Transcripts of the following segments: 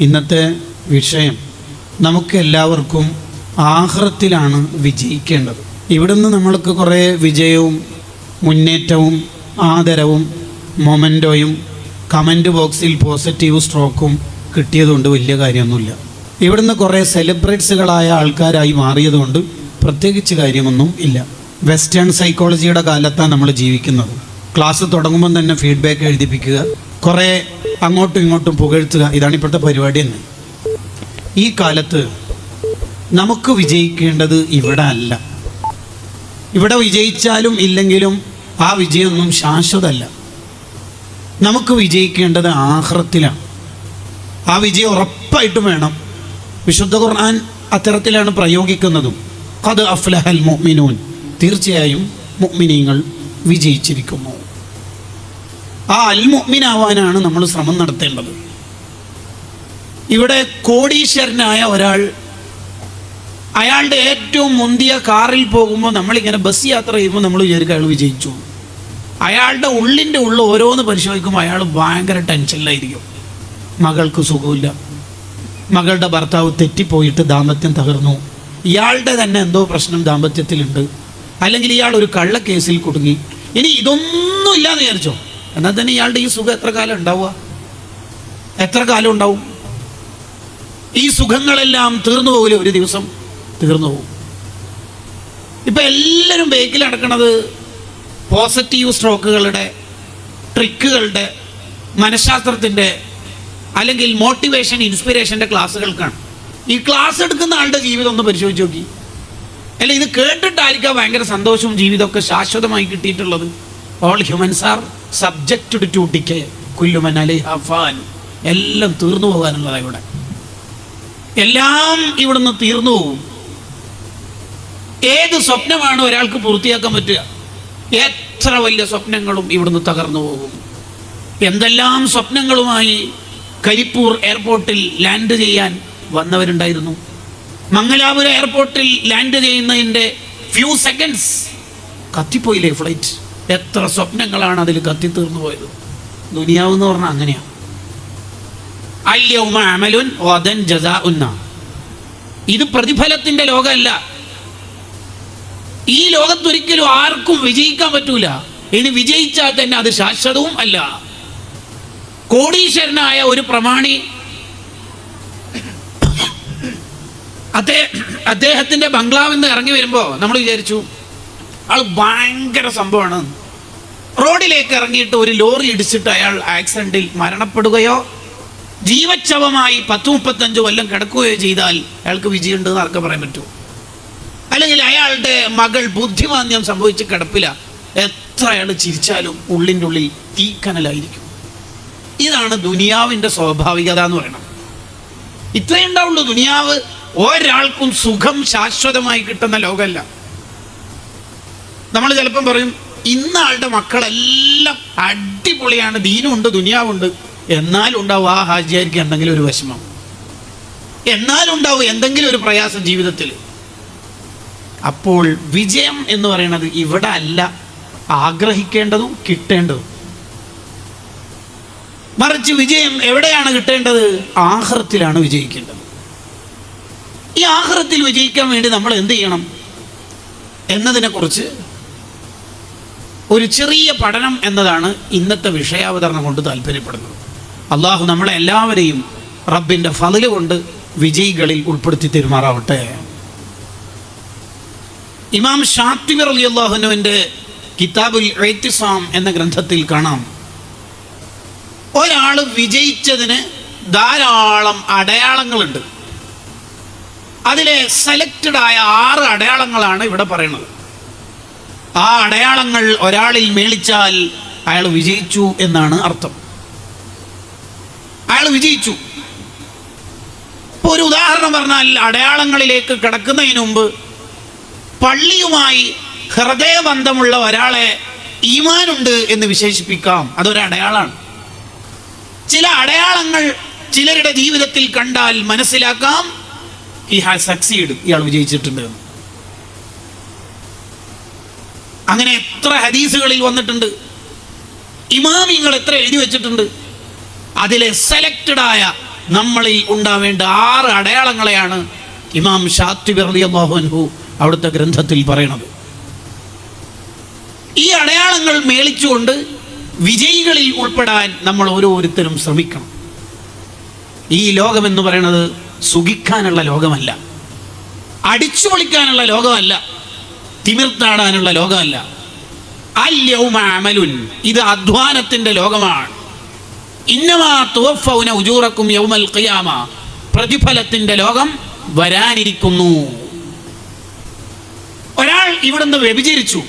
ഇന്നത്തെ വിഷയം നമുക്കെല്ലാവർക്കും ആഖിറത്തിലാണ് വിജയിക്കേണ്ടത്. ഇവിടുന്ന് നമ്മൾക്ക് കുറേ വിജയവും മുന്നേറ്റവും ആദരവും മൊമെൻറ്റോയും കമൻറ്റ് ബോക്സിൽ പോസിറ്റീവ് സ്ട്രോക്കും കിട്ടിയതുകൊണ്ട് വലിയ കാര്യമൊന്നുമില്ല. ഇവിടുന്ന് കുറേ സെലിബ്രിറ്റീസുകളായ ആൾക്കാരായി മാറിയതുകൊണ്ട് പ്രത്യേകിച്ച് കാര്യമൊന്നും ഇല്ല. വെസ്റ്റേൺ സൈക്കോളജിയുടെ കാലത്താണ് നമ്മൾ ജീവിക്കുന്നത്. ക്ലാസ് തുടങ്ങുമ്പം തന്നെ ഫീഡ്ബാക്ക് എഴുതിപ്പിക്കുക, കുറേ അങ്ങോട്ടും ഇങ്ങോട്ടും പുകഴ്ത്തുക, ഇതാണ് ഇപ്പോഴത്തെ പരിപാടി തന്നെ. ഈ കാലത്ത് നമുക്ക് വിജയിക്കേണ്ടത് ഇവിടെ അല്ല. ഇവിടെ വിജയിച്ചാലും ഇല്ലെങ്കിലും ആ വിജയമൊന്നും ശാശ്വതമല്ല. നമുക്ക് വിജയിക്കേണ്ടത് ആഖിറത്തിലാണ്. ആ വിജയം ഉറപ്പായിട്ടും വേണം. വിശുദ്ധ ഖുർആൻ അത്തരത്തിലാണ് പ്രയോഗിക്കുന്നതും. ഖദ് അഫ്ലഹൽ മുഅ്മിനൂൻ, തീർച്ചയായും മുഅ്മിനീങ്ങൾ വിജയിച്ചിരിക്കുന്നു. ആ അൽ മുഅ്മിനാവാനാണ് നമ്മൾ ശ്രമം നടത്തേണ്ടത്. ഇവിടെ കോടീശ്വരനായ ഒരാൾ അയാളുടെ ഏറ്റവും മുന്തിയ കാറിൽ പോകുമ്പോൾ, നമ്മളിങ്ങനെ ബസ് യാത്ര ചെയ്യുമ്പോൾ നമ്മൾ വിചാരിക്കും അയാൾ വിജയിച്ചു. അയാളുടെ ഉള്ളിൻ്റെ ഉള്ളിൽ ഓരോന്ന് പരിശോധിക്കുമ്പോൾ അയാൾ ഭയങ്കര ടെൻഷനിലായിരിക്കും. മകൾക്ക് സുഖമില്ല, മകളുടെ ഭർത്താവ് തെറ്റിപ്പോയിട്ട് ദാമ്പത്യം തകർന്നു, ഇയാളുടെ തന്നെ എന്തോ പ്രശ്നം ദാമ്പത്യത്തിലുണ്ട്, അല്ലെങ്കിൽ ഇയാൾ ഒരു കള്ളക്കേസിൽ കുടുങ്ങി. ഇനി ഇതൊന്നും ഇല്ലാന്ന് വിചാരിച്ചോ, എന്നാൽ തന്നെ ഇയാളുടെ ഈ സുഖം എത്ര കാലം ഉണ്ടാവുക? എത്ര കാലം ഉണ്ടാവും? ഈ സുഖങ്ങളെല്ലാം തീർന്നു പോകില്ല, ഒരു ദിവസം തീർന്നു പോകും. ഇപ്പം എല്ലാവരും ബേക്കിൽ നടക്കുന്നത് പോസിറ്റീവ് സ്ട്രോക്കുകളുടെ, ട്രിക്കുകളുടെ, മനഃശാസ്ത്രത്തിൻ്റെ അല്ലെങ്കിൽ മോട്ടിവേഷൻ ഇൻസ്പിറേഷൻ്റെ ക്ലാസ്സുകൾക്കാണ്. ഈ ക്ലാസ് എടുക്കുന്ന ആളുടെ ജീവിതം ഒന്ന് പരിശോധിച്ച് നോക്കി. അല്ല, ഇത് കേട്ടിട്ടായിരിക്കാം ഭയങ്കര സന്തോഷവും ജീവിതമൊക്കെ ശാശ്വതമായി കിട്ടിയിട്ടുള്ളത്. All humans are subjected to decay, കുല്ലു മൻ അലൈഹാ ഫാൻ. എല്ലാം തീർന്നു പോകാനുള്ളതാണ്. ഇവിടെ എല്ലാം ഇവിടുന്ന് തീർന്നു പോകും. ഏത് സ്വപ്നമാണ് ഒരാൾക്ക് പൂർത്തിയാക്കാൻ പറ്റുക? എത്ര വലിയ സ്വപ്നങ്ങളും ഇവിടുന്ന് തകർന്നു പോകും. എന്തെല്ലാം സ്വപ്നങ്ങളുമായി കരിപ്പൂർ എയർപോർട്ടിൽ ലാൻഡ് ചെയ്യാൻ വന്നവരുണ്ടായിരുന്നു. മംഗലാപുരം എയർപോർട്ടിൽ ലാൻഡ് ചെയ്യുന്നതിൻ്റെ ഫ്യൂ സെക്കൻഡ്സ് കത്തിപ്പോയില്ലേ ഫ്ലൈറ്റ്? എത്ര സ്വപ്നങ്ങളാണ് അതിൽ കത്തിത്തീർന്നു പോയത്. ദുനിയാവെന്ന് പറഞ്ഞാൽ അങ്ങനെയാണ്. അൽയൗമ അമലുൻ വദൻ ജസാഉൻ. ഇത് പ്രതിഫലത്തിൻ്റെ ലോകമല്ല. ഈ ലോകത്തൊരിക്കലും ആർക്കും വിജയിക്കാൻ പറ്റൂല. ഇനി വിജയിച്ചാൽ തന്നെ അത് ശാശ്വതവും അല്ല. കോടീശ്വരനായ ഒരു പ്രമാണി അദ്ദേഹത്തിൻ്റെ ബംഗ്ലാവിൽ നിന്ന് ഇറങ്ങി വരുമ്പോൾ നമ്മൾ വിചാരിച്ചു ആൾ ഭയങ്കര സംഭവമാണ്. റോഡിലേക്ക് ഇറങ്ങിയിട്ട് ഒരു ലോറി ഇടിച്ചിട്ട് അയാൾ ആക്സിഡൻറ്റിൽ മരണപ്പെടുകയോ ജീവച്ഛവമായി 10-35 കൊല്ലം കിടക്കുകയോ ചെയ്താൽ അയാൾക്ക് വിജയമുണ്ടെന്ന് ആർക്കും പറയാൻ പറ്റുമോ? അല്ലെങ്കിൽ അയാളുടെ മകൾ ബുദ്ധിമാന്ദ്യം സംഭവിച്ച് കിടപ്പില്ല, എത്ര അയാൾ ചിരിച്ചാലും ഉള്ളിൻ്റെ ഉള്ളിൽ തീക്കനലായിരിക്കും. ഇതാണ് ദുനിയാവിൻ്റെ സ്വാഭാവികത എന്ന് പറയുന്നത്. ഇത്രയേ ഉണ്ടാവുള്ളൂ. ദുനിയാവ് ഒരാൾക്കും സുഖം ശാശ്വതമായി കിട്ടുന്ന ലോകമല്ല. നമ്മൾ ചിലപ്പം പറയും ഇന്ന ആളുടെ മക്കളെല്ലാം അടിപൊളിയാണ്, ദീനുണ്ട് ദുനിയാവുണ്ട്. എന്നാലും ഉണ്ടാവും ആ ഹാജിയായിരിക്കും എന്തെങ്കിലും ഒരു വിഷമം, എന്നാലും ഉണ്ടാവും എന്തെങ്കിലും ഒരു പ്രയാസം ജീവിതത്തിൽ. അപ്പോൾ വിജയം എന്ന് പറയുന്നത് ഇവിടെ അല്ല ആഗ്രഹിക്കേണ്ടതും കിട്ടേണ്ടതും. മറിച്ച് വിജയം എവിടെയാണ് കിട്ടേണ്ടത്? ആഖിറത്തിലാണ് വിജയിക്കേണ്ടത്. ഈ ആഖിറത്തിൽ വിജയിക്കാൻ വേണ്ടി നമ്മൾ എന്ത് ചെയ്യണം എന്നതിനെക്കുറിച്ച് ഒരു ചെറിയ പഠനം എന്നതാണ് ഇന്നത്തെ വിഷയാവതരണം കൊണ്ട് താല്പര്യപ്പെടുന്നത്. അള്ളാഹു നമ്മളെ എല്ലാവരെയും റബ്ബിൻ്റെ ഫളില് കൊണ്ട് വിജയികളിൽ ഉൾപ്പെടുത്തി തെരുമാറാവട്ടെ. ഇമാം ഷാത്തിബി റളിയല്ലാഹു അൻഹുവിൻ്റെ കിതാബുൽ ഇഅ്തിസാം എന്ന ഗ്രന്ഥത്തിൽ കാണാം, ഒരാൾ വിജയിച്ചതിന് ധാരാളം അടയാളങ്ങളുണ്ട്. അതിലെ സെലക്റ്റഡ് ആയ 6 അടയാളങ്ങളാണ് ഇവിടെ പറയുന്നത്. ആ അടയാളങ്ങൾ ഒരാളിൽ മേളിച്ചാൽ അയാൾ വിജയിച്ചു എന്നാണ് അർത്ഥം. അയാൾ വിജയിച്ചു. ഇപ്പോൾ ഒരു ഉദാഹരണം പറഞ്ഞാൽ, അടയാളങ്ങളിലേക്ക് കിടക്കുന്നതിന് മുമ്പ് പള്ളിയുമായി ഹൃദയബന്ധമുള്ള ഒരാളെ ഈമാനുണ്ട് എന്ന് വിശേഷിപ്പിക്കാം. അതൊരടയാളാണ്. ചില അടയാളങ്ങൾ ചിലരുടെ ജീവിതത്തിൽ കണ്ടാൽ മനസ്സിലാക്കാം ഹി ഹാസ് സക്സീഡ്, ഇയാൾ വിജയിച്ചിട്ടുണ്ട്. അങ്ങനെ എത്ര ഹദീസുകളിൽ വന്നിട്ടുണ്ട്, ഇമാമിങ്ങൾ എത്ര എഴുതി വെച്ചിട്ടുണ്ട്. അതിലെ സെലക്റ്റഡ് ആയ നമ്മളിൽ ഉണ്ടാവേണ്ട 6 അടയാളങ്ങളെയാണ് ഇമാം ശാത്തിബി റളിയല്ലാഹു അൻഹു അവിടുത്തെ ഗ്രന്ഥത്തിൽ പറയണത്. ഈ അടയാളങ്ങൾ മേളിച്ചുകൊണ്ട് വിജയികളിൽ ഉൾപ്പെടാൻ നമ്മൾ ഓരോരുത്തരും ശ്രമിക്കണം. ഈ ലോകമെന്ന് പറയുന്നത് സുഖിക്കാനുള്ള ലോകമല്ല, അടിച്ചു പൊളിക്കാനുള്ള ലോകമല്ല, തിമിർത്താടാനുള്ള ലോകമല്ല. അൽ-യൗമ അമലുൻ, ഇത് അധ്വാനത്തിന്റെ ലോകമാണ്. ഇന്നമാ തുവഫൗന ഉജൂറക്കും യൗമൽ ഖിയാമ, പ്രതിഫലത്തിന്റെ ലോകം വരാനിരിക്കുന്നു. ഒരാൾ ഇവിടുന്ന് വ്യഭിചരിച്ചു,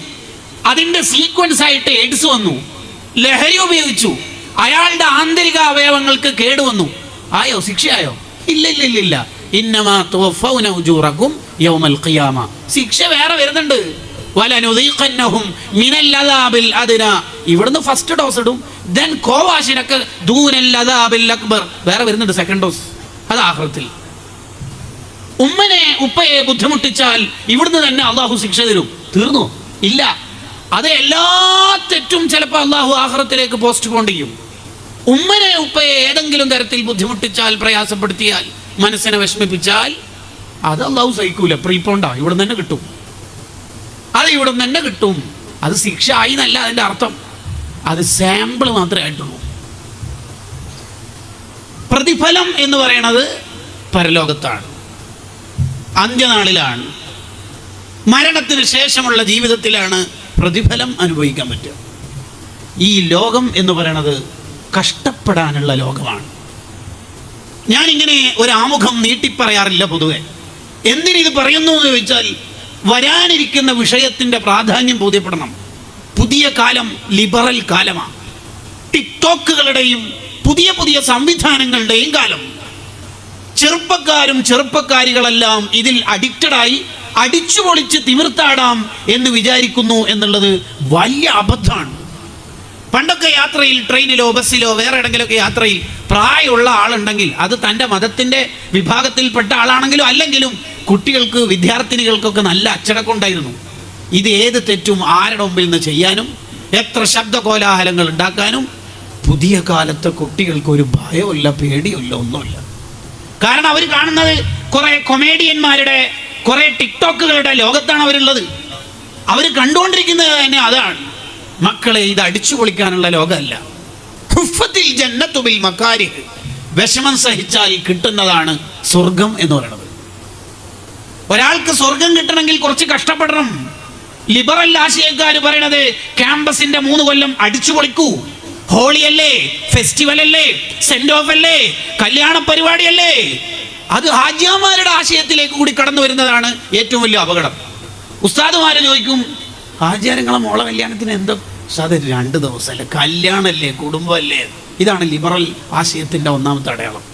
അതിന്റെ സീക്വൻസ് ആയിട്ട് എയ്ഡ്സ് വന്നു, ലഹരി ഉപയോഗിച്ചു, അയാളുടെ ആന്തരിക അവയവങ്ങൾക്ക് കേടുവന്നു. ആയോ? ശിക്ഷയായോ? ഇല്ല. ഇന്നമാ തുവഫൗന ഉജൂറക്കും യൗമൽ ഖിയാമ, ശിക്ഷ വേറെ വരുന്നുണ്ട്. വലനുദീഖന്നഹും മിനൽ അദാബിൽ അദ്നാ, ഇവിടുന്ന് ഫസ്റ്റ് ഡോസ് ഇടും, ദെൻ കോവാശിനൊക്കെ ദൂനൽ അദാബിൽ അക്ബർ വേറെ വരുന്നുണ്ട്, സെക്കൻഡ് ഡോസ്, അത് ആഖിറത്തിൽ. ഉമ്മനെ ഉപ്പയെ ബുദ്ധിമുട്ടിച്ചാൽ ഇവിടുന്ന് തന്നെ അള്ളാഹു ശിക്ഷ തരും. തീർന്നു? ഇല്ല. അത് എല്ലാ തെറ്റും ചിലപ്പോൾ അള്ളാഹു ആഖിറത്തിലേക്ക് പോസ്റ്റ് പോൺ ചെയ്യും. ഉമ്മനെ ഉപ്പയെ ഏതെങ്കിലും തരത്തിൽ ബുദ്ധിമുട്ടിച്ചാൽ, പ്രയാസപ്പെടുത്തിയാൽ, മനസ്സിനെ വിഷമിപ്പിച്ചാൽ അത് അള്ളാഹു സഹിക്കൂല, പ്രീപോണ്ടാ, ഇവിടുന്ന് തന്നെ കിട്ടും. അത് ഇവിടുന്ന് തന്നെ കിട്ടും. അത് ശിക്ഷ ആയി എന്നല്ല അതിൻ്റെ അർത്ഥം, അത് സാമ്പിൾ മാത്രമേ ആയിട്ടുള്ളൂ. പ്രതിഫലം എന്ന് പറയുന്നത് പരലോകത്താണ്, അന്ത്യനാളിലാണ്, മരണത്തിന് ശേഷമുള്ള ജീവിതത്തിലാണ് പ്രതിഫലം അനുഭവിക്കാൻ പറ്റുക. ഈ ലോകം എന്ന് പറയുന്നത് കഷ്ടപ്പെടാനുള്ള ലോകമാണ്. ഞാനിങ്ങനെ ഒരു ആമുഖം നീട്ടിപ്പറയാറില്ല പൊതുവെ. എന്തിനിത് പറയുന്നു എന്ന് ചോദിച്ചാൽ, വരാനിരിക്കുന്ന വിഷയത്തിൻ്റെ പ്രാധാന്യം ബോധ്യപ്പെടണം. പുതിയ കാലം ലിബറൽ കാലമാണ്. ടിക്ടോക്കുകളുടെയും പുതിയ പുതിയ സംവിധാനങ്ങളുടെയും കാലം. ചെറുപ്പക്കാരും ചെറുപ്പക്കാരികളെല്ലാം ഇതിൽ അഡിക്റ്റഡായി അടിച്ചു പൊളിച്ച് തിമിർത്താടാം എന്ന് വിചാരിക്കുന്നു എന്നുള്ളത് വലിയ അബദ്ധമാണ്. പണ്ടൊക്കെ യാത്രയിൽ, ട്രെയിനിലോ ബസ്സിലോ വേറെ എവിടെങ്കിലുമൊക്കെ യാത്രയിൽ പ്രായമുള്ള ആളുണ്ടെങ്കിൽ അത് തൻ്റെ മതത്തിൻ്റെ വിഭാഗത്തിൽപ്പെട്ട ആളാണെങ്കിലും അല്ലെങ്കിലും കുട്ടികൾക്ക്, വിദ്യാർത്ഥിനികൾക്കൊക്കെ നല്ല അച്ചടക്കം ഉണ്ടായിരുന്നു. ഇത് ഏത് തെറ്റും ആരുടെ മുമ്പിൽ നിന്ന് ചെയ്യാനും എത്ര ശബ്ദ കോലാഹലങ്ങൾ ഉണ്ടാക്കാനും പുതിയ കാലത്തെ കുട്ടികൾക്ക് ഒരു ഭയമില്ല, പേടിയില്ല, ഒന്നുമില്ല. കാരണം അവർ കാണുന്നത് കുറെ കൊമേഡിയന്മാരുടെ, കുറെ ടിക്ടോക്കുകളുടെ ലോകത്താണ് അവരുള്ളത്. അവർ കണ്ടുകൊണ്ടിരിക്കുന്നത് തന്നെ അതാണ്. മക്കളെ, ഇത് അടിച്ചു പൊളിക്കാനുള്ള ലോകമല്ല. ഹുഫത്തിൽ ജന്നത്തു ബിൽ മകാരിഹ്, വിഷമം സഹിച്ചാൽ കിട്ടുന്നതാണ് സ്വർഗം എന്ന് പറയുന്നത്. ഒരാൾക്ക് സ്വർഗം കിട്ടണമെങ്കിൽ കുറച്ച് കഷ്ടപ്പെടണം. ലിബറൽ ആശയക്കാർ പറയണത് ക്യാമ്പസിന്റെ 3 കൊല്ലം അടിച്ചു പൊളിക്കൂ, ഹോളി അല്ലേ, ഫെസ്റ്റിവൽ അല്ലേ, സെന്റ് ഓഫ് അല്ലേ, കല്യാണ പരിപാടിയല്ലേ. അത് ഹാജിമാരുടെ ആശയത്തിലേക്ക് കൂടി കടന്നു വരുന്നതാണ് ഏറ്റവും വലിയ അപകടം. ഉസ്താദുമാരെ ചോദിക്കും, ഹാജിയാരങ്ങളെ മോളെ കല്യാണത്തിന് എന്തോ ഉസ്താദ് 2 ദിവസമല്ലേ, കല്യാണമല്ലേ, കുടുംബമല്ലേ. ഇതാണ് ലിബറൽ ആശയത്തിന്റെ ഒന്നാമത്തെ അടയാളം.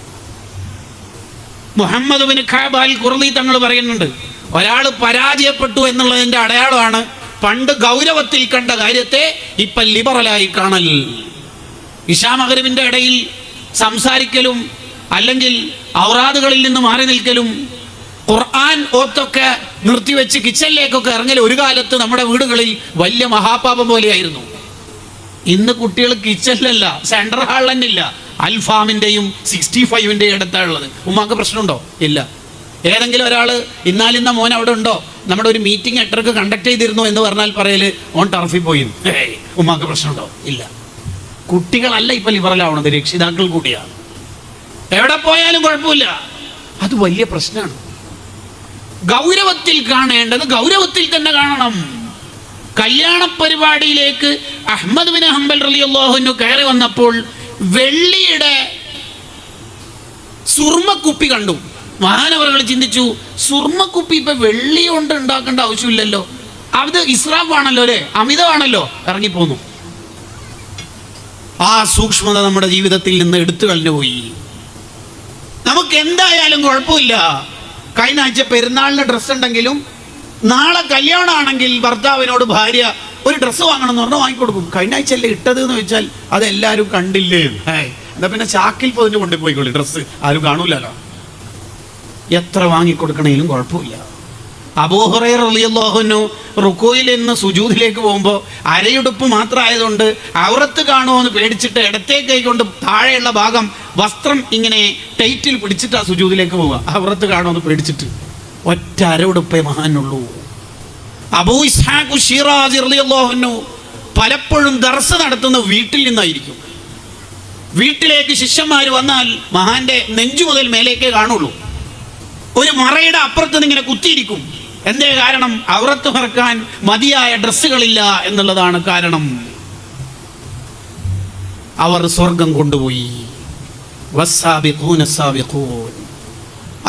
മുഹമ്മദ് ബിൻ കഅബ് അൽ ഖുർദി തങ്ങൾ പറയുന്നുണ്ട്, ഒരാൾ പരാജയപ്പെട്ടു എന്നുള്ളതിന്റെ അടയാളമാണ് പണ്ട് ഗൗരവത്തിൽ കണ്ട കാര്യത്തെ ഇപ്പം ലിബറലായി കാണൽ. ഇശാ മഗ്‌രിബിന്റെ ഇടയിൽ സംസാരിക്കലും അല്ലെങ്കിൽ ഔറാദുകളിൽ നിന്ന് മാറി നിൽക്കലും ഖുർആൻ ഓത്തൊക്കെ നിർത്തിവെച്ച് കിച്ചണിലേക്കൊക്കെ ഇറങ്ങൽ ഒരു കാലത്ത് നമ്മുടെ വീടുകളിൽ വലിയ മഹാപാപം പോലെയായിരുന്നു. ഇന്ന് കുട്ടികൾ കിച്ചണിലല്ല, സെൻട്രൽ ഹാളിൽ തന്നെ ഇല്ല, അൽഫാമിൻ്റെയും 65-ൻ്റെയും അടുത്താണുള്ളത്. ഉമ്മാക്ക് പ്രശ്നമുണ്ടോ? ഇല്ല. ഏതെങ്കിലും ഒരാൾ ഇന്നാലിന്ന മോൻ അവിടെ ഉണ്ടോ, നമ്മുടെ ഒരു മീറ്റിംഗ് 8:30 കണ്ടക്ട് ചെയ്തിരുന്നു എന്ന് പറഞ്ഞാൽ പറയല് ഓൺ ടർഫിൽ പോയി, ഉമ്മാക്ക് പ്രശ്നമുണ്ടോ? ഇല്ല. കുട്ടികളല്ല ഇപ്പം ലിബറലാവണത്, രക്ഷിതാക്കൾ കൂടിയാണ്. എവിടെ പോയാലും കുഴപ്പമില്ല. അത് വലിയ പ്രശ്നമാണ്. ഗൗരവത്തിൽ കാണേണ്ടത് ഗൗരവത്തിൽ തന്നെ കാണണം. കല്യാണ പരിപാടിയിലേക്ക് അഹ്മദ് ബിൻ ഹംബൽ റളിയല്ലാഹു അൻഹു കയറി വന്നപ്പോൾ വെള്ളിയുടെ സുർമ്മക്കുപ്പി കണ്ടു. മഹാനവറുകൾ ചിന്തിച്ചു, സുർമ്മക്കുപ്പി ഇപ്പൊ വെള്ളി കൊണ്ട് ഉണ്ടാക്കേണ്ട ആവശ്യമില്ലല്ലോ, അത് ഇസ്രാഫ് ആണല്ലോ അല്ലേ, അമിതമാണല്ലോ. ഇറങ്ങിപ്പോന്നു. ആ സൂക്ഷ്മത നമ്മുടെ ജീവിതത്തിൽ നിന്ന് എടുത്തു കളഞ്ഞു പോയി. നമുക്ക് എന്തായാലും കുഴപ്പമില്ല, കഴിഞ്ഞ ആഴ്ച പെരുന്നാളിന് ഡ്രസ്സ് ഉണ്ടെങ്കിലും നാളെ കല്യാണമാണെങ്കിൽ ഭർത്താവിനോട് ഭാര്യ ഒരു ഡ്രസ്സ് വാങ്ങണം എന്ന് പറഞ്ഞാൽ വാങ്ങിക്കൊടുക്കും. കഴിഞ്ഞ ആഴ്ച അല്ലേ ഇട്ടത് എന്ന് വെച്ചാൽ അതെല്ലാവരും കണ്ടില്ലേ, എന്നാ പിന്നെ ചാക്കിൽ പൊതിഞ്ഞ് കൊണ്ടുപോയിക്കോളി, ഡ്രസ്സ് ആരും കാണൂലല്ലോ. എത്ര വാങ്ങിക്കൊടുക്കണേലും കുഴപ്പമില്ല. അബൂ ഹുറൈറ റളിയല്ലാഹു അൻഹു റുക്കൂയിൽ നിന്ന് സുജൂദിലേക്ക് പോകുമ്പോൾ അരയുടുപ്പ് മാത്രമായതുകൊണ്ട് ഔറത്ത് കാണുമോ എന്ന് പേടിച്ചിട്ട് ഇടത്തേ കൈ കൊണ്ട് താഴെയുള്ള ഭാഗം വസ്ത്രം ഇങ്ങനെ ടൈറ്റിൽ പിടിച്ചിട്ടാ സുജൂദിലേക്ക് പോവുക, ഔറത്ത് കാണുമോ എന്ന് പേടിച്ചിട്ട്. ഒറ്റ അരയുടുപ്പേ മഹാനുള്ളൂ. അബൂ ഇസ്ഹാഖ് ശിറാസി റളിയല്ലാഹു അൻഹു പലപ്പോഴും ദർസ് നടത്തുന്ന വീട്ടിൽ നിന്നായിരിക്കും. വീട്ടിലേക്ക് ശിഷ്യന്മാർ വന്നാൽ മഹാന്റെ നെഞ്ചു മുതൽ മേലേക്കേ കാണുള്ളൂ. ഒരു മറയുടെ അപ്പുറത്ത് നിന്ന് ഇങ്ങനെ കുത്തിയിരിക്കും. എന്തേ കാരണം? ഔറത്ത് മറക്കാൻ മതിയായ ഡ്രസ്സുകളില്ല എന്നുള്ളതാണ് കാരണം. അവർ സ്വർഗം കൊണ്ടുപോയി.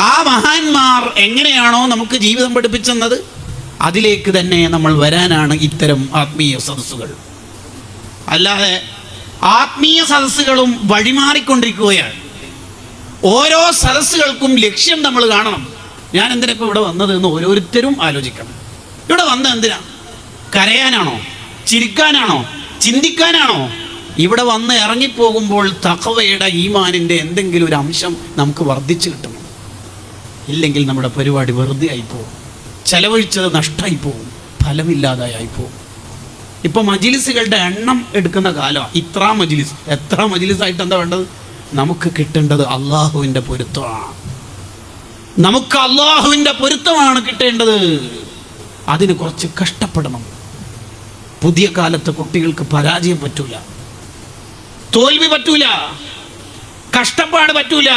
ആ മഹാന്മാർ എങ്ങനെയാണോ നമുക്ക് ജീവിതം പഠിപ്പിച്ചെന്നത് അതിലേക്ക് തന്നെ നമ്മൾ വരാനാണ് ഇത്തരം ആത്മീയ സദസ്സുകൾ. അല്ലാതെ ആത്മീയ സദസ്സുകളും വഴിമാറിക്കൊണ്ടിരിക്കുകയാണ്. ഓരോ സദസ്സുകൾക്കും ലക്ഷ്യം നമ്മൾ കാണണം. ഞാൻ എന്തിനാ ഇവിടെ വന്നത് എന്ന് ഓരോരുത്തരും ആലോചിക്കണം. ഇവിടെ വന്നത് എന്തിനാ? കരയാനാണോ? ചിരിക്കാനാണോ? ചിന്തിക്കാനാണോ? ഇവിടെ വന്ന് ഇറങ്ങിപ്പോകുമ്പോൾ തഖ്വയുടെ ഈമാനിൻ്റെ എന്തെങ്കിലും ഒരു അംശം നമുക്ക് വർദ്ധിച്ചു കിട്ടണം. ഇല്ലെങ്കിൽ നമ്മുടെ പരിപാടി വെറുതെ ആയിപ്പോകും, ചെലവഴിച്ചത് നഷ്ടമായി പോകും, ഫലമില്ലാതായി പോകും. ഇപ്പൊ മജിലിസുകളുടെ എണ്ണം എടുക്കുന്ന കാലം. ഇത്ര മജിലിസ്, എത്ര മജിലിസായിട്ട് എന്താ വേണ്ടത്? നമുക്ക് കിട്ടേണ്ടത് അള്ളാഹുവിൻ്റെ പൊരുത്തമാണ്. നമുക്ക് അള്ളാഹുവിൻ്റെ പൊരുത്തമാണ് കിട്ടേണ്ടത്. അതിന് കുറച്ച് കഷ്ടപ്പെടണം. പുതിയ കാലത്തെ കുട്ടികൾക്ക് പരാജയം പറ്റൂല, തോൽവി പറ്റൂല, കഷ്ടപ്പാട് പറ്റൂല.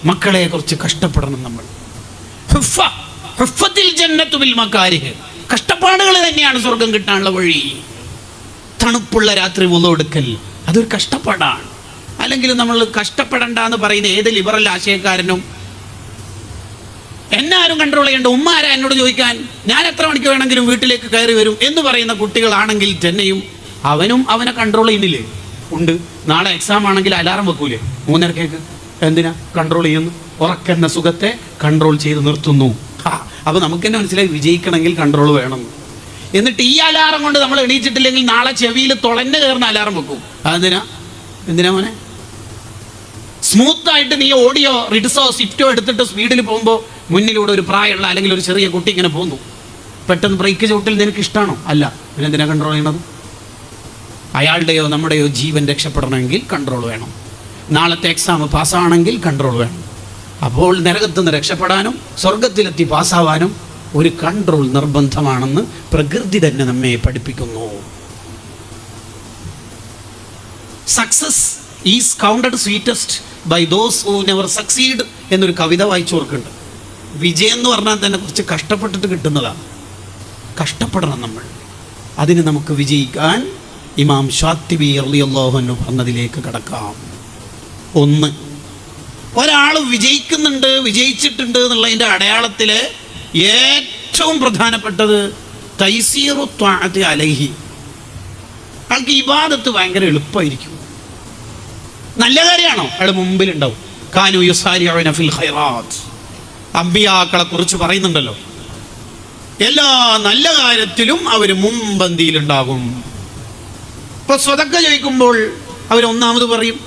മക്കളെ കുറച്ച് കഷ്ടപ്പെടണം നമ്മൾ. കഷ്ടപ്പാടുകൾ തന്നെയാണ് സ്വർഗം കിട്ടാനുള്ള വഴി. തണുപ്പുള്ള രാത്രി വുളൂഎടുക്കൽ അതൊരു കഷ്ടപ്പാടാണ്. അല്ലെങ്കിൽ നമ്മൾ കഷ്ടപ്പെടണ്ട എന്ന് പറയുന്ന ഏത് ലിബറൽ ആശയക്കാരനും എന്നെ ആരും കൺട്രോൾ ചെയ്യേണ്ട, ഉമ്മ ആരാ എന്നോട് ചോദിക്കാൻ, ഞാൻ എത്ര മണിക്ക് വേണമെങ്കിലും വീട്ടിലേക്ക് കയറി വരും എന്ന് പറയുന്ന കുട്ടികളാണെങ്കിൽ തന്നെയും അവനും അവനെ കൺട്രോൾ ചെയ്യുന്നില്ലേ? ഉണ്ട്. നാളെ എക്സാം ആണെങ്കിൽ അലാറം വെക്കൂലേ 3:30? എന്തിനാ കൺട്രോൾ ചെയ്യുന്നു? ഉറക്കെന്ന സുഖത്തെ കൺട്രോൾ ചെയ്ത് നിർത്തുന്നു. അപ്പൊ നമുക്ക് തന്നെ മനസ്സിലായി വിജയിക്കണമെങ്കിൽ കൺട്രോൾ വേണം. എന്നിട്ട് ഈ അലാറം കൊണ്ട് നമ്മൾ എണീച്ചിട്ടില്ലെങ്കിൽ നാളെ ചെവിയിൽ തുളഞ്ഞു കയറുന്ന അലാറം വെക്കും. എന്തിനാ മോനെ? സ്മൂത്തായിട്ട് നീ ഓഡിയോ റിഡ്സോ സ്വിഫ്റ്റോ എടുത്തിട്ട് സ്പീഡിൽ പോകുമ്പോൾ മുന്നിലൂടെ ഒരു പ്രായമുള്ള അല്ലെങ്കിൽ ഒരു ചെറിയ കുട്ടി ഇങ്ങനെ പോകുന്നു, പെട്ടെന്ന് ബ്രേക്ക് ചവിട്ടിൽ നിനക്ക് ഇഷ്ടമാണോ? അല്ല. പിന്നെ എന്തിനാ കൺട്രോൾ ചെയ്യണത്? അയാളുടെയോ നമ്മുടെയോ ജീവൻ രക്ഷപ്പെടണമെങ്കിൽ കൺട്രോൾ വേണം. നാളത്തെ എക്സാം പാസ്സാണെങ്കിൽ കൺട്രോൾ വേണം. അപ്പോൾ നരകത്തുനിന്ന് രക്ഷപ്പെടാനും സ്വർഗത്തിലെത്തി പാസ്സാവാനും ഒരു കൺട്രോൾ നിർബന്ധമാണെന്ന് പ്രകൃതി തന്നെ നമ്മെ പഠിപ്പിക്കുന്നു. Success is counted sweetest by those who never succeed എന്നൊരു കവിത വായിച്ചു ഓർക്കുന്നുണ്ട്. വിജയം എന്ന് പറഞ്ഞാൽ തന്നെ കുറച്ച് കഷ്ടപ്പെട്ടിട്ട് കിട്ടുന്നതാണ്. കഷ്ടപ്പെടണം നമ്മൾ. അതിന് നമുക്ക് വിജയിക്കാൻ ഇമാം ഷാത്തിബി റളിയല്ലാഹു അൻഹു പറഞ്ഞതിലേക്ക് കടക്കാം. ഒന്ന്, ഒരാൾ വിജയിക്കുന്നുണ്ട്, വിജയിച്ചിട്ടുണ്ട് എന്നുള്ളതിൻ്റെ അടയാളത്തിൽ ഏറ്റവും പ്രധാനപ്പെട്ടത് തൈസീറു ത്വാഅത്തി അലൈഹി. ആൾക്ക് ഇബാദത്ത് ഭയങ്കര എളുപ്പമായിരിക്കും. നല്ല കാര്യമാണോ? അയാളുടെ മുമ്പിലുണ്ടാവും. കാനു യുസാരിഊന ഫിൽ ഖൈറാത്ത്. അമ്പിയാക്കളെ കുറിച്ച് പറയുന്നുണ്ടല്ലോ, എല്ലാ നല്ല കാര്യത്തിലും അവർ മുൻപന്തിയിലുണ്ടാകും. ഇപ്പൊ സ്വതക്ക ചോദിക്കുമ്പോൾ അവർ ഒന്നാമത് പറയും.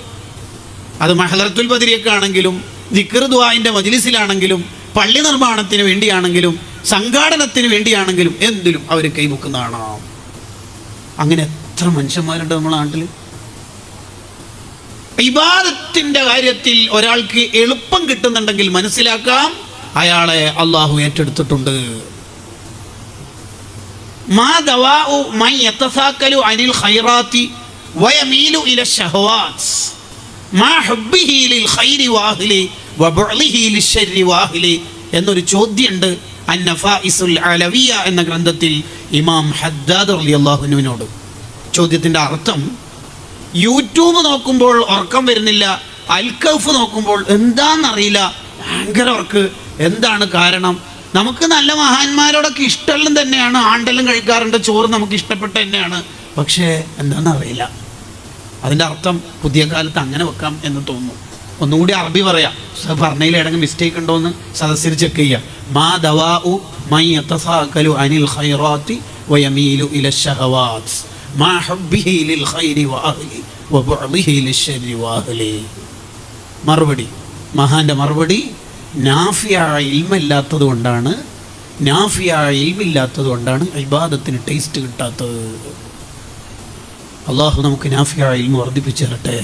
അത് മഹ്ലറത്തുൽ ബദരിയൊക്കെ ആണെങ്കിലും ദിക്ർ ദുആഇന്റെ മജ്ലിസിലാണെങ്കിലും പള്ളി നിർമ്മാണത്തിന് വേണ്ടിയാണെങ്കിലും സംഘാടനത്തിന് വേണ്ടിയാണെങ്കിലും എന്തിലും അവർ കൈമുക്കുന്നതാണ്. അങ്ങനെ എത്ര മനുഷ്യന്മാരുണ്ട് നമ്മുടെ നാട്ടിൽ. ഇബാദത്തിന്റെ കാര്യത്തിൽ ഒരാൾക്ക് എളുപ്പം കിട്ടുന്നുണ്ടെങ്കിൽ മനസ്സിലാക്കാം അയാളെ അള്ളാഹു ഏറ്റെടുത്തിട്ടുണ്ട്. മാ ദവാഉ മൻ യതസാക്കലു അനിൽ ഖൈറാത്തി വയമീലു ഇല ശഹവാത്ത് മാ ഹുബ്ബിഹി ലിൽ ഖൈരി വാഹിലി വബുഅ്ലിഹി ലിശ്ശർരി വാഹിലി എന്നൊരു ചോദ്യമുണ്ട് അന്നഫായിസുൽ അലവിയ എന്ന ഗ്രന്ഥത്തിൽ ഇമാം ഹദ്ദാദ് റളിയല്ലാഹു അൻഹുവിനോട്. ചോദ്യത്തിന്റെ അർത്ഥം, യൂട്യൂബ് നോക്കുമ്പോൾ ഉറക്കം വരുന്നില്ല, അൽക്കഫ് നോക്കുമ്പോൾ എന്താണെന്നറിയില്ല, ഭയങ്കര ഉറക്ക്, എന്താണ് കാരണം? നമുക്ക് നല്ല മഹാന്മാരോടൊക്കെ ഇഷ്ടമെല്ലാം തന്നെയാണ്, ആണ്ടെല്ലാം കഴിക്കാറുണ്ട്, ചോറ് നമുക്ക് ഇഷ്ടപ്പെട്ട തന്നെയാണ്, പക്ഷേ എന്താണെന്നറിയില്ല. അതിൻ്റെ അർത്ഥം പുതിയ കാലത്ത് അങ്ങനെ വെക്കാം എന്ന് തോന്നുന്നു. ഒന്നുകൂടി അറബി പറയാം, പറഞ്ഞതിൽ ഏതെങ്കിലും മിസ്റ്റേക്ക് ഉണ്ടോ എന്ന് സദസ്സിൽ ചെക്ക് ചെയ്യുക. മാ ദവാഉ മൻ യതസാക്കലു അനിൽ ഖൈറാത്തി വയമീലു ഇല ശഹവാത്ത് മാ ഹുബ്ബിഹി ലിൽ ഖൈരി വഅഹ്ലി വബുഅ്ലിഹി ലിശ്ശർരി വഅഹ്ലി. മറുപടി, മഹാന്റെ മറുപടി, നാഫിയായ ഇൽമില്ലാത്തത് കൊണ്ടാണ് നാഫിയായ ഇൽമില്ലാത്തത് കൊണ്ടാണ് ഇബാദത്തിന് ടേസ്റ്റ് കിട്ടാത്തത്. അള്ളാഹു നമുക്ക് നാഫിയായ ഇൽമ വർദ്ധിപ്പിച്ചു തരട്ടെ.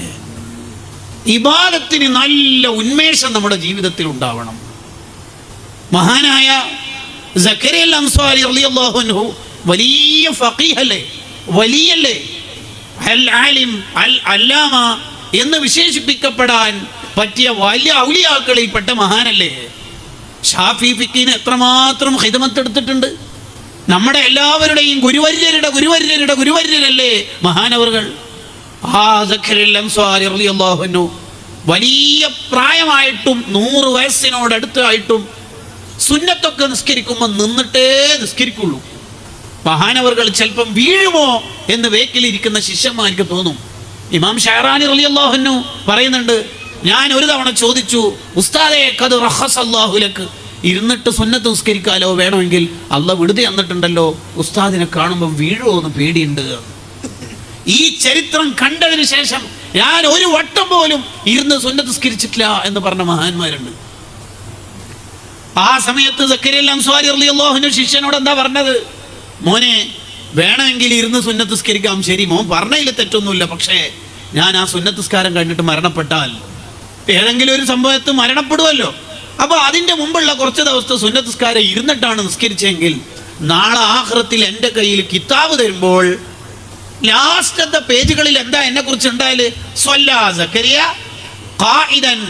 ഇബാദത്തിന് നല്ല ഉന്മേഷം നമ്മുടെ ജീവിതത്തിൽ ഉണ്ടാവണം. മഹാനായ സക്കരിയ അൻസാരി റളിയല്ലാഹു അൻഹു വലിയ ഫഖീഹല്ലേ, വലിയല്ലേ, അൽ ആലിം അൽ അല്ലാമ എന്ന് വിശേഷിപ്പിക്കപ്പെടാൻ പറ്റിയ വലിയ ഔലിയാക്കളിൽപ്പെട്ട മഹാനല്ലേ. ഷാഫി ഫിഖിന് എത്രമാത്രം ഖിദ്മത്ത് എടുത്തിട്ടുണ്ട്. നമ്മുടെ എല്ലാവരുടെയും ഗുരുവര്യരുടെ ഗുരുവര്യരല്ലേ മഹാനവറുകൾ. ആ സക്കരിയ അൻസാരി റളിയല്ലാഹു അൻഹു വലിയ പ്രായമായിട്ടും 100 വയസ്സിനോടടുത്തായിട്ടും സുന്നത്തൊക്കെ നിസ്കരിക്കുമ്പോൾ നിന്നിട്ടേ നിസ്കരിക്കുള്ളൂ. മഹാനവറുകൾ ചിലപ്പം വീഴുമോ എന്ന് വേക്കിലിരിക്കുന്ന ശിഷ്യന്മാർക്ക് തോന്നും. ഇമാം ഷഅറാനി റളിയല്ലാഹു അൻഹു പറയുന്നുണ്ട്, ഞാൻ ഒരു തവണ ചോദിച്ചു, ഉസ്താദേ ഖദ് റഖസല്ലാഹു ലക്ക്, ഇരുന്നിട്ട് സുന്നത്ത് നിസ്കരിക്കാലോ, വേണമെങ്കിൽ അള്ളാഹ് വിടുതി തന്നിട്ടുണ്ടല്ലോ, ഉസ്താദിനെ കാണുമ്പോൾ വീഴുമോ എന്ന് പേടിയുണ്ട്. ഈ ചരിത്രം കണ്ടതിന് ശേഷം ഞാൻ ഒരു വട്ടം പോലും ഇരുന്ന് സുന്നത്ത് നിസ്കരിച്ചിട്ടില്ല എന്ന് പറഞ്ഞ മഹാന്മാരുണ്ട്. ആ സമയത്ത് സക്കരിയ അൻസാരി റളിയല്ലാഹു അൻഹു ശിഷ്യനോട് എന്താ പറഞ്ഞത്? മോനെ, വേണമെങ്കിൽ ഇരുന്ന് സുന്നത്ത് നിസ്കരിക്കാം. ശരി, മോൻ പറഞ്ഞതിൽ തെറ്റൊന്നുമില്ല. പക്ഷേ ഞാൻ ആ സുന്നത്ത് നിസ്കാരം കഴിഞ്ഞിട്ട് മരണപ്പെട്ടാൽ, ഏതെങ്കിലും ഒരു സംഭവത്ത് മരണപ്പെടുമല്ലോ, അപ്പോൾ അതിൻ്റെ മുമ്പുള്ള കുറച്ച് ദിവസത്തെ സുന്നത്ത് നിസ്കാരം ഇരുന്നിട്ടാണ് നിസ്കരിച്ചെങ്കിൽ നാളെ ആഖിറത്തിൽ എൻ്റെ കയ്യിൽ കിതാബ് തരുമ്പോൾ ലാസ്റ്റത്തെ പേജുകളിൽ എന്താ എന്നെ കുറിച്ച് ഉണ്ടായാല്? സ്വല്ലാ സക്കരിയ ഖായിദൻ,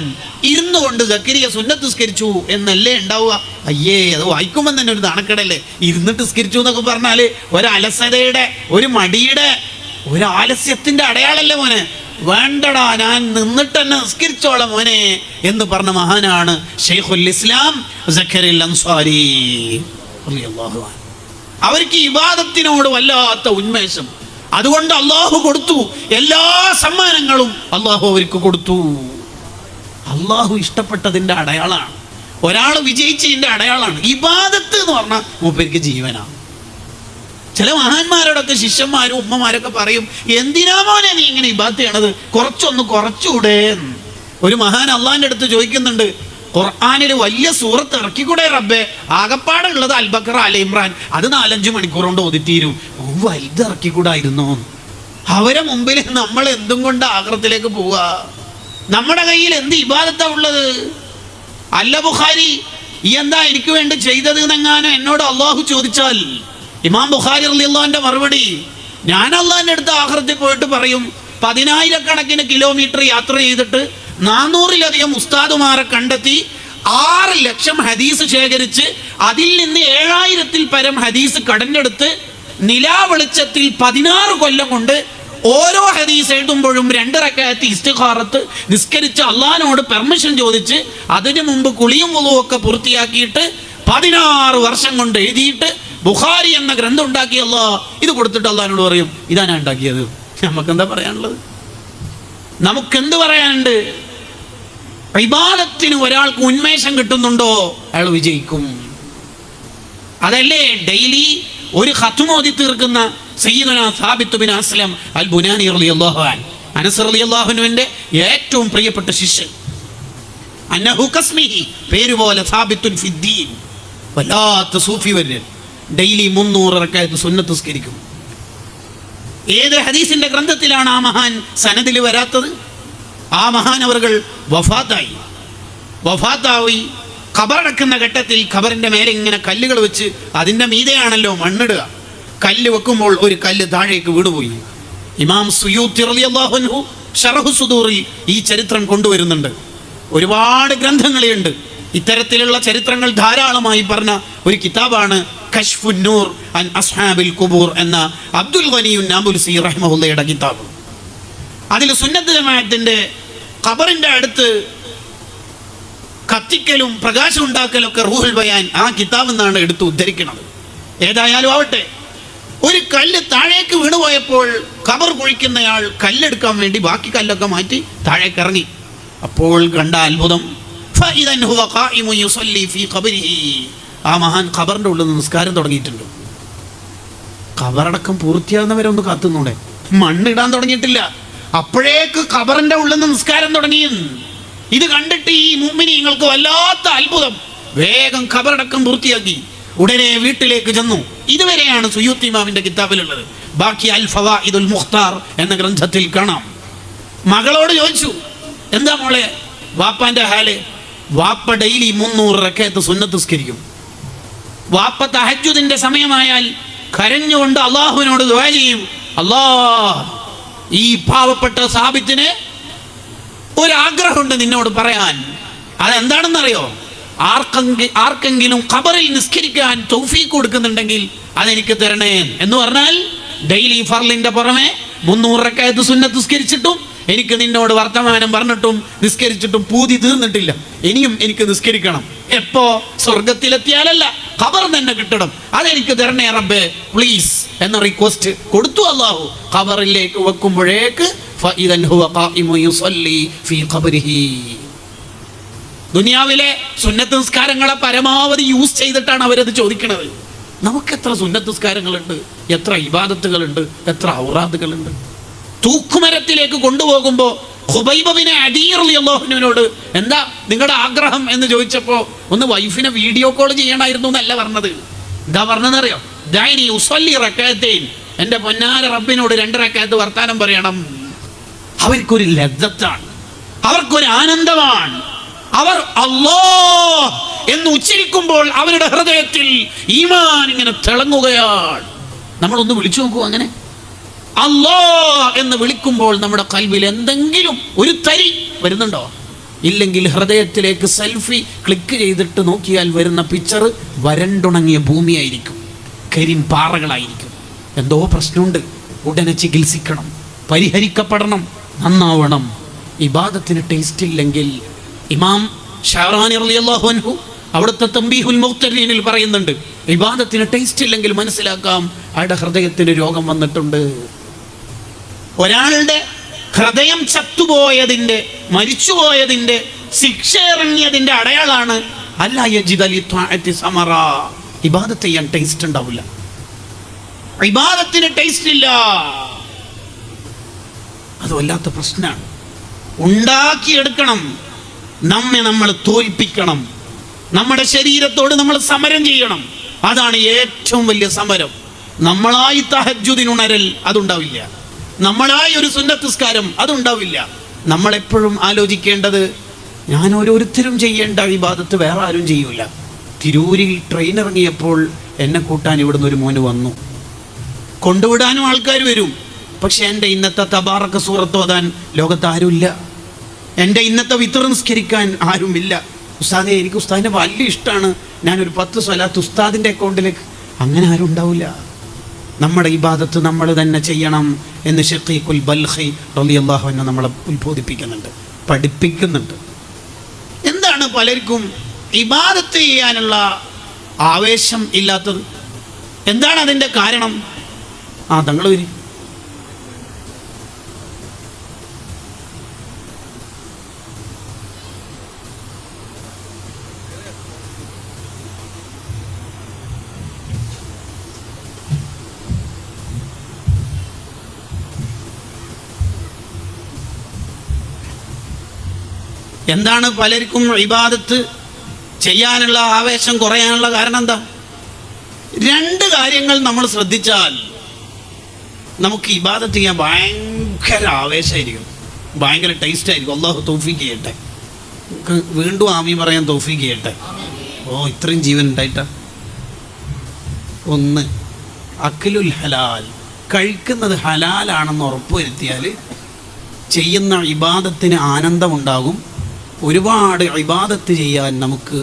ഇരുന്നു കൊണ്ട് സക്കരിയ സുന്നത്ത് നിസ്കരിച്ചു എന്നല്ലേ ഉണ്ടാവുക. അയ്യേ, അത് വായിക്കുമ്പോൾ തന്നെ ഒരു നാണക്കേടല്ലേ. ഇരുന്നിട്ട് നിസ്കരിച്ചു എന്നൊക്കെ പറഞ്ഞാല് ഒരു അലസതയുടെ, ഒരു മടിയുടെ, ഒരു ആലസ്യത്തിന്റെ അടയാളല്ലേ മോനെ. വേണ്ടടാ, ഞാൻ നിന്നിട്ട് തന്നെ നിസ്കരിച്ചോളാം മോനെ എന്ന് പറഞ്ഞ മഹാനാണ് ശൈഖുൽ ഇസ്ലാം സക്കരിയ അൻസാരി റളിയല്ലാഹു അൻഹു. അവർക്ക് ഇബാദത്തിനോട് വല്ലാത്ത ഉന്മേഷം. അതുകൊണ്ട് അള്ളാഹു കൊടുത്തു, എല്ലാ സമ്മാനങ്ങളും അള്ളാഹു അവർക്ക് കൊടുത്തു. അള്ളാഹു ഇഷ്ടപ്പെട്ടതിൻ്റെ അടയാളമാണ്, ഒരാൾ വിജയിച്ചതിൻ്റെ അടയാളമാണ്. ഇബാദത്ത് എന്ന് പറഞ്ഞാൽ മൂപ്പർക്ക് ജീവനാണ്. ചില മഹാന്മാരോടൊക്കെ ശിഷ്യന്മാരും ഉമ്മമാരൊക്കെ പറയും, എന്തിനാ മോനെ നീ ഇങ്ങനെ ഇബാദത്ത് ചെയ്യണത്, കുറച്ചുകൂടെ. ഒരു മഹാൻ അള്ളാഹിൻ്റെ അടുത്ത് ചോദിക്കുന്നുണ്ട്, ഖുർആനിൽ വലിയ സൂറത്ത് ഇറക്കിക്കൂടെ റബ്ബേ? ആകപ്പാടുള്ളത് അൽ ബഖറ, അൽ ഇമ്രാൻ, അത് 4-5 മണിക്കൂർ കൊണ്ട് ഓതിത്തീരും. വലുത് ഇറക്കിക്കൂടായിരുന്നോ? അവരെ മുമ്പിൽ നമ്മൾ എന്തും കൊണ്ട് ആഖിറത്തിലേക്ക് പോവാ? നമ്മുടെ കയ്യിൽ എന്ത് ഇബാദത്താ ഉള്ളത്? അല്ല ബുഖാരി, ഈ എന്താ എനിക്ക് വേണ്ടി ചെയ്തത് എന്നെങ്ങാനും എന്നോട് അള്ളാഹു ചോദിച്ചാൽ, ഇമാം ബുഖാരി റളിയല്ലാഹുവിന്റെ മറുപടി, ഞാൻ അള്ളാഹിന്റെ അടുത്ത് ആഖിറത്തിൽ പോയിട്ട് പറയും, 10,000 കിലോമീറ്റർ യാത്ര ചെയ്തിട്ട് 400-ലധികം ഉസ്താദുമാരെ കണ്ടെത്തി 6 ലക്ഷം ഹദീസ് ശേഖരിച്ച് അതിൽ നിന്ന് 7000-ൽ പരം ഹദീസ് കടഞ്ഞെടുത്ത് നിലാവെളിച്ചത്തിൽ 16 കൊല്ലം കൊണ്ട് ഓരോ ഹദീസ് എഴുതുമ്പോഴും 2 റക്അത്ത് ഇസ്തിഖാറത്ത് നിസ്കരിച്ച് അള്ളാഹിനോട് പെർമിഷൻ ചോദിച്ച് അതിനു മുമ്പ് കുളിയും വുളുവൊക്കെ പൂർത്തിയാക്കിയിട്ട് 16 വർഷം കൊണ്ട് എഴുതിയിട്ട് ബുഖാരി എന്ന ഗ്രന്ഥം ഉണ്ടാക്കിയ അല്ലാഹ് ഇത് കൊടുത്തിട്ട് അള്ളാഹിനോട് പറയും, ഇതാ ഞാൻ ഉണ്ടാക്കിയത്. നമുക്കെന്താ പറയാനുള്ളത്? നമുക്കെന്ത് പറയാനുണ്ട്? ഇബാദത്തിന് ഒരാൾക്ക് ഉന്മേഷം കിട്ടുന്നുണ്ടോ, അയാൾ വിജയിക്കും. അതല്ലേ ഡെയിലി ഒരു ഖത്മ ഓതി തീർക്കുന്ന സയ്യിദുനാ സാബിത്ത് ബിൻ അസ്ലം അൽ ബുനാനി റളിയല്ലാഹു അൻഹു, അനസ് റളിയല്ലാഹു അൻഹുവിന്റെ ഏറ്റവും പ്രിയപ്പെട്ട ശിഷ്യൻ. അന്നഹു കസ്മിഹി, പേര് പോലെ സാബിത്തുൻ ഫിദ്ദീൻ, വല്ലാത്ത സൂഫി വര്യൻ. ഡെയിലി 300 റക്അത്ത് സുന്നത്ത് നിസ്കരിക്കും. ഏത് ഹദീസിന്റെ ഗ്രന്ഥത്തിലാണ് ആ മഹാൻ സനദിൽ വരാത്തത്? ആ മഹാൻ അവர்கள் വഫാത്തായി ഖബറടക്കുന്ന ഘട്ടത്തിൽ ഖബറിന്റെ മേലെ ഇങ്ങനെ കല്ലുകൾ വെച്ച് അതിൻ്റെ മീതെയാണല്ലോ മണ്ണിടുക. കല്ല് വെക്കുമ്പോൾ ഒരു കല്ല് താഴേക്ക് വീണുപോയി. ഇമാം സുയൂത്തി റളിയല്ലാഹു അൻഹു ശറഹു സുദൂറിൽ ഈ ചരിത്രം കൊണ്ടുവരുന്നുണ്ട്. ഒരുപാട് ഗ്രന്ഥങ്ങളുണ്ട്. ഇത്തരത്തിലുള്ള ചരിത്രങ്ങൾ ധാരാളമായി പറഞ്ഞ ഒരു കിതാബാണ് കശ്ഫുൻ നൂർ അൻ അസ്ഹാബിൽ ഖുബൂർ എന്ന അബ്ദുൽ ഗനിയുൻ നാബുൽസി റഹിമഹുള്ളയുടെ കിതാബ്. അതിൽ സുന്നത്ത് ജമാഅത്തിന്റെ ഖബറിന്റെ അടുത്ത് കത്തിക്കലും പ്രകാശം ഉണ്ടാക്കലൊക്കെ റൂഹുൽ ബയാൻ ആ കിതാബിൽ നിന്നാണ് എടുത്ത് ഉദ്ധരിക്കുന്നത്. ഏതായാലും ആവട്ടെ, ഒരു കല്ല് താഴേക്ക് വീണുപോയപ്പോൾ ഖബർ കുഴിക്കുന്നയാൾ കല്ലെടുക്കാൻ വേണ്ടി ബാക്കി കല്ലൊക്കെ മാറ്റി താഴേക്ക് ഇറങ്ങി. അപ്പോൾ കണ്ട അത്ഭുതം, ആ മഹാൻ ഖബറിന്റെ ഉള്ളിൽ നിസ്കാരം തുടങ്ങിയിട്ടുണ്ട്. ഖബറടക്കം പൂർത്തിയാകുന്നവരെ ഒന്ന് കാത്തുന്നൂടെ? മണ്ണിടാൻ തുടങ്ങിയിട്ടില്ല, അപ്പോഴേക്ക് ഖബറിന്റെ ഉള്ളിൽ നിന്ന് നിസ്കാരം തുടങ്ങി. ഇത് കണ്ടിട്ട് ഈ മുഅ്മിനീങ്ങൾക്ക് വല്ലാത്ത അത്ഭുതം. വേഗം ഖബറടക്കം പൂർത്തിയാക്കി ഉടനെ വീട്ടിലേക്ക് ചെന്നു. ഇതുവരെയാണ് സുയൂത്തി ഇമാമിന്റെ കിതാബിലുള്ളത്. ബാക്കി അൽ ഫവാഇദുൽ മുഖ്താർ എന്ന ഗ്രന്ഥത്തിൽ കാണാം. മകളോട് ചോദിച്ചു, എന്താ മോളെ വാപ്പാന്റെ ഹാല്? വാപ്പ ഡെയിലി 300 റക്അത്ത് സുന്നത്ത് നിസ്കരിക്കും. വാപ്പ തഹജ്ജുദിന്റെ സമയമായാൽ കരഞ്ഞുകൊണ്ട് അള്ളാഹുവിനോട് ദുആ ചെയ്യും, അല്ലാഹ് ഈ പാവപ്പെട്ട സാബിത്തിന് ഒരാഗ്രഹമുണ്ട് നിന്നോട് പറയാൻ. അതെന്താണെന്നറിയോ? ആർക്കെങ്കിലും ഖബറിൽ നിസ്കരിക്കാൻ തൗഫീഖ് കൊടുക്കുന്നുണ്ടെങ്കിൽ അതെനിക്ക് തരണേ എന്ന് പറഞ്ഞാൽ ഡെയിലി ഫർളിന്റെ പുറമെ 300 റക്അത്ത് സുന്നത്ത് നിസ്കരിച്ചിട്ടും എനിക്ക് നിന്നോട് വർത്തമാനം പറഞ്ഞിട്ടും നിസ്കരിച്ചിട്ടും പൂതി തീർന്നിട്ടില്ല. ഇനിയും എനിക്ക് നിസ്കരിക്കണം. എപ്പോ? സ്വർഗത്തിലെത്തിയാലല്ല, ഖബർ തന്നെ കിട്ടണം. അതെനിക്ക് തരണേ റബ്ബേ പ്ലീസ് എന്ന റിക്വസ്റ്റ് കൊടുത്തു അല്ലാഹു. ഖബറിലേക്ക് വെക്കുമ്പോഴേക്ക് ഫഇദൻ ഹുവ ഖായിമു യുസല്ലി ഫീ ഖബരിഹി. ദുനിയാവിലെ സുന്നത്ത് നിസ്കാരങ്ങളെ പരമാവധി യൂസ് ചെയ്തിട്ടാണ് അവരത് ചോദിക്കുന്നത്. നമുക്ക് എത്ര സുന്നത്ത് നിസ്കാരങ്ങളുണ്ട്, എത്ര ഇബാദത്തുകളുണ്ട്, എത്ര ഔറാദുകളുണ്ട്. തൂക്കുമരത്തിലേക്ക് കൊണ്ടുപോകുമ്പോൾ ഖുബൈബ് ബിൻ അദീ റളിയല്ലാഹുവിനോട് എന്താ നിങ്ങളുടെ ആഗ്രഹം എന്ന് ചോദിച്ചപ്പോൾ ഒന്ന് വൈഫിനെ വീഡിയോ കോൾ ചെയ്യണമായിരുന്നു എന്നല്ല പറഞ്ഞത്. എന്താ പറഞ്ഞതെന്നറിയോ? ദഅനി ഉസല്ലി റകഅത്തൈൻ, എൻ്റെ പൊന്നാര റബ്ബിനോട് 2 റക്അത്ത് വർത്താനം പറയണം. അവർക്കൊരു ലദ്ദത്താണ്, അവർക്കൊരു ആനന്ദമാണ്. അവർ അല്ലാഹ് എന്ന് ഉച്ചരിക്കുമ്പോൾ അവരുടെ ഹൃദയത്തിൽ ഈമാൻ ഇങ്ങനെ തിളങ്ങുകയാണ്. നമ്മളൊന്ന് വിളിച്ചു നോക്കൂ, അങ്ങനെ അല്ലാഹ് എന്ന് വിളിക്കുമ്പോൾ നമ്മുടെ കൽബിൽ എന്തെങ്കിലും ഒരു തരി വരുന്നുണ്ടോ? ഇല്ലെങ്കിൽ ഹൃദയത്തിലേക്ക് സെൽഫി ക്ലിക്ക് ചെയ്തിട്ട് നോക്കിയാൽ വരുന്ന പിക്ചർ വരണ്ടുണങ്ങിയ ഭൂമിയായിരിക്കും, കരിമ്പാറകളായിരിക്കും. എന്തോ പ്രശ്നമുണ്ട്, ഉടനെ ചികിത്സിക്കണം, പരിഹരിക്കപ്പെടണം, നന്നാവണം. ഇബാദത്തിന് ടേസ്റ്റ് ഇല്ലെങ്കിൽ ഇമാം ഷഅറാനി റളിയല്ലാഹു അൻഹു അവിടുത്തെ തംബീഹുൽ മുഖ്തരീനിൽ പറയുന്നുണ്ട്, ഇബാദത്തിന് ടേസ്റ്റ് ഇല്ലെങ്കിൽ മനസ്സിലാക്കാം അയാളുടെ ഹൃദയത്തിന് രോഗം വന്നിട്ടുണ്ട്. ഒരാളുടെ ഹൃദയം ചത്തുപോയതിൻ്റെ, മരിച്ചുപോയതിൻ്റെ, ശിക്ഷ ഇറങ്ങിയതിൻ്റെ അടയാളാണ് അല്ലാ യജിദ ലിത്വാഅത്തി സമറ. ഇബാദത്ത് ചെയ്യാൻ ടേസ്റ്റ് ഉണ്ടാവില്ല, ഇബാദത്തിന് ടേസ്റ്റ് ഇല്ല. അത് വല്ലാത്ത പ്രശ്നമാണ്. ഉണ്ടാക്കിയെടുക്കണം, നമ്മെ നമ്മൾ തോൽപ്പിക്കണം, നമ്മുടെ ശരീരത്തോട് നമ്മൾ സമരം ചെയ്യണം. അതാണ് ഏറ്റവും വലിയ സമരം. നമ്മളായി തഹജ്ജുദിനുണരൽ അതുണ്ടാവില്ല, നമ്മളായി ഒരു സുന്നത്ത് നിസ്കാരം അതുണ്ടാവില്ല. നമ്മളെപ്പോഴും ആലോചിക്കേണ്ടത്, ഞാൻ ഓരോരുത്തരും ചെയ്യേണ്ട ഇബാദത്ത് വേറെ ആരും ചെയ്യൂല. തിരൂരിൽ ട്രെയിൻ ഇറങ്ങിയപ്പോൾ എന്നെ കൂട്ടാൻ ഇവിടുന്ന് ഒരു മോന് വന്നു. കൊണ്ടുവിടാനും ആൾക്കാർ വരും, പക്ഷെ എൻ്റെ ഇന്നത്തെ തബാറക സൂറത്ത് ഓതാൻ ലോകത്ത് ആരുമില്ല. എൻ്റെ ഇന്നത്തെ വിത്ർ നിസ്കരിക്കാൻ ആരുമില്ല. ഉസ്താദെ എനിക്ക് ഉസ്താദിൻ്റെ വലിയ ഇഷ്ടമാണ്, ഞാനൊരു 10 സ്വലാത്ത് ഉസ്താദിൻ്റെ അക്കൗണ്ടിലേക്ക്. അങ്ങനെ ആരും ഉണ്ടാവില്ല. നമ്മുടെ ഇബാദത്ത് നമ്മൾ തന്നെ ചെയ്യണം എന്ന് ഷഖീഖുൽ ബൽഖി റളിയല്ലാഹു അൻഹു നമ്മളെ ഉത്ബോധിപ്പിക്കുന്നുണ്ട്, പഠിപ്പിക്കുന്നുണ്ട്. എന്താണ് പലർക്കും ഇബാദത്ത് ചെയ്യാനുള്ള ആവേശം ഇല്ലാത്തത്? എന്താണ് അതിൻ്റെ കാരണം? തങ്ങൾ വരി. എന്താണ് പലർക്കും ഇബാദത്ത് ചെയ്യാനുള്ള ആവേശം കുറയാനുള്ള കാരണം എന്താ? 2 കാര്യങ്ങൾ നമ്മൾ ശ്രദ്ധിച്ചാൽ നമുക്ക് ഇബാദത്ത് ചെയ്യാൻ ഭയങ്കര ആവേശമായിരിക്കും, ഭയങ്കര ടേസ്റ്റ് ആയിരിക്കും. അല്ലാഹു തൗഫീഖ് ചെയ്യട്ടെ, വീണ്ടും ആമീൻ പറയാൻ തൗഫീഖ് ചെയ്യട്ടെ. ഇത്രയും ജീവൻ ഉണ്ടായിട്ടാ. 1, അക്ലുൽ ഹലാൽ, കഴിക്കുന്നത് ഹലാലാണെന്ന് ഉറപ്പുവരുത്തിയാൽ ചെയ്യുന്ന ഇബാദത്തിന് ആനന്ദമുണ്ടാകും. ഒരുപാട് ഇബാദത്ത് ചെയ്യാൻ നമുക്ക്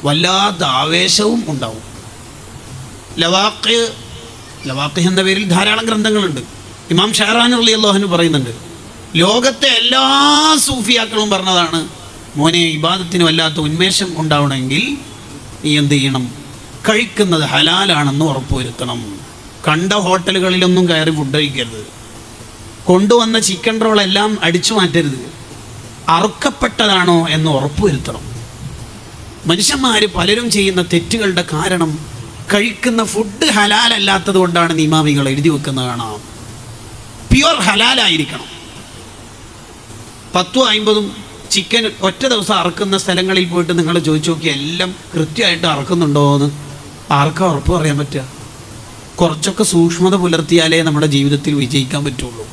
വല്ലാത്ത ആവേശവും ഉണ്ടാവും. ലവാഖി എന്ന പേരിൽ ധാരാളം ഗ്രന്ഥങ്ങളുണ്ട്. ഇമാം ഷഅറാനി റളിയല്ലാഹു അൻഹു പറയുന്നുണ്ട്, ലോകത്തെ എല്ലാ സൂഫിയാക്കളും പറഞ്ഞതാണ്, മോനെ ഇബാദത്തിന് വല്ലാത്ത ഉന്മേഷം ഉണ്ടാവണമെങ്കിൽ നീ എന്ത് ചെയ്യണം? കഴിക്കുന്നത് ഹലാലാണെന്ന് ഉറപ്പുവരുത്തണം. കണ്ട ഹോട്ടലുകളിലൊന്നും കയറി ഫുഡ് കഴിക്കരുത്. കൊണ്ടുവന്ന ചിക്കൻ റോളെല്ലാം അടിച്ചു മാറ്റരുത്. അറുക്കപ്പെട്ടതാണോ എന്ന് ഉറപ്പുവരുത്തണം. മനുഷ്യന്മാർ പലരും ചെയ്യുന്ന തെറ്റുകളുടെ കാരണം കഴിക്കുന്ന ഫുഡ് ഹലാലല്ലാത്തത് കൊണ്ടാണ് ഇമാമികൾ എഴുതി വെക്കുന്നത് കാണാം. പ്യുവർ ഹലാലായിരിക്കണം. 10ഉം 50ഉം ചിക്കൻ ഒറ്റ ദിവസം അറക്കുന്ന സ്ഥലങ്ങളിൽ പോയിട്ട് നിങ്ങൾ ചോദിച്ചു നോക്കി, എല്ലാം കൃത്യമായിട്ട് അറക്കുന്നുണ്ടോ എന്ന്. ആർക്കാ ഉറപ്പ് പറയാൻ പറ്റുക? കുറച്ചൊക്കെ സൂക്ഷ്മത പുലർത്തിയാലേ നമ്മുടെ ജീവിതത്തിൽ വിജയിക്കാൻ പറ്റുള്ളൂ.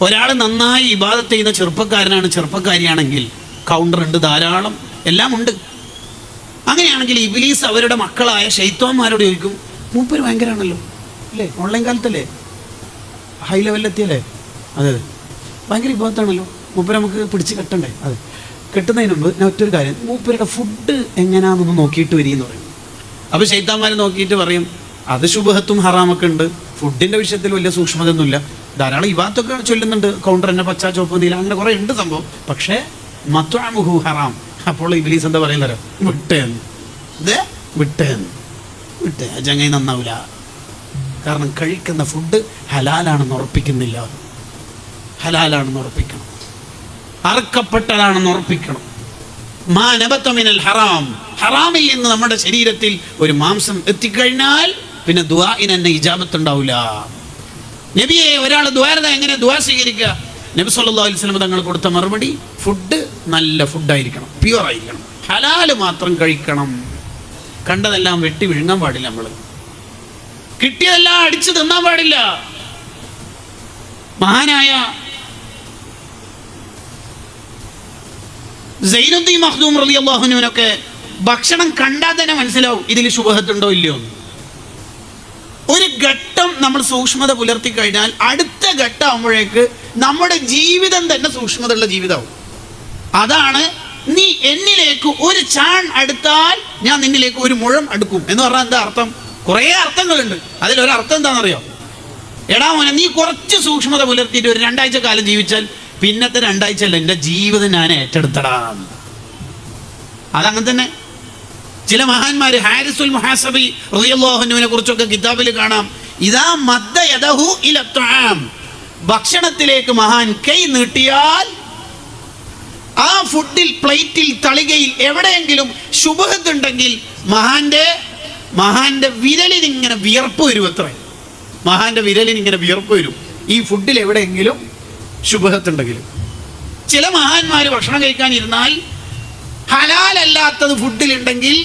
ഒരാൾ നന്നായി ഇബാദത്ത് ചെയ്യുന്ന ചെറുപ്പക്കാരനാണ്, ചെറുപ്പക്കാരിയാണെങ്കിൽ കൗണ്ടർ ഉണ്ട്, ധാരാളം എല്ലാം ഉണ്ട്. അങ്ങനെയാണെങ്കിൽ ഇബ്ലീസ് അവരുടെ മക്കളായ ശൈത്വാന്മാരോട് ചോദിക്കും, മൂപ്പര് ഭയങ്കരമാണല്ലോ അല്ലേ, ഓൺലൈൻ കാലത്തല്ലേ, ഹൈ ലെവലിലെത്തിയല്ലേ, അതെ ഭയങ്കര ഇബാദത്താണല്ലോ, മൂപ്പര് നമുക്ക് പിടിച്ച് കെട്ടണ്ടേ? അതെ, കെട്ടുന്നതിന് മുമ്പ് ഞാൻ ഒറ്റൊരു കാര്യം, മൂപ്പരുടെ ഫുഡ് എങ്ങനെയാണെന്നൊന്ന് നോക്കിയിട്ട് വരികയെന്ന് പറയും. അപ്പോൾ ശൈത്താന്മാർ നോക്കിയിട്ട് പറയും, അത് ശുബഹത്തും ഹറാമൊക്കെ ഉണ്ട്, ഫുഡിൻ്റെ വിഷയത്തിൽ വലിയ സൂക്ഷ്മതയൊന്നുമില്ല, ധാരാളം ഇബാദത്തൊക്കെ ചൊല്ലുന്നുണ്ട്, കൗണ്ടർ തന്നെ പച്ച ചുവപ്പ് നീല അങ്ങനെ കുറേ ഉണ്ട് സംഭവം, പക്ഷേ മത്വഅമുഹു ഹറാം. അപ്പോൾ ഇബ്ലീസ് എന്താ പറയുന്നത്? വിട്ടേന്ന്, ഇത് വിട്ടേ ചങ്ങായി നന്നാവില്ല, കാരണം കഴിക്കുന്ന ഫുഡ് ഹലാലാണെന്ന് ഉറപ്പിക്കുന്നില്ല, ഹലാലാണെന്ന് ഉറപ്പിക്കണം, അറക്കപ്പെട്ടതാണെന്ന് ഉറപ്പിക്കണം. മാ നബത മിനൽ ഹറാം, ഹറാമിൽ നിന്ന് നമ്മുടെ ശരീരത്തിൽ ഒരു മാംസം എത്തിക്കഴിഞ്ഞാൽ പിന്നെ ദുആഇന് തന്നെ ഇജാബത്ത് ഉണ്ടാവില്ല. നബിയെ ഒരാൾ ദുആ എങ്ങനെ ദുആ സ്വീകരിക്കുക? നബി സല്ലല്ലാഹു അലൈഹി വസല്ലം തങ്ങൾ കൊടുത്ത മറുപടി, ഫുഡ് നല്ല ഫുഡായിരിക്കണം, പ്യുവർ ആയിരിക്കണം, ഹലാല് മാത്രം കഴിക്കണം, കണ്ടതെല്ലാം വെട്ടി വിഴുങ്ങാൻ പാടില്ല, നമ്മൾ കിട്ടിയതെല്ലാം അടിച്ചു തിന്നാൻ പാടില്ല. മഹാനായ സൈനുദ്ദീൻ മഖ്ദൂം റളിയല്ലാഹു അൻഹുവിനൊക്കെ ഭക്ഷണം കണ്ടാൽ തന്നെ മനസ്സിലാവും ഇതിൽ ശുബഹത്തുണ്ടോ ഇല്ലയോ എന്ന്. ഒരു ഘട്ടം നമ്മൾ സൂക്ഷ്മത പുലർത്തി കഴിഞ്ഞാൽ അടുത്ത ഘട്ടം ആകുമ്പോഴേക്ക് നമ്മുടെ ജീവിതം തന്നെ സൂക്ഷ്മതയുള്ള ജീവിതമാവും. അതാണ് നീ എന്നിലേക്ക് ഒരു ചാൺ അടുത്താൽ ഞാൻ നിന്നിലേക്ക് ഒരു മുഴം അടുക്കും എന്ന് പറഞ്ഞാൽ എന്താ അർത്ഥം? കുറേ അർത്ഥങ്ങളുണ്ട്. അതിലൊരർത്ഥം എന്താണെന്നറിയോ? എടാ മോനെ, നീ കുറച്ച് സൂക്ഷ്മത പുലർത്തിയിട്ട് ഒരു 2 ആഴ്ച കാലം ജീവിച്ചാൽ പിന്നത്തെ 2 ആഴ്ച അല്ല എൻ്റെ ജീവിതം ഞാൻ ഏറ്റെടുത്തടാ. അതങ്ങനെ തന്നെ. ചില മഹാന്മാർ, ഹാരിസുൽ മുഹാസബി റളിയല്ലാഹു അൻഹുവിനെ കുറിച്ചൊക്കെ കിതാബിൽ കാണാം, ഇദാ മദ്ദ യദഹു ഇല തുആം, ഭക്ഷണത്തിലേക്ക് മഹാൻ കൈ നീട്ടിയാൽ ആ ഫുഡിൽ, പ്ലേറ്റിൽ, തളികയിൽ എവിടെയെങ്കിലും ശുബഹത്ത് ഉണ്ടെങ്കിൽ മഹാന്റെ വിരലിന് ഇങ്ങനെ വിയർപ്പ് വരും. അത്ര മഹാന്റെ വിരലിന് ഇങ്ങനെ വിയർപ്പ് വരും ഈ ഫുഡിൽ എവിടെയെങ്കിലും ശുബഹത്ത് ഉണ്ടെങ്കിലും. ചില മഹാന്മാർ ഭക്ഷണം കഴിക്കാൻ ഇരുന്നാൽ ഹലാലല്ലാത്തത് ഫുഡിലുണ്ടെങ്കിൽ,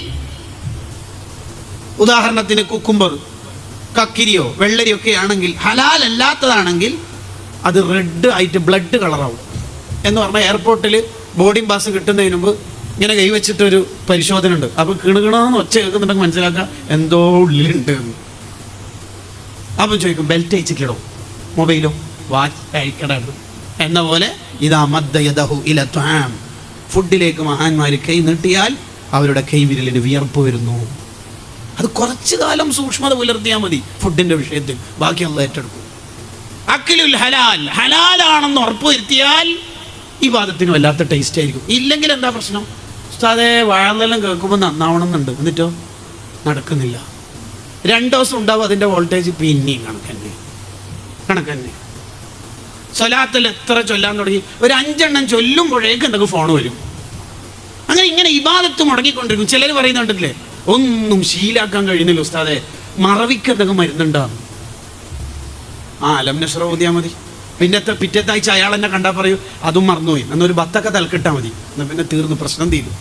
ഉദാഹരണത്തിന് കുക്കുംബർ, കക്കിരിയോ വെള്ളരിയോ ഒക്കെ ആണെങ്കിൽ, ഹലാലല്ലാത്തതാണെങ്കിൽ അത് റെഡ് ആയിട്ട് ബ്ലഡ് കളറാവും. എന്ന് പറഞ്ഞാൽ എയർപോർട്ടിൽ ബോർഡിംഗ് പാസ് കിട്ടുന്നതിന് മുമ്പ് ഇങ്ങനെ കൈവച്ചിട്ടൊരു പരിശോധന ഉണ്ട്. അപ്പോൾ കിണുകിണെന്ന് ഒച്ച കേൾക്കുന്നുണ്ടെങ്കിൽ മനസ്സിലാക്കാം എന്തോ ഉള്ളിലുണ്ട് എന്ന്. അപ്പം ചോദിക്കും, ബെൽറ്റ് അയച്ചിട്ടോ, മൊബൈലോ, വാച്ച് അയക്കണത് എന്ന പോലെ ഇതാ മദ്ദ യദഹു ഇല തുആം, ഫുഡിലേക്ക് മഹാന്മാർ കൈ നീട്ടിയാൽ അവരുടെ കൈവിരലിന് വിയർപ്പ് വരുന്നു. അത് കുറച്ചു കാലം സൂക്ഷ്മത പുലർത്തിയാൽ മതി ഫുഡിൻ്റെ വിഷയത്തിൽ, ബാക്കി അല്ലാഹ് ഏറ്റെടുക്കും. അക്ലുൽ ഹലാൽ, ഹലാലാണെന്ന് ഉറപ്പ് വരുത്തിയാൽ ഇബാദത്തിന് വല്ലാത്ത ടേസ്റ്റ് ആയിരിക്കും. ഇല്ലെങ്കിൽ എന്താ പ്രശ്നം? ഉസ്താദേ വാഴന്നെല്ലാം കേൾക്കുമ്പോൾ നന്നാവണം എന്നുണ്ട്, എന്നിട്ടോ നടക്കുന്നില്ല. 2 ദിവസം ഉണ്ടാവും അതിൻ്റെ വോൾട്ടേജ് പിന്നെയും കണക്കന്നെ. സ്വലാത്തിൽ എത്ര ചൊല്ലാൻ തുടങ്ങി, ഒരു 5 എണ്ണം ചൊല്ലുമ്പോഴേക്ക് എന്തൊക്കെ ഫോൺ വരും. അങ്ങനെ ഇങ്ങനെ ഇബാദത്ത് മുടങ്ങിക്കൊണ്ടിരിക്കും. ചിലർ പറയുന്നുണ്ടല്ലേ, ഒന്നും ശീലാക്കാൻ കഴിയുന്നില്ല ഉസ്താദെ, മറവിക്ക് എന്തൊക്കെ മരുന്നുണ്ടാകും. അലം നശ്റ ഓതിയാൽ മതി, പിറ്റത്തെ ആഴ്ച അയാൾ എന്നെ കണ്ടാൽ പറയൂ അതും മറന്നുപോയി, എന്നൊരു ബത്തൊക്കെ തലക്കിട്ടാൽ മതി, എന്നാൽ പിന്നെ തീർന്ന് പ്രശ്നം തീരും.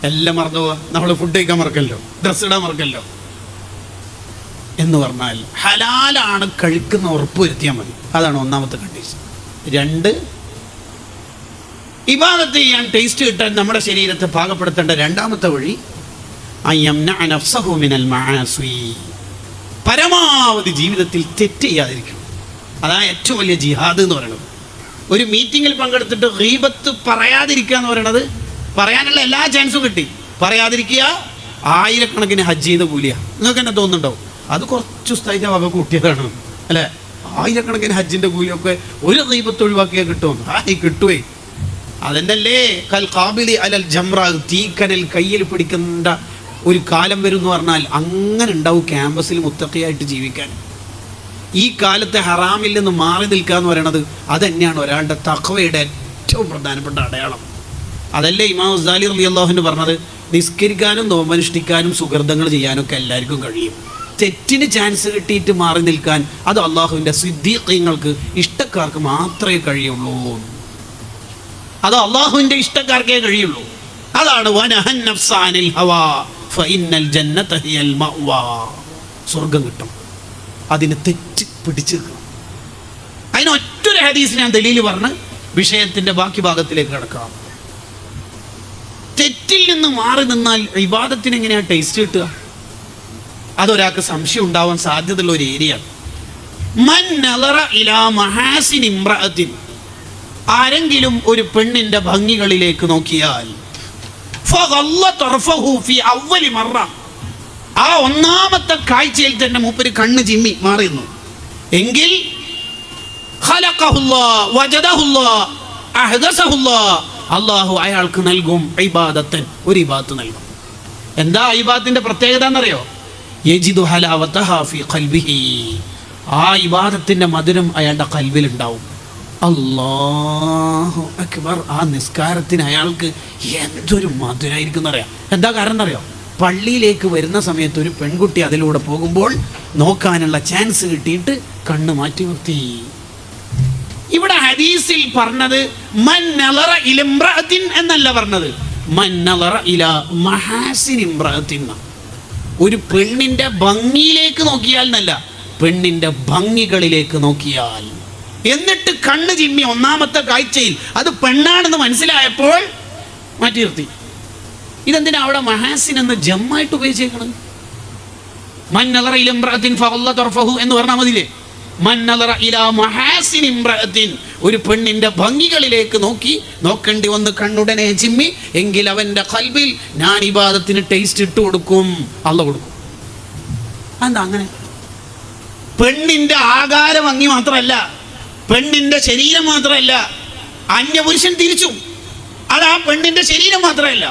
എല്ലാം മറന്നു പോവാ, നമ്മൾ ഫുഡ് കഴിക്കാൻ മറക്കല്ലോ, ഡ്രസ്സ് ഇടാൻ മറക്കല്ലോ. എന്ന് പറഞ്ഞാൽ ഹലാലാണ് കഴിക്കുന്ന ഉറപ്പ് വരുത്തിയാൽ മതി. അതാണ് ഒന്നാമത്തെ കണ്ടീഷൻ. 2, ഇബാദത്ത് ചെയ്യാൻ ടേസ്റ്റ് കിട്ടാൻ നമ്മുടെ ശരീരത്തെ പാകപ്പെടുത്തേണ്ട രണ്ടാമത്തെ വഴി പരമാവധി ജീവിതത്തിൽ തെറ്റ് ചെയ്യാതിരിക്കണം. അതാണ് ഏറ്റവും വലിയ ജിഹാദ് എന്ന് പറയുന്നത്. ഒരു മീറ്റിങ്ങിൽ പങ്കെടുത്തിട്ട് ഗീബത്ത് പറയാതിരിക്കുക എന്ന് പറയുന്നത്, പറയാനുള്ള എല്ലാ ചാൻസും കിട്ടി, പറയാതിരിക്കുക 1000 ഹജ്ജ് ചെയ്ത കൂലിയാണ്. നിങ്ങൾക്ക് എന്നെ തോന്നുന്നുണ്ടോ അത് കുറച്ച് ഉസ്താദിന്റെ വക കൂട്ടിയതാണ് അല്ലേ? 1000 ഹജ്ജിന്റെ കൂലിയൊക്കെ ഒരു ഗീബത്ത് ഒഴിവാക്കിയാൽ കിട്ടുമെന്ന് കിട്ടുവേ. അതെന്നല്ലേ കൽ ഖാബിലി അലൽ ജംറ, തീക്കനൽ കയ്യിൽ പിടിക്കേണ്ട ഒരു കാലം വരും എന്ന് പറഞ്ഞാൽ അങ്ങനെ ഉണ്ടാവും ക്യാമ്പസിൽ മുത്തഖിയായിട്ട് ജീവിക്കാൻ. ഈ കാലത്തെ ഹറാമിൽ നിന്ന് മാറി നിൽക്കുക എന്ന് പറയുന്നത് അതുതന്നെയാണ് ഒരാളുടെ തഖ്വയുടെ ഏറ്റവും പ്രധാനപ്പെട്ട അടയാളം. അതല്ലേ ഇമാം ഗസാലി റളിയല്ലാഹു അൻഹു പറഞ്ഞത്, നിസ്കരിക്കാനും നോമ്പനുഷ്ഠിക്കാനും സുഹൃതങ്ങൾ ചെയ്യാനും ഒക്കെ എല്ലാവർക്കും കഴിയും, തെറ്റിന് ചാൻസ് കിട്ടിയിട്ട് മാറി നിൽക്കാൻ അത് അള്ളാഹുവിൻ്റെ സിദ്ദീഖീങ്ങൾക്ക്, ഇഷ്ടക്കാർക്ക് മാത്രമേ കഴിയുള്ളൂ. അത് അള്ളാഹുവിൻ്റെ ഇഷ്ടക്കാർക്കേ കഴിയുള്ളൂ. അതാണ് വനഹൻ നഫ്സ അനിൽ ഹവാ, ഫഇന്നൽ ജന്നത ഹിയൽ മഅ്വാ. സ്വർഗം കിട്ടും. അതിന് തെറ്റ് പിടിച്ചു നിൽക്കണം. അതിന് ഒറ്റൊരു ഹദീസ് ഞാൻ ദലീൽ പറഞ്ഞ് വിഷയത്തിന്റെ ബാക്കി ഭാഗത്തിലേക്ക് കിടക്കാം. തെറ്റിൽ നിന്ന് മാറി നിന്നാൽ ഇബാദത്തിന് എങ്ങനെയാ ടേസ്റ്റ് കിട്ടുക? അതൊരാൾക്ക് സംശയം ഉണ്ടാവാൻ സാധ്യതയുള്ള ഒരു ഏരിയയാണ്. മൻ നളറ ഇലാ മഹാസിൻ ഇംറഅത്തിൻ, ആരെങ്കിലും ഒരു പെണ്ണിന്റെ ഭംഗികളിലേക്ക് നോക്കിയാൽ ഫഗല്ല തർഫഹു ഫി അവ്വലി മറ, ആ ഒന്നാമത്തെ കാഴ്ചയിൽ തന്നെ മൂപ്പര് കണ്ണ് ചിമ്മി മാറിയുന്നു എങ്കിൽ ഖലഖഹുല്ലാഹ് വജദഹുല്ലാഹ് അഹ്ദസഹുല്ലാഹ്, അല്ലാഹു അയാൾക്ക് നൽകും ഇബാദത്തൻ, ഒരു ഇബാദത്ത് നൽകും. എന്താ ഇബാദത്തിന്റെ പ്രത്യേകത എന്നറിയോ? യജിദു ഹലാവതഹാ ഫീ ഖൽബിഹി, ആ ഇബാദത്തിന്റെ മധുരം അയാളുടെ കൽബിൽ ഉണ്ടാവും. അല്ലാഹു അക്ബർ. ആ നിസ്കാരത്തിന് അയാൾക്ക് എന്തൊരു മധുരമായിരിക്കും എന്നറിയാം. എന്താ കാരണം എന്നറിയോ? പള്ളിയിലേക്ക് വരുന്ന സമയത്ത് ഒരു പെൺകുട്ടി അതിലൂടെ പോകുമ്പോൾ നോക്കാനുള്ള ചാൻസ് കിട്ടിയിട്ട് കണ്ണ് മാറ്റി നിർത്തി. ഇവിടെ ഹദീസിൽ പറഞ്ഞത് മൻ നളറ ഇല ഇംറഅത്തിൻ എന്നല്ല പറഞ്ഞത്, മൻ നളറ ഇല മഹാസിൻ ഇംറഅത്തിൻ. ഒരു പെണ്ണിന്റെ ഭംഗിയിലേക്ക് നോക്കിയാൽ എന്നല്ല, പെണ്ണിന്റെ ഭംഗികളിലേക്ക് നോക്കിയാൽ. എന്നിട്ട് കണ്ണ് ചിമ്മി ഒന്നാമത്തെ കാഴ്ചയിൽ അത് പെണ്ണാണെന്ന് മനസ്സിലായപ്പോൾ മാറ്റി നിർത്തി. ഇതെന്തിനാ അവിടെ മഹാസിൻ എന്ന് ജമ്മായിട്ട് ഉപയോഗിച്ചേക്കണം? മൻ നളറ ഇല ഇംറഅത്തിൻ ഫഗല്ല തർഫഹു എന്ന് പറഞ്ഞാൽ മതിയില്ലേ? മൻ നളറ ഇലാ മഹാസിൻ ഇംറഅത്തിൻ, ഒരു പെണ്ണിന്റെ ഭംഗികളിലേക്ക് നോക്കേണ്ടി വന്ന് കണ്ണുടനെ ചിമ്മി എങ്കിൽ അവന്റെ ഖൽബിൽ ഞാൻ ഇബാദത്തിന് ടേസ്റ്റ് ഇട്ട് കൊടുക്കും, അല്ലാഹു കൊടുക്കും. എന്താ അങ്ങനെ? പെണ്ണിന്റെ ആകാര ഭംഗി മാത്രമല്ല, പെണ്ണിന്റെ ശരീരം മാത്രമല്ല, അന്യപുരുഷൻ തിരിച്ചും. അത് ആ പെണ്ണിന്റെ ശരീരം മാത്രമല്ല.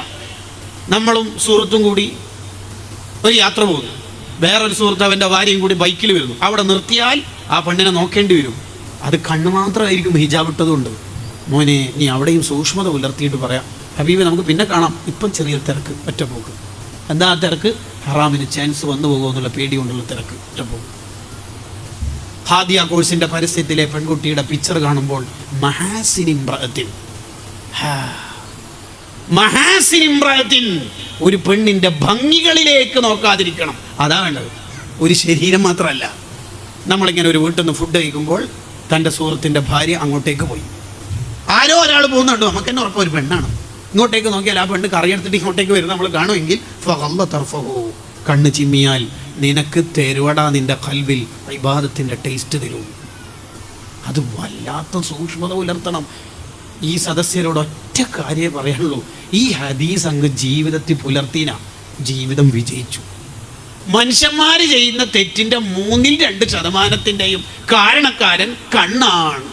നമ്മളും സുഹൃത്തും കൂടി ഒരു യാത്ര പോകുന്നു, വേറൊരു സുഹൃത്ത് അവൻ്റെ ഭാര്യയും കൂടി ബൈക്കിൽ വരുന്നു. അവിടെ നിർത്തിയാൽ ആ പെണ്ണിനെ നോക്കേണ്ടി വരും. അത് കണ്ണ് മാത്രമായിരിക്കും ഹിജാബ് ഇട്ടതുകൊണ്ട്. മോനെ, നീ അവിടെയും സൂക്ഷ്മത പുലർത്തിയിട്ട് പറയാം, ഹബീബ് നമുക്ക് പിന്നെ കാണാം, ഇപ്പം ചെറിയൊരു തിരക്ക്, ഒറ്റപ്പോക്ക്. എന്താ ആ തിരക്ക്? ഹറാമിന് ചാൻസ് വന്നു പോകുമെന്നുള്ള പേടി കൊണ്ടുള്ള തിരക്ക്, ഒറ്റപ്പോക്ക്. ഹാദിയ കോഴ്സിന്റെ പരസ്യത്തിലെ പെൺകുട്ടിയുടെ പിക്ചർ കാണുമ്പോൾ മഹാസിൻ ഇംറഅത്തിൻ, മഹാസിൻ ഇംറഅത്തിൻ, ഒരു പെണ്ണിന്റെ ഭംഗികളിലേക്ക് നോക്കാതിരിക്കണം. അതാ വേണ്ടത്. ഒരു ശരീരം മാത്രമല്ല. നമ്മളിങ്ങനെ ഒരു വീട്ടിൽ നിന്ന് ഫുഡ് കഴിക്കുമ്പോൾ തൻ്റെ സുഹൃത്തിൻ്റെ ഭാര്യ അങ്ങോട്ടേക്ക് പോയി, ആരോ ഒരാൾ പോകുന്നുണ്ട്, നമുക്ക് തന്നെ ഉറപ്പം ഒരു പെണ്ണാണ്. ഇങ്ങോട്ടേക്ക് നോക്കിയാൽ ആ പെണ്ണ് കറിയെടുത്തിട്ട് ഇങ്ങോട്ടേക്ക് വരുന്ന നമ്മൾ കാണുമെങ്കിൽ ഫഗല്ല തർഫഹു, കണ്ണ് ചിമ്മിയാൽ നിനക്ക് തരുവടാ നിന്റെ ഖൽബിൽ ഇബാദത്തിന്റെ ടേസ്റ്റ് തരും. അത് വല്ലാത്ത സൂക്ഷ്മത പുലർത്തണം. ഈ സദസ്യരോട് ഒറ്റ കാര്യമേ പറയാനുള്ളൂ, ഈ ഹദീസ് അങ്ങ് ജീവിതത്തിൽ പുലർത്തിന ജീവിതം വിജയിച്ചു. മനുഷ്യന്മാര് ചെയ്യുന്ന തെറ്റിന്റെ 2% കാരണക്കാരൻ കണ്ണാണ്.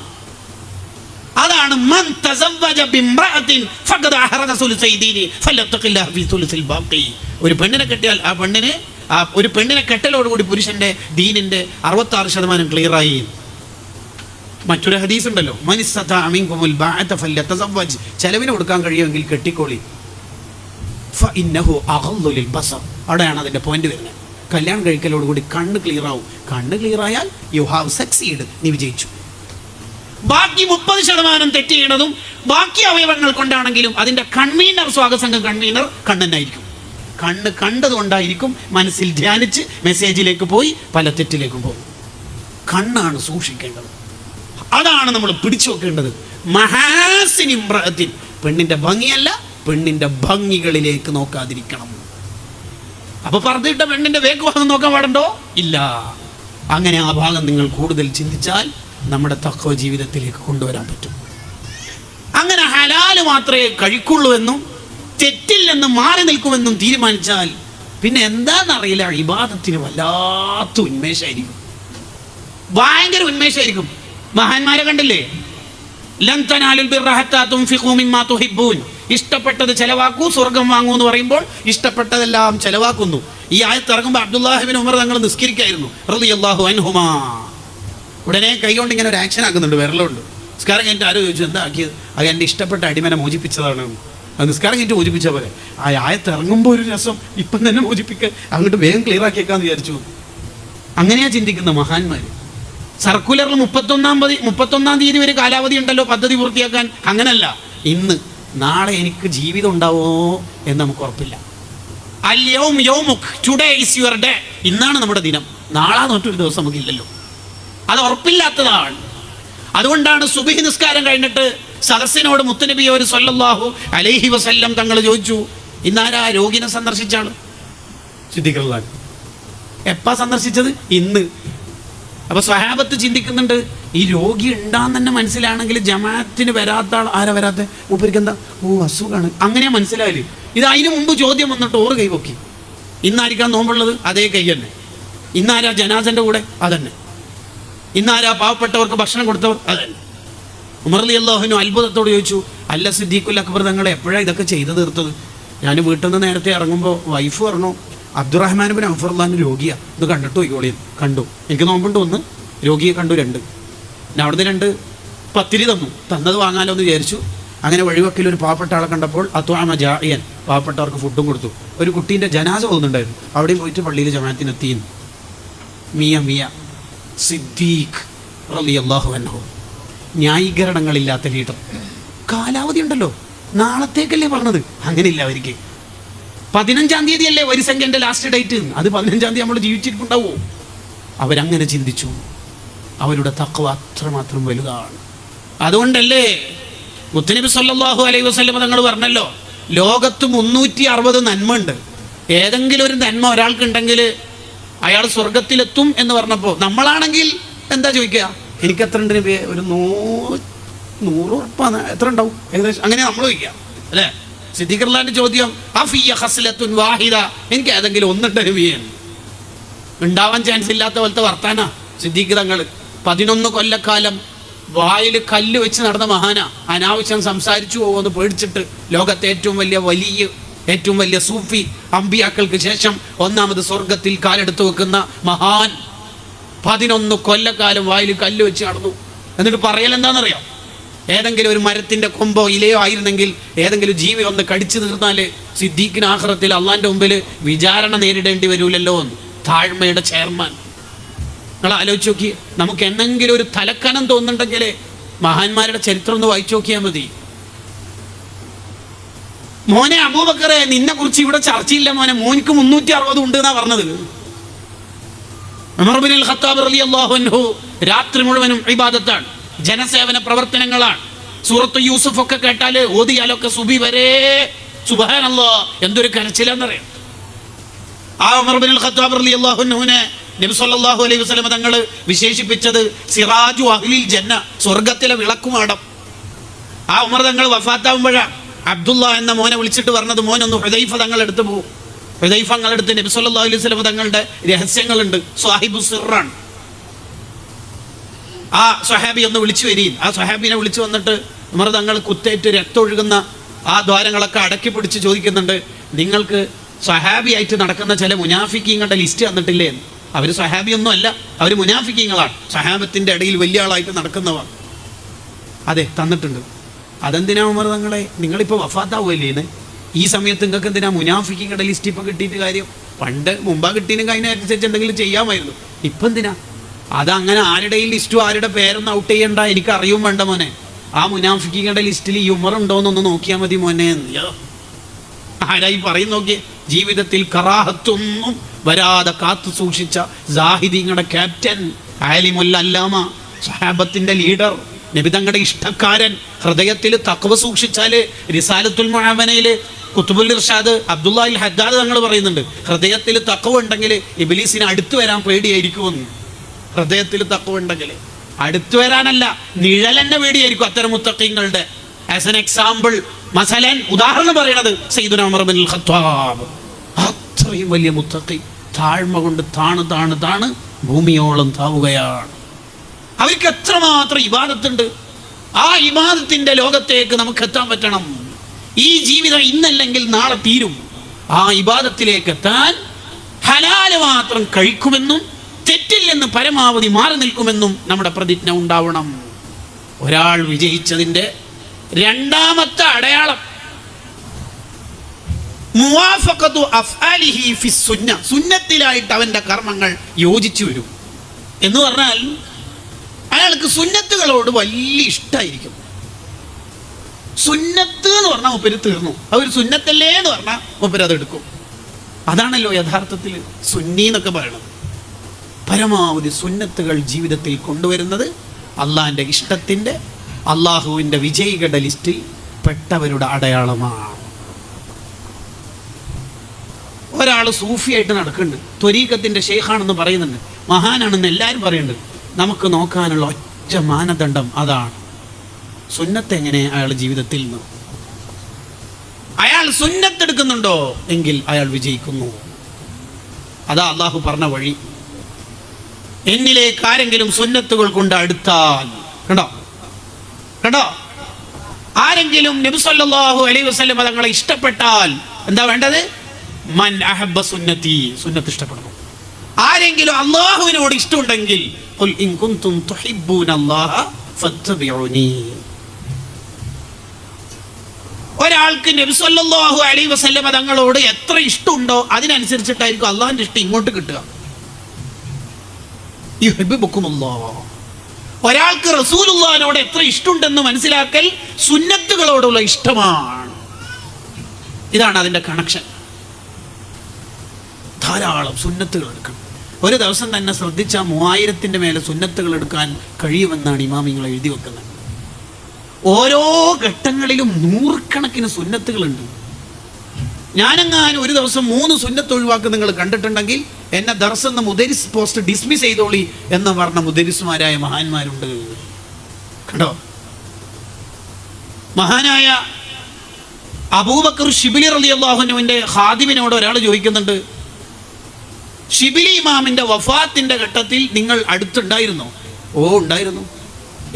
അതാണ് മൻ തസവ്വജ ബിംറഅത്തിൻ ഫഖദ് അഹറദ സുലുസൈ ദീനി ഫലത്തഖില്ലാഹ ഫീ സുലുസിൽ ബാഖി. ഒരു പെണ്ണിനെ കെട്ടിയാൽ ഒരു പെണ്ണിനെ കെട്ടലോടുകൂടി പുരുഷന്റെ ദീനിന്റെ 66% ക്ലിയറായി. മറ്റൊരു ഹദീസ് ഉണ്ടല്ലോ, മൻ ഇസ്തതാഅ മിൻകുമുൽ ബഅത ഫലയതസവ്വജ്, ചെലവിന് കൊടുക്കാൻ കഴിയുമെങ്കിൽ കെട്ടിക്കോളി. ഫഇന്നഹു അഗളു ലിൽ ബസർ, അവിടെയാണ് അതിന്റെ പോയിന്റ് വരുന്നത്. കല്യാണം കഴിക്കലോടുകൂടി കണ്ണ് ക്ലിയർ ആവും. കണ്ണ് ക്ലിയർ ആയാൽ യു ഹാവ് സക്സീഡ്, നീ വിജയിച്ചു. ബാക്കി 30% തെറ്റ് ചെയ്യണതും ബാക്കി അവയവങ്ങൾ കൊണ്ടാണെങ്കിലും അതിന്റെ കൺവീനർ, സ്വാഗതസംഘം കൺവീനർ കണ്ണനായിരിക്കും. കണ്ണ് കണ്ടതുകൊണ്ടായിരിക്കും മനസ്സിൽ ധ്യാനിച്ച് മെസ്സേജിലേക്ക് പോയി പല തെറ്റിലേക്കും പോകും. കണ്ണാണ് സൂക്ഷിക്കേണ്ടത്. അതാണ് നമ്മൾ പിടിച്ചു വെക്കേണ്ടത്. മഹാസിൻ ഇംറഅത്തിൻ, പെണ്ണിന്റെ ഭംഗിയല്ല, പെണ്ണിന്റെ ഭംഗികളിലേക്ക് നോക്കാതിരിക്കണം. അപ്പൊ പറഞ്ഞിട്ട പെണ്ണിന്റെ വേക്ക് ഭാഗം നോക്കാൻ പാടുണ്ടോ? ഇല്ല. അങ്ങനെ ആ ഭാഗം നിങ്ങൾ കൂടുതൽ ചിന്തിച്ചാൽ നമ്മുടെ തഖ്വ ജീവിതത്തിലേക്ക് കൊണ്ടുവരാൻ പറ്റും. അങ്ങനെ ഹലാല് മാത്രമേ കഴിക്കുള്ളൂ എന്നും തെറ്റിൽ നിന്ന് മാറി നിൽക്കുമെന്നും തീരുമാനിച്ചാൽ പിന്നെ എന്താണെന്നറിയില്ല, ഇബാദത്തിന് വല്ലാത്ത ഉന്മേഷമായിരിക്കും, ഭയങ്കര ഉന്മേഷമായിരിക്കും. മഹാന്മാരെ കണ്ടില്ലേ? ലൻ തനാലുൽ ബിർറ ഹത്താ തുൻഫിഖൂ മിമ്മാ തുഹിബ്ബൂൻ, ഇഷ്ടപ്പെട്ടത് ചെലവാക്കൂ സ്വർഗം വാങ്ങൂ എന്ന് പറയുമ്പോൾ ഇഷ്ടപ്പെട്ടതെല്ലാം ചെലവാക്കുന്നു. ഈ ആയത്ത് ഇറങ്ങുമ്പോൾ അബ്ദുല്ലാഹി ഇബ്നു ഉമർ തങ്ങൾ നിസ്കരിക്കായിരുന്നു റളിയല്ലാഹു അൻഹുമാ. ഉടനെ കൈകൊണ്ട് ഇങ്ങനെ ഒരു ആക്ഷൻ ആക്കുന്നുണ്ട്, വിരലുണ്ട്. നിസ്കാരം കഴിഞ്ഞിട്ട് ആരോ ചോദിച്ചു എന്താ ആക്കിയത്? അത് എൻ്റെ ഇഷ്ടപ്പെട്ട അടിമനെ മോചിപ്പിച്ചതാണ്. അത് നിസ്കാരം കഴിഞ്ഞിട്ട് മോചിപ്പിച്ച പോലെ ആ ആയത്ത് ഇറങ്ങുമ്പോൾ ഒരു രസം, ഇപ്പം തന്നെ മോചിപ്പിക്കുക, അങ്ങോട്ട് വേഗം ക്ലിയർ ആക്കിയേക്കാന്ന് വിചാരിച്ചു. അങ്ങനെയാ ചിന്തിക്കുന്ന മഹാന്മാർ. സർക്കുലറിൽ 31 തീയതി വരെ കാലാവധി ഉണ്ടല്ലോ പദ്ധതി പൂർത്തിയാക്കാൻ. അങ്ങനല്ല, ഇന്ന് നാളെ എനിക്ക് ജീവിതം ഉണ്ടാവോ എന്ന് നമുക്ക് ഉറപ്പില്ല. അൽ യൗം യൗമുക്, ടുഡേ ഈസ് യുവർ ഡേ. ഇന്നാണ് നമ്മുടെ ദിനം, നാളെ തൊട്ടൊരു ദിവസം നമുക്കില്ലല്ലോ. അത് ഉറപ്പില്ലാത്തതാണ്. അതുകൊണ്ടാണ് സുബ്ഹി നിസ്കാരം കഴിഞ്ഞിട്ട് സദസ്സിനോട് മുത്തുനബി ഒരു സല്ലല്ലാഹു അലൈഹി വസല്ലം തങ്ങൾ ചോദിച്ചു, ഇന്നാരാ രോഗിനെ സന്ദർശിച്ചാണ്? സിദ്ദീഖ് എപ്പാ സന്ദർശിച്ചത്? ഇന്ന്. അപ്പൊ സ്വഹാബത്ത് ചിന്തിക്കുന്നുണ്ട്, ഈ രോഗി ഉണ്ടാന്ന് തന്നെ മനസ്സിലാണെങ്കിൽ ജമാഅത്തിന് വരാത്ത ആൾ ആരാ വരാത്ത? മൂപ്പർക്ക് എന്താ? ഓ അസുഖമാണ്, അങ്ങനെ മനസ്സിലായില്ലേ? ഇത് അതിനു മുമ്പ് ചോദ്യം വന്നിട്ട് ഓറ് കൈപൊക്കി. ഇന്നായിരിക്കാൻ നോമ്പുള്ളത്? അതേ കൈ തന്നെ. ഇന്നാരാ ജനാസന്റെ കൂടെ? അതന്നെ. ഇന്നാരാ പാവപ്പെട്ടവർക്ക് ഭക്ഷണം കൊടുത്തവർ? അതന്നെ. ഉമർ റളിയല്ലാഹു അൻഹു അത്ഭുതത്തോട് ചോദിച്ചു, അല്ല സിദ്ദീഖുൽ അക്ബർ തങ്ങളെ എപ്പോഴാണ് ഇതൊക്കെ ചെയ്തു തീർത്തത്? ഞാൻ വീട്ടിൽ നിന്ന് നേരത്തെ ഇറങ്ങുമ്പോൾ വൈഫ് പറഞ്ഞു, അബ്ദുറഹ്മാൻ ബിൻ ഔഫ് റളിയല്ലാഹു രോഗിയാ, ഇത് കണ്ടിട്ട് പോയിക്കോളി. കണ്ടു, എനിക്ക് നോമ്പുണ്ട്. ഒന്ന് രോഗിയെ കണ്ടു, രണ്ട് ഞാൻ അവിടുന്ന് 2 പത്തിരി തന്നത് വാങ്ങാലോ എന്ന് വിചാരിച്ചു. അങ്ങനെ വഴിവക്കിൽ ഒരു പാവപ്പെട്ട ആളെ കണ്ടപ്പോൾ അത്വാമ ജാഇയൻ, പാവപ്പെട്ടവർക്ക് ഫുഡും കൊടുത്തു. ഒരു കുട്ടീൻ്റെ ജനാസ പോകുന്നുണ്ടായിരുന്നു, അവിടെയും പോയിട്ട് പള്ളിയിൽ ജമാഅത്തിനെത്തിയിരുന്നു. മിയ സിദ്ദീഖ് റളിയല്ലാഹു അൻഹു, ന്യായീകരണങ്ങളില്ലാത്ത ലീഡർ. കാലാവധി ഉണ്ടല്ലോ, നാളത്തേക്കല്ലേ പറഞ്ഞത്? അങ്ങനെയില്ല അവർക്ക്. 15-ാം തീയതിയല്ലേ ഒരു സെക്കൻഡ് ലാസ്റ്റ് ഡേറ്റ്, അത് 15-ാം തീയതി നമ്മൾ ജീവിച്ചിട്ടുണ്ടാവോ? അവരങ്ങനെ ചിന്തിച്ചു. അവരുടെ തഖ്വ അത്രമാത്രം വലുതാണ്. അതുകൊണ്ടല്ലേ മുത്തുനബി സല്ലല്ലാഹു അലൈഹി വസല്ലം തങ്ങൾ പറഞ്ഞല്ലോ, ലോകത്ത് 360 നന്മ ഉണ്ട്. ഏതെങ്കിലും ഒരു നന്മ ഒരാൾക്കുണ്ടെങ്കിൽ അയാൾ സ്വർഗത്തിലെത്തും എന്ന് പറഞ്ഞപ്പോൾ നമ്മളാണെങ്കിൽ എന്താ ചോദിക്കുക? എനിക്ക് എത്ര ഉണ്ട്? ഒരു 100 ഉറപ്പാണ്. എത്ര ഉണ്ടാവും ഏകദേശം? അങ്ങനെ നമ്മൾ ചോദിക്കുക അല്ലേ? സിദ്ദീഖ് റളിയല്ലാഹു ചോദ്യം, അഫിയ ഖസ്ലത്തുൻ വാഹിദ, എനിക്ക് ഏതെങ്കിലും ഒന്നുണ്ട് നബിയേ? ഉണ്ടാവാൻ ചാൻസ് ഇല്ലാത്ത പോലത്തെ വർത്താന സിദ്ദീഖ് തങ്ങൾ. 11 കൊല്ലക്കാലം വായിൽ കല്ല് വെച്ച് നടന്ന മഹാന. അനാവശ്യം സംസാരിച്ചു പോകുമെന്ന് പേടിച്ചിട്ട് ലോകത്തെ ഏറ്റവും വലിയ സൂഫി അമ്പിയാക്കൾക്ക് ശേഷം 1ാമത് സ്വർഗത്തിൽ കാലെടുത്ത് വെക്കുന്ന മഹാൻ 11 കൊല്ലക്കാലം വായിൽ കല്ല് വെച്ച് നടന്നു. എന്നിട്ട് പറയൽ എന്താണെന്നറിയാം? ഏതെങ്കിലും ഒരു മരത്തിന്റെ കൊമ്പോ ഇലയോ ആയിരുന്നെങ്കിൽ ഏതെങ്കിലും ജീവി ഒന്ന് കടിച്ചു തീർന്നാല് സിദ്ദീഖിന് ആഖിറത്തിൽ അള്ളാന്റെ മുമ്പിൽ വിചാരണ നേരിടേണ്ടി വരൂലല്ലോ എന്ന്. താഴ്മയുടെ ചെയർമാൻ. നിങ്ങൾ ആലോചിച്ച് നോക്കി, നമുക്ക് എന്നെങ്കിലും ഒരു തലക്കനം തോന്നുന്നുണ്ടെങ്കിൽ മഹാന്മാരുടെ ചരിത്രം ഒന്ന് വായിച്ചു നോക്കിയാൽ മതി. മോനെ അബൂബക്കറെ, നിന്നെ കുറിച്ച് ഇവിടെ ചർച്ചയില്ല മോനെ, മോനിക്ക് 360 ഉണ്ട് എന്നാ പറഞ്ഞത്. ഉമർ ഇബ്നുൽ ഖത്താബ് റളിയല്ലാഹു അൻഹു രാത്രി മുഴുവനും ഇബാദത്താണ്, ജനസേവന പ്രവർത്തനങ്ങളാണ്. സൂറത്ത് യൂസുഫ് ഒക്കെ കേട്ടാല് ഓതിയാലൊക്കെ സുബി വരെ സുബ്ഹാനല്ലാഹ് എന്തൊരു കരച്ചിലാന്നറിയാം. ആ ഉമർ ഇബ്നുൽ ഖത്താബ് റളിയല്ലാഹു അൻഹുവിനെ നബി സല്ലല്ലാഹു അലൈഹി വസല്ലം തങ്ങൾ വിശേഷിപ്പിച്ചത് സിറാജു അഹ്ലിൽ ജന്ന, സ്വർഗത്തിലെ വിളക്കുമാടം. ആ ഉമർ തങ്ങൾ വഫാത്താവുമ്പോഴാണ് അബ്ദുള്ള എന്ന മോനെ വിളിച്ചിട്ട് പറഞ്ഞത്, മോനൊന്ന് ഹുദൈഫ തങ്ങൾ എടുത്ത് പോകും. ഹുദൈഫ തങ്ങളെടുത്ത് നബി സല്ലല്ലാഹു അലൈഹി വസല്ലം തങ്ങളുടെ രഹസ്യങ്ങളുണ്ട്, സ്വാഹിബു സിറാണ്. ആ സ്വഹാബി ഒന്ന് വിളിച്ചു വരീൻ. ആ സ്വഹാബിനെ വിളിച്ചു വന്നിട്ട് ഉമർ തങ്ങൾ കുത്തേറ്റ് രക്തം ഒഴുകുന്ന ആ ദ്വാരങ്ങളൊക്കെ അടക്കി പിടിച്ച് ചോദിക്കുന്നുണ്ട്, നിങ്ങൾക്ക് സ്വഹാബിയായിട്ട് നടക്കുന്ന ചില മുനാഫിക്കീങ്ങളുടെ ലിസ്റ്റ് തന്നിട്ടില്ലേ? അവർ സ്വഹാബിയൊന്നും അല്ല, അവർ മുനാഫിക്കീങ്ങളാണ്, സ്വഹാബത്തിന്റെ ഇടയിൽ വലിയ ആളായിട്ട് നടക്കുന്നവർ. അതെ, തന്നിട്ടുണ്ട്. അതെന്തിനാ ഉമർ തങ്ങളെ, നിങ്ങളിപ്പോൾ വഫാത്താവുകയല്ലേ? ഈ സമയത്ത് നിങ്ങൾക്ക് എന്തിനാ മുനാഫിക്കീങ്ങളുടെ ലിസ്റ്റ് ഇപ്പം കിട്ടിയിട്ട് കാര്യം? പണ്ട് മുമ്പാ കിട്ടിയെങ്കിൽ അതിനനുസരിച്ച് എന്തെങ്കിലും ചെയ്യാമായിരുന്നു. ഇപ്പം എന്തിനാ? അതങ്ങനെ ആരുടെയും ലിസ്റ്റും ആരുടെ പേരൊന്നും ഔട്ട് ചെയ്യണ്ട, എനിക്ക് അറിയും വേണ്ട മോനെ. ആ മുനാഫിക്കീങ്ങളുടെ ലിസ്റ്റിൽ ഈ ഉമർ ഉണ്ടോയെന്നൊന്ന് നോക്കിയാൽ മതി മോനെ. ആരായി പറയും നോക്കിയേ? ജീവിതത്തിൽ കറാഹത്തൊന്നും വരാതെ കാത്തു സൂക്ഷിച്ച സാഹിദീങ്ങളുടെ ക്യാപ്റ്റൻ, ആലിമുൽ അല്ലാമ, സ്വഹാബത്തിന്റെ ലീഡർ, നബി തങ്ങളുടെ ഇഷ്ടക്കാരൻ. ഹൃദയത്തിൽ തഖ്വ സൂക്ഷിച്ചാല് റിസാലത്തുൽ മുഅവനയില് കുത്തുബുൽ ഇർഷാദ് അബ്ദുല്ലാഹിൽ ഹദ്ദാദ് തങ്ങൾ പറയുന്നുണ്ട്, ഹൃദയത്തിൽ തഖ്വ ഉണ്ടെങ്കിൽ ഇബ്ലീസിന് അടുത്ത് വരാൻ പേടിയായിരിക്കുമെന്ന്. ഹൃദയത്തിൽ തഖ്വ ഉണ്ടെങ്കിൽ അടുത്തു വരാനല്ല, നിഴലെന്നെ പേടിയായിരിക്കും അത്തരം മുത്തഖീങ്ങളുടെ. ആസ് എൻ എക്സാമ്പിൾ, മസലൻ ഉദാഹരണം പറയണത് സയ്യിദുനാ ഉമർ ഇബ്നുൽ ഖത്താബ്. അത്രയും വലിയ മുത്തഖി, താഴ്മ കൊണ്ട് താണ് ഭൂമിയോളം താവുകയാണ്. അവർക്ക് എത്രമാത്രം ഇബാദത്തുണ്ട്. ആ ഇബാദത്തിന്റെ ലോകത്തേക്ക് നമുക്ക് എത്താൻ പറ്റണം. ഈ ജീവിതം ഇന്നല്ലെങ്കിൽ നാളെ തീരും. ആ ഇബാദത്തിലേക്ക് എത്താൻ ഹലാല് മാത്രം കഴിക്കുമെന്നും തെറ്റിൽ നിന്ന് പരമാവധി മാറി നിൽക്കുമെന്നും നമ്മുടെ പ്രതിജ്ഞ ഉണ്ടാവണം. ഒരാൾ വിജയിച്ചതിന്റെ 2ാമത്തെ അടയാളം മുവാഫഖത്തു അഫ്ആലിഹി ഫി സുന്ന, സുന്നത്തിലായിട്ട് അവന്റെ കർമ്മങ്ങൾ യോജിച്ചു വരും. എന്ന് പറഞ്ഞാൽ അയാൾക്ക് സുന്നത്തുകളോട് വലിയ ഇഷ്ടമായിരിക്കും. സുന്നത്ത് എന്ന് പറഞ്ഞാൽ മുപ്പര് തീർന്നു, അവർ സുന്നത്തല്ലേ എന്ന് പറഞ്ഞാൽ മുപ്പര് അതെടുക്കും. അതാണല്ലോ യഥാർത്ഥത്തിൽ സുന്നി എന്നൊക്കെ പറയണത്. പരമാവധി സുന്നത്തുകൾ ജീവിതത്തിൽ കൊണ്ടുവരുന്നത് അള്ളാഹിൻ്റെ ഇഷ്ടത്തിൻ്റെ, അള്ളാഹുവിൻ്റെ വിജയികളുടെ ലിസ്റ്റിൽ പെട്ടവരുടെ അടയാളമാണ്. ഒരാൾ സൂഫിയായിട്ട് നടക്കുന്നുണ്ട്, ത്വരീഖത്തിൻ്റെ ഷെയ്ഖാണെന്ന് പറയുന്നുണ്ട്, മഹാനാണെന്ന് എല്ലാവരും പറയുന്നുണ്ട്. നമുക്ക് നോക്കാനുള്ള ഒറ്റ മാനദണ്ഡം അതാണ്, സുന്നത്ത് എങ്ങനെ അയാൾ ജീവിതത്തിൽ നിന്ന്. അയാൾ സുന്നത്തെടുക്കുന്നുണ്ടോ എങ്കിൽ അയാൾ വിജയിക്കുന്നു. അതാ അള്ളാഹു പറഞ്ഞ വഴി. എന്നിലേക്ക് ആരെങ്കിലും സുന്നത്തുകൾ കൊണ്ട് അടുത്താൽ, കണ്ടോ കണ്ടോ, ആരെങ്കിലും നബി സല്ലല്ലാഹു അലൈഹി വസല്ലം തങ്ങളെ ഇഷ്ടപ്പെട്ടാൽ എന്താ വേണ്ടത്? മൻ അഹബ്ബ സുന്നത്തി, സുന്നത്ത് ഇഷ്ടപ്പെടണം. ആരെങ്കിലും അള്ളാഹുവിനോട് ഇഷ്ടമുണ്ടെങ്കിൽ ഖുൽ ഇൻ കുൻതും തുഹിബ്ബൂനല്ലാഹ ഫത്തബിഊനി. ഒരാൾക്ക് നബി സല്ലല്ലാഹു അലൈഹി വസല്ലം തങ്ങളോട് എത്ര ഇഷ്ടമുണ്ടോ അതിനനുസരിച്ചിട്ടായിരിക്കും അള്ളാഹിന്റെ ഇഷ്ടം ഇങ്ങോട്ട് കിട്ടുക. യുഹിബ്ബുക്കുമുല്ലാഹ്. ഒരാൾക്ക് റസൂലുള്ളാഹിനോട് എത്ര ഇഷ്ടമുണ്ടെന്ന് മനസ്സിലാക്കൽ സുന്നത്തുകളോടുള്ള ഇഷ്ടമാണ്. ഇതാണ് അതിന്റെ കണക്ഷൻ. ധാരാളം സുന്നത്തുകൾ എടുക്കണം. ഒരു ദിവസം തന്നെ ശ്രദ്ധിച്ചാൽ 3000-ന്റെ മേലെ സുന്നത്തുകൾ എടുക്കാൻ കഴിയുമെന്നാണ് ഇമാമിങ്ങൾ എഴുതി വെക്കുന്നത്. ഓരോ ഘട്ടങ്ങളിലും 100 സുന്നത്തുകളുണ്ട്. ഞാനെങ്ങാനും ഒരു ദിവസം 3 സുന്നത്ത് ഒഴിവാക്കി നിങ്ങൾ കണ്ടിട്ടുണ്ടെങ്കിൽ എന്നെ ദർസെന്ന മുദരിസ് പോസ്റ്റ് ഡിസ്മിസ് ചെയ്തോളി എന്ന് പറഞ്ഞ മുദരിസുമാരായ മഹാന്മാരുണ്ട്. കണ്ടോ, മഹാനായ അബൂബക്കർ ഷിബിലി റളിയല്ലാഹു അൻഹുവിന്റെ ഖാദിമിനോട് ഒരാൾ ചോദിക്കുന്നുണ്ട്, ഷിബിലി ഇമാമിന്റെ വഫാത്തിന്റെ ഘട്ടത്തിൽ നിങ്ങൾ അടുത്തുണ്ടായിരുന്നോ? ഓ ഉണ്ടായിരുന്നു.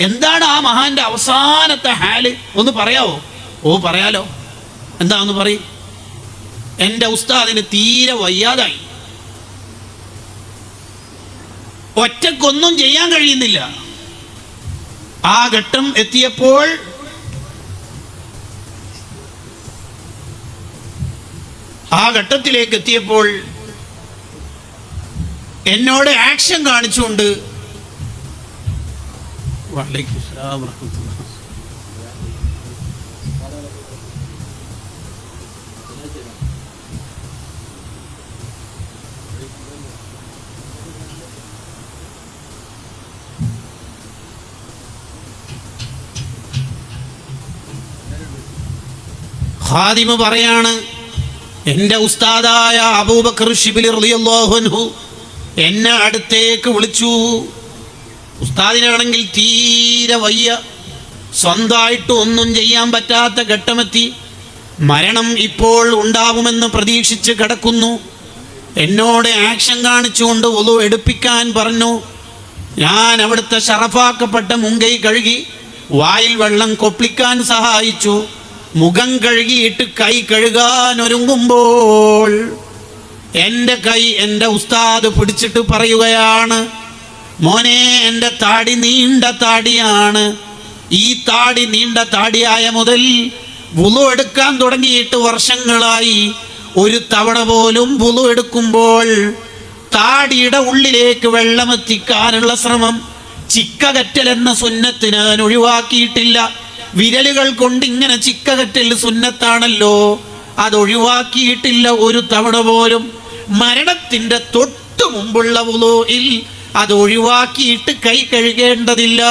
എന്താണ് ആ മഹാന്റെ അവസാനത്തെ ഹാല് ഒന്ന് പറയാവോ? ഓ പറയാലോ. എന്താ ഒന്ന് പറയും. എൻ്റെ ഉസ്താദിന് തീരെ വയ്യാതായി, ഒറ്റക്കൊന്നും ചെയ്യാൻ കഴിയുന്നില്ല. ആ ഘട്ടം എത്തിയപ്പോൾ ആ ഘട്ടത്തിലേക്ക് എത്തിയപ്പോൾ എന്നോട് ആക്ഷൻ കാണിച്ചുകൊണ്ട് ഖാദിമ പറയാണ്, എൻ്റെ ഉസ്താദായ അബൂബക്കർ ഷിബിലി റളിയല്ലാഹു അൻഹു എന്നെ അടുത്തേക്ക് വിളിച്ചു. ഉസ്താദിനാണെങ്കിൽ തീരെ വയ്യ, സ്വന്തമായിട്ട് ഒന്നും ചെയ്യാൻ പറ്റാത്ത ഘട്ടമെത്തി. മരണം ഇപ്പോൾ ഉണ്ടാവുമെന്ന് പ്രതീക്ഷിച്ച് കിടക്കുന്നു. എന്നോട് ആക്ഷൻ കാണിച്ചുകൊണ്ട് വുളു എടുപ്പിക്കാൻ പറഞ്ഞു. ഞാൻ അവിടുത്തെ ഷറഫാക്കപ്പെട്ട മുങ്കൈ കഴുകി വായിൽ വെള്ളം കൊപ്പിക്കാൻ സഹായിച്ചു. മുഖം കഴുകിയിട്ട് കൈ കഴുകാൻ ഒരുങ്ങുമ്പോൾ എൻ്റെ കൈ എൻ്റെ ഉസ്താദ് പിടിച്ചിട്ട് പറയുകയാണ്, മോനെ, എൻ്റെ താടി നീണ്ട താടിയാണ്. ഈ താടി നീണ്ട താടിയായ മുതൽ വുളു എടുക്കാൻ തുടങ്ങിയിട്ട് വർഷങ്ങളായി. ഒരു തവണ പോലും വുളു എടുക്കുമ്പോൾ താടിയുടെ ഉള്ളിലേക്ക് വെള്ളമെത്തിക്കാനുള്ള ശ്രമം, ചിക്കകറ്റൽ എന്ന സുന്നത്ത് ഞാൻ ഒഴിവാക്കിയിട്ടില്ല. വിരലുകൾ കൊണ്ട് ഇങ്ങനെ ചിക്കകറ്റൽ സുന്നത്താണല്ലോ, അതൊഴിവാക്കിയിട്ടില്ല ഒരു തവണ പോലും. മരണത്തിന്റെ തൊട്ടു മുമ്പുള്ള വുളുഇൽ അത് ഒഴിവാക്കിയിട്ട് കൈ കഴുകേണ്ടതില്ല.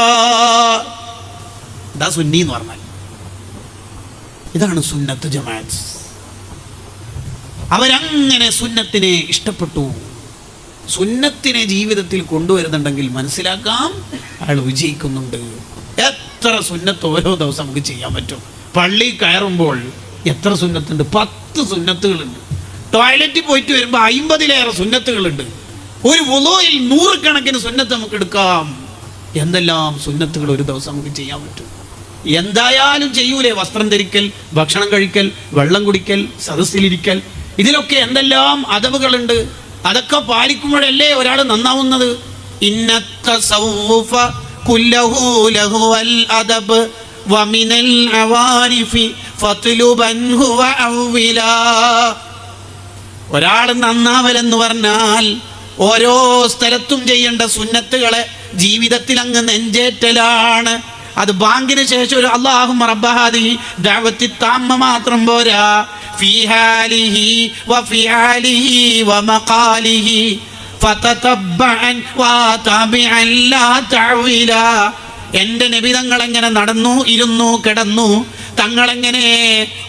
ഇതാ സുന്നി എന്ന് പറഞ്ഞാൽ. ഇതാണ് സുന്നത്ത് ജമാഅത്ത്. അവരങ്ങനെ സുന്നത്തിനെ ഇഷ്ടപ്പെട്ടു. സുന്നത്തിനെ ജീവിതത്തിൽ കൊണ്ടുവരുന്നുണ്ടെങ്കിൽ മനസ്സിലാക്കാം അയാൾ വിജയിക്കുന്നുണ്ട്. എത്ര സുന്നത്ത് ഓരോ ദിവസം നമുക്ക് ചെയ്യാൻ പറ്റും. പള്ളി കയറുമ്പോൾ എത്ര സുന്നത്തുണ്ട്? 10 സുന്നത്തുകളുണ്ട്. ടോയ്ലറ്റിൽ പോയിട്ട് വരുമ്പോൾ 50-ലേറെ സുന്നത്തുകളുണ്ട്. ഒരു വുളുഇൽ 100 സുന്നത്ത് നമുക്ക് എടുക്കാം. എന്തെല്ലാം സുന്നത്തുകൾ ഒരു ദിവസം നമുക്ക് ചെയ്യാൻ പറ്റും. എന്തായാലും ചെയ്യൂലേ? വസ്ത്രം ധരിക്കൽ, ഭക്ഷണം കഴിക്കൽ, വെള്ളം കുടിക്കൽ, സദസ്സിലിരിക്കൽ, ഇതിലൊക്കെ എന്തെല്ലാം അദബുകളുണ്ട്. അതൊക്കെ പാലിക്കുമ്പോഴല്ലേ ഒരാൾ നന്നാവുന്നത്. ഇന്നത്തസവ്വുഫ കുല്ലഹു ലഹുവൽ അദബ് വമിനൽ അവാരിഫി ഫത്ലുബൻഹു വഅവ്വിലാ. ഒരാൾ നന്നാവലെന്ന് പറഞ്ഞാൽ ഓരോ സ്ഥലത്തും ചെയ്യേണ്ട സുന്നത്തുകളെ ജീവിതത്തിൽ അങ്ങ് നെഞ്ചേറ്റലാണ്. അത് ബാങ്കിന് ശേഷം ഒരു അല്ലാഹുമ്മ റബ്ബ ഹാദിഹി ദഅവത്തി താമ്മ മാത്രം പോരാ, ഫീ ഹാലിഹി വഫിആലിഹി വമഖാലിഹി ഫതതബ്ബഅൻ വതാബിഅൻ ലാ തഅവില. എൻ്റെ നബി തങ്ങൾ എങ്ങനെ നടന്നു, ഇരുന്നു, കിടന്നു, തങ്ങളെങ്ങനെ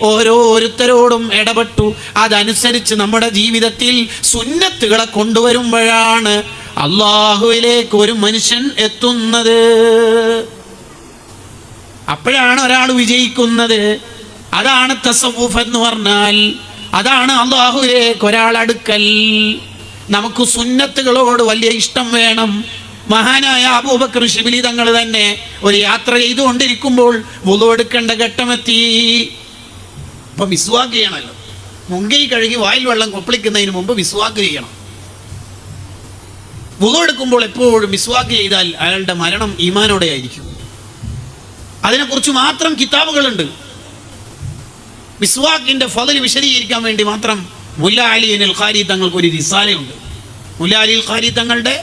ഓരോരുത്തരോടും ഇടപെട്ടു, അതനുസരിച്ച് നമ്മുടെ ജീവിതത്തിൽ സുന്നത്തുകളെ കൊണ്ടുവരുമ്പോഴാണ് അള്ളാഹുവിലേക്ക് ഒരു മനുഷ്യൻ എത്തുന്നത്. അപ്പോഴാണ് ഒരാൾ വിജയിക്കുന്നത്. അതാണ് തസവ്വുഫ് എന്ന് പറഞ്ഞാൽ. അതാണ് അള്ളാഹുവിലേക്ക് ഒരാൾ അടുക്കൽ. നമുക്ക് സുന്നത്തുകളോട് വലിയ ഇഷ്ടം വേണം. മഹാനായ അബൂബക്കർ ശിബിലി തങ്ങൾ തന്നെ ഒരു യാത്ര ചെയ്തുകൊണ്ടിരിക്കുമ്പോൾ വുളു എടുക്കേണ്ട ഘട്ടമെത്തി. ഇപ്പൊ മിസ്വാക്ക് ചെയ്യണമല്ലോ. മുങ്കൈ കഴുകി വായിൽ വെള്ളം കൊപ്പളിക്കുന്നതിന് മുമ്പ് മിസ്വാക്ക് ചെയ്യണം. വുളു എടുക്കുമ്പോൾ എപ്പോഴും മിസ്വാക്ക് ചെയ്താൽ അയാളുടെ മരണം ഈമാനോടെ ആയിരിക്കും. അതിനെക്കുറിച്ച് മാത്രം കിതാബുകളുണ്ട്. മിസ്വാക്കിന്റെ ഫള് വിശദീകരിക്കാൻ വേണ്ടി മാത്രം മുല്ല അലി അൽ ഖാരി തങ്ങൾക്ക് ഒരു റിസാലയുണ്ട്. മുല്ല അലി അൽ ഖാരി തങ്ങളുടെ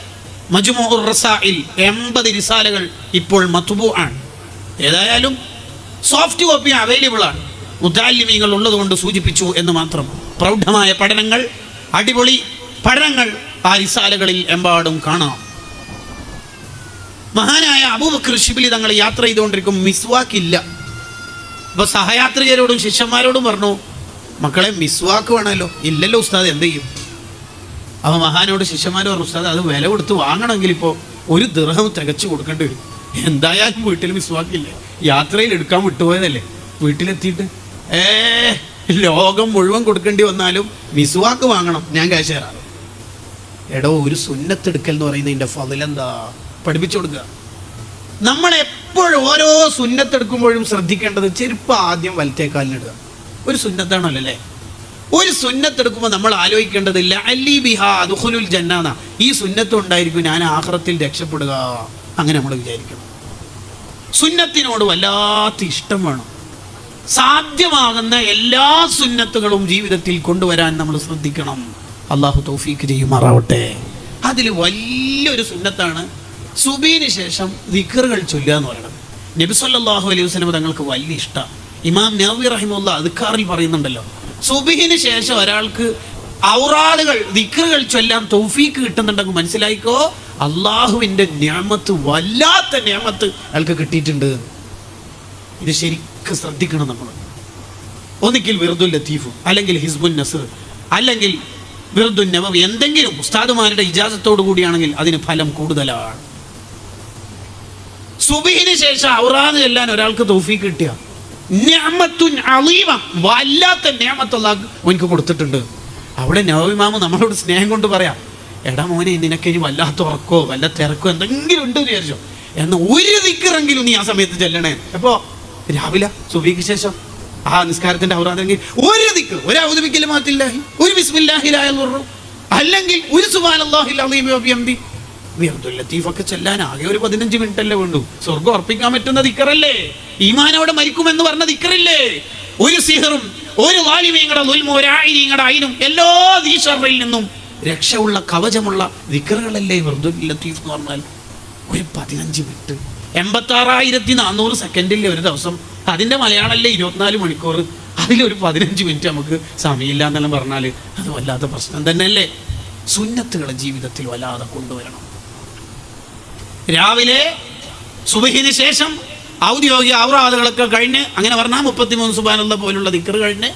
മജ്മുഉർ റസാഇൽ 80 റിസാലകൾ ഇപ്പോൾ മത്ബൂ ആണ്. ഏതായാലും സോഫ്റ്റ് കോപ്പി അവൈലബിൾ ആണ്. മുതഅല്ലിമീങ്ങൾ ഉള്ളതുകൊണ്ട് സൂചിപ്പിച്ചു എന്ന് മാത്രം. പ്രൗഢമായ പഠനങ്ങൾ, അടിപൊളി പഠനങ്ങൾ ആ റിസാലകളിൽ എമ്പാടും കാണാം. മഹാനായ അബൂബക്കർ ശിബിലി തങ്ങൾ യാത്ര ചെയ്തുകൊണ്ടിരിക്കും, മിസ്വാക്കില്ല. അപ്പൊ സഹയാത്രികരോടും ശിഷ്യന്മാരോടും പറഞ്ഞു, മക്കളെ മിസ്വാക്ക് വേണമല്ലോ. ഇല്ലല്ലോ ഉസ്താദ്, എന്ത് ചെയ്യും? അപ്പൊ മഹാനോട് ശിഷ്യന്മാർ പറഞ്ഞു, ഉസ്താദ് അത് വില കൊടുത്ത് വാങ്ങണമെങ്കിൽ ഇപ്പോൾ 1 ദിർഹം തികച്ചു കൊടുക്കേണ്ടി വരും. എന്തായാലും വീട്ടിൽ മിസ്വാക്കില്ലേ, യാത്രയിൽ എടുക്കാൻ വിട്ടുപോയതല്ലേ, വീട്ടിലെത്തിയിട്ട് ലോകം മുഴുവൻ കൊടുക്കേണ്ടി വന്നാലും മിസ്വാക്ക് വാങ്ങണം, ഞാൻ കാശ് തരാം. എടോ, ഒരു സുന്നത്തെടുക്കൽ എന്ന് പറയുന്നതിൻ്റെ ഫളിലെന്താ പഠിപ്പിച്ചു കൊടുക്കുക. നമ്മളെപ്പോഴും ഓരോ സുന്നത്തെടുക്കുമ്പോഴും ശ്രദ്ധിക്കേണ്ടത് ചെരുപ്പ് ആദ്യം വലത്തേക്കാലിനിടുക. ഒരു സുന്നത്താണല്ലോ അല്ലേ? ഒരു സുന്നത്തെടുക്കുമ്പോൾ നമ്മൾ ആലോചിക്കേണ്ടതില്ല അല്ലി ബിഹാ ദുഖുലുൽ ജന്നാന, ഈ സുന്നത്ത് ഉണ്ടായിരിക്കും ഞാൻ ആഖിറത്തിൽ രക്ഷപ്പെടുക. അങ്ങനെ നമ്മൾ വിചാരിക്കണം. സുന്നത്തിനോട് വല്ലാത്ത ഇഷ്ടം വേണം. സാധ്യമാകുന്ന എല്ലാ സുന്നത്തുകളും ജീവിതത്തിൽ കൊണ്ടുവരാൻ നമ്മൾ ശ്രദ്ധിക്കണം. അള്ളാഹു തൗഫീക്ക് ചെയ്യുമാറാവട്ടെ. അതിൽ വലിയൊരു സുന്നത്താണ് സുബീന് ശേഷം ദിക്റുകൾ ചൊല്ലുക എന്ന് പറയുന്നത്. നബി സല്ലല്ലാഹു അലൈഹി വസല്ലം തങ്ങൾക്ക് വലിയ ഇഷ്ടമാണ്. ഇമാം നവവി റഹിമഹുല്ലാ അദ്കാറിൽ പറയുന്നുണ്ടല്ലോ, സുബഹിന് ശേഷം ഒരാൾക്ക് ഔറാദുകൾ ദിക്റുകൾ ചൊല്ലാൻ തൗഫീക്ക് കിട്ടുന്നുണ്ടെങ്കിൽ മനസ്സിലായിക്കോ, അള്ളാഹുവിൻ്റെ നിഅമത്ത്, വല്ലാത്ത നിഅമത്ത് അയാൾക്ക് കിട്ടിയിട്ടുണ്ട്. ഇത് ശരിക്കും ശ്രദ്ധിക്കണം നമ്മൾ. ഒന്നിക്കിൽ വിർദുൽ ലത്തീഫ്, അല്ലെങ്കിൽ ഹിസ്ബുൻ നസ്ർ, അല്ലെങ്കിൽ വിർദുൻ നബവി, എന്തെങ്കിലും ഉസ്താദുമാരുടെ ഇജാസത്തോടു കൂടിയാണെങ്കിൽ അതിന് ഫലം കൂടുതലാണ്. സുബഹിന് ശേഷം ഔറാദ് ചെല്ലാൻ ഒരാൾക്ക് തൗഫീക്ക് കിട്ടിയ നിഅമത്തുൻ അളീമ, വല്ലാത്ത നിഅമത്ത് അല്ലാഹു അവനക്ക് കൊടുത്തിട്ടുണ്ട്. അവിടെ നവവി ഇമാം നമ്മളോട് സ്നേഹം കൊണ്ട് പറയാം, എടാ മോനെ, നിനക്ക് ഇനി വല്ലാത്ത ഉറക്കോ വല്ല തിരക്കോ എന്തെങ്കിലും ഉണ്ട് വിചാരിച്ചോ, എന്നാൽ ഒരു ദിക്റെങ്കിലും നീ ആ സമയത്ത് ചെല്ലണേ. എപ്പോ? രാവിലെ സുബഹിക്ക് ശേഷം ആ നിസ്കാരത്തിന്റെ ഔറാദെങ്കിൽ ഒരു ദിക്ർ, ഒരു ഔദു ബികലിമാത്തില്ലാഹി, ഒരു ബിസ്മില്ലാഹി ലാ യദുറു, അല്ലെങ്കിൽ ഒരു സുബ്ഹാനല്ലാഹിൽ അളീം വബിഹംദി. വിർദുൽ ലത്തീഫൊക്കെ ചെല്ലാൻ ആകെ ഒരു 15 മിനിറ്റ് അല്ലേ വേണ്ടു. സ്വർഗ്ഗം ഉറപ്പിക്കാൻ പറ്റുന്ന ദിക്റല്ലേ, ഈമാനോടെ മരിക്കുമെന്ന് പറഞ്ഞ ദിക്റില്ലേ. ഒരു സിഹറും ഒരു ളാലിമീങ്ങളുടെ ളുൽമു ഒരായിരീങ്ങളുടെ അയിനും എല്ലാ ദീശറിൽ നിന്നും രക്ഷയുള്ള കവചമുള്ള ദിക്റുകളല്ലേ വിർദുൽ ലത്തീഫ് എന്ന് പറഞ്ഞാൽ. ഒരു 15 മിനിറ്റ്, 86,400 സെക്കൻഡില്ലേ ഒരു ദിവസം. അതിൻ്റെ മലയാളമല്ലേ 24 മണിക്കൂർ. അതിലൊരു 15 മിനിറ്റ് നമുക്ക് സമയമില്ല എന്നെല്ലാം പറഞ്ഞാൽ അത് വല്ലാത്ത പ്രശ്നം തന്നെയല്ലേ. സുന്നത്തുകളെ ജീവിതത്തിൽ വല്ലാതെ കൊണ്ടുവരണം. രാവിലെ സുബഹിന് ശേഷം ഔദ്യോഗിക ഔറാദുകളൊക്കെ കഴിഞ്ഞ്, അങ്ങനെ പറഞ്ഞാൽ 33 സുബ്ഹാനല്ലാഹ് പോലുള്ള ദിക്ർ കഴിഞ്ഞ്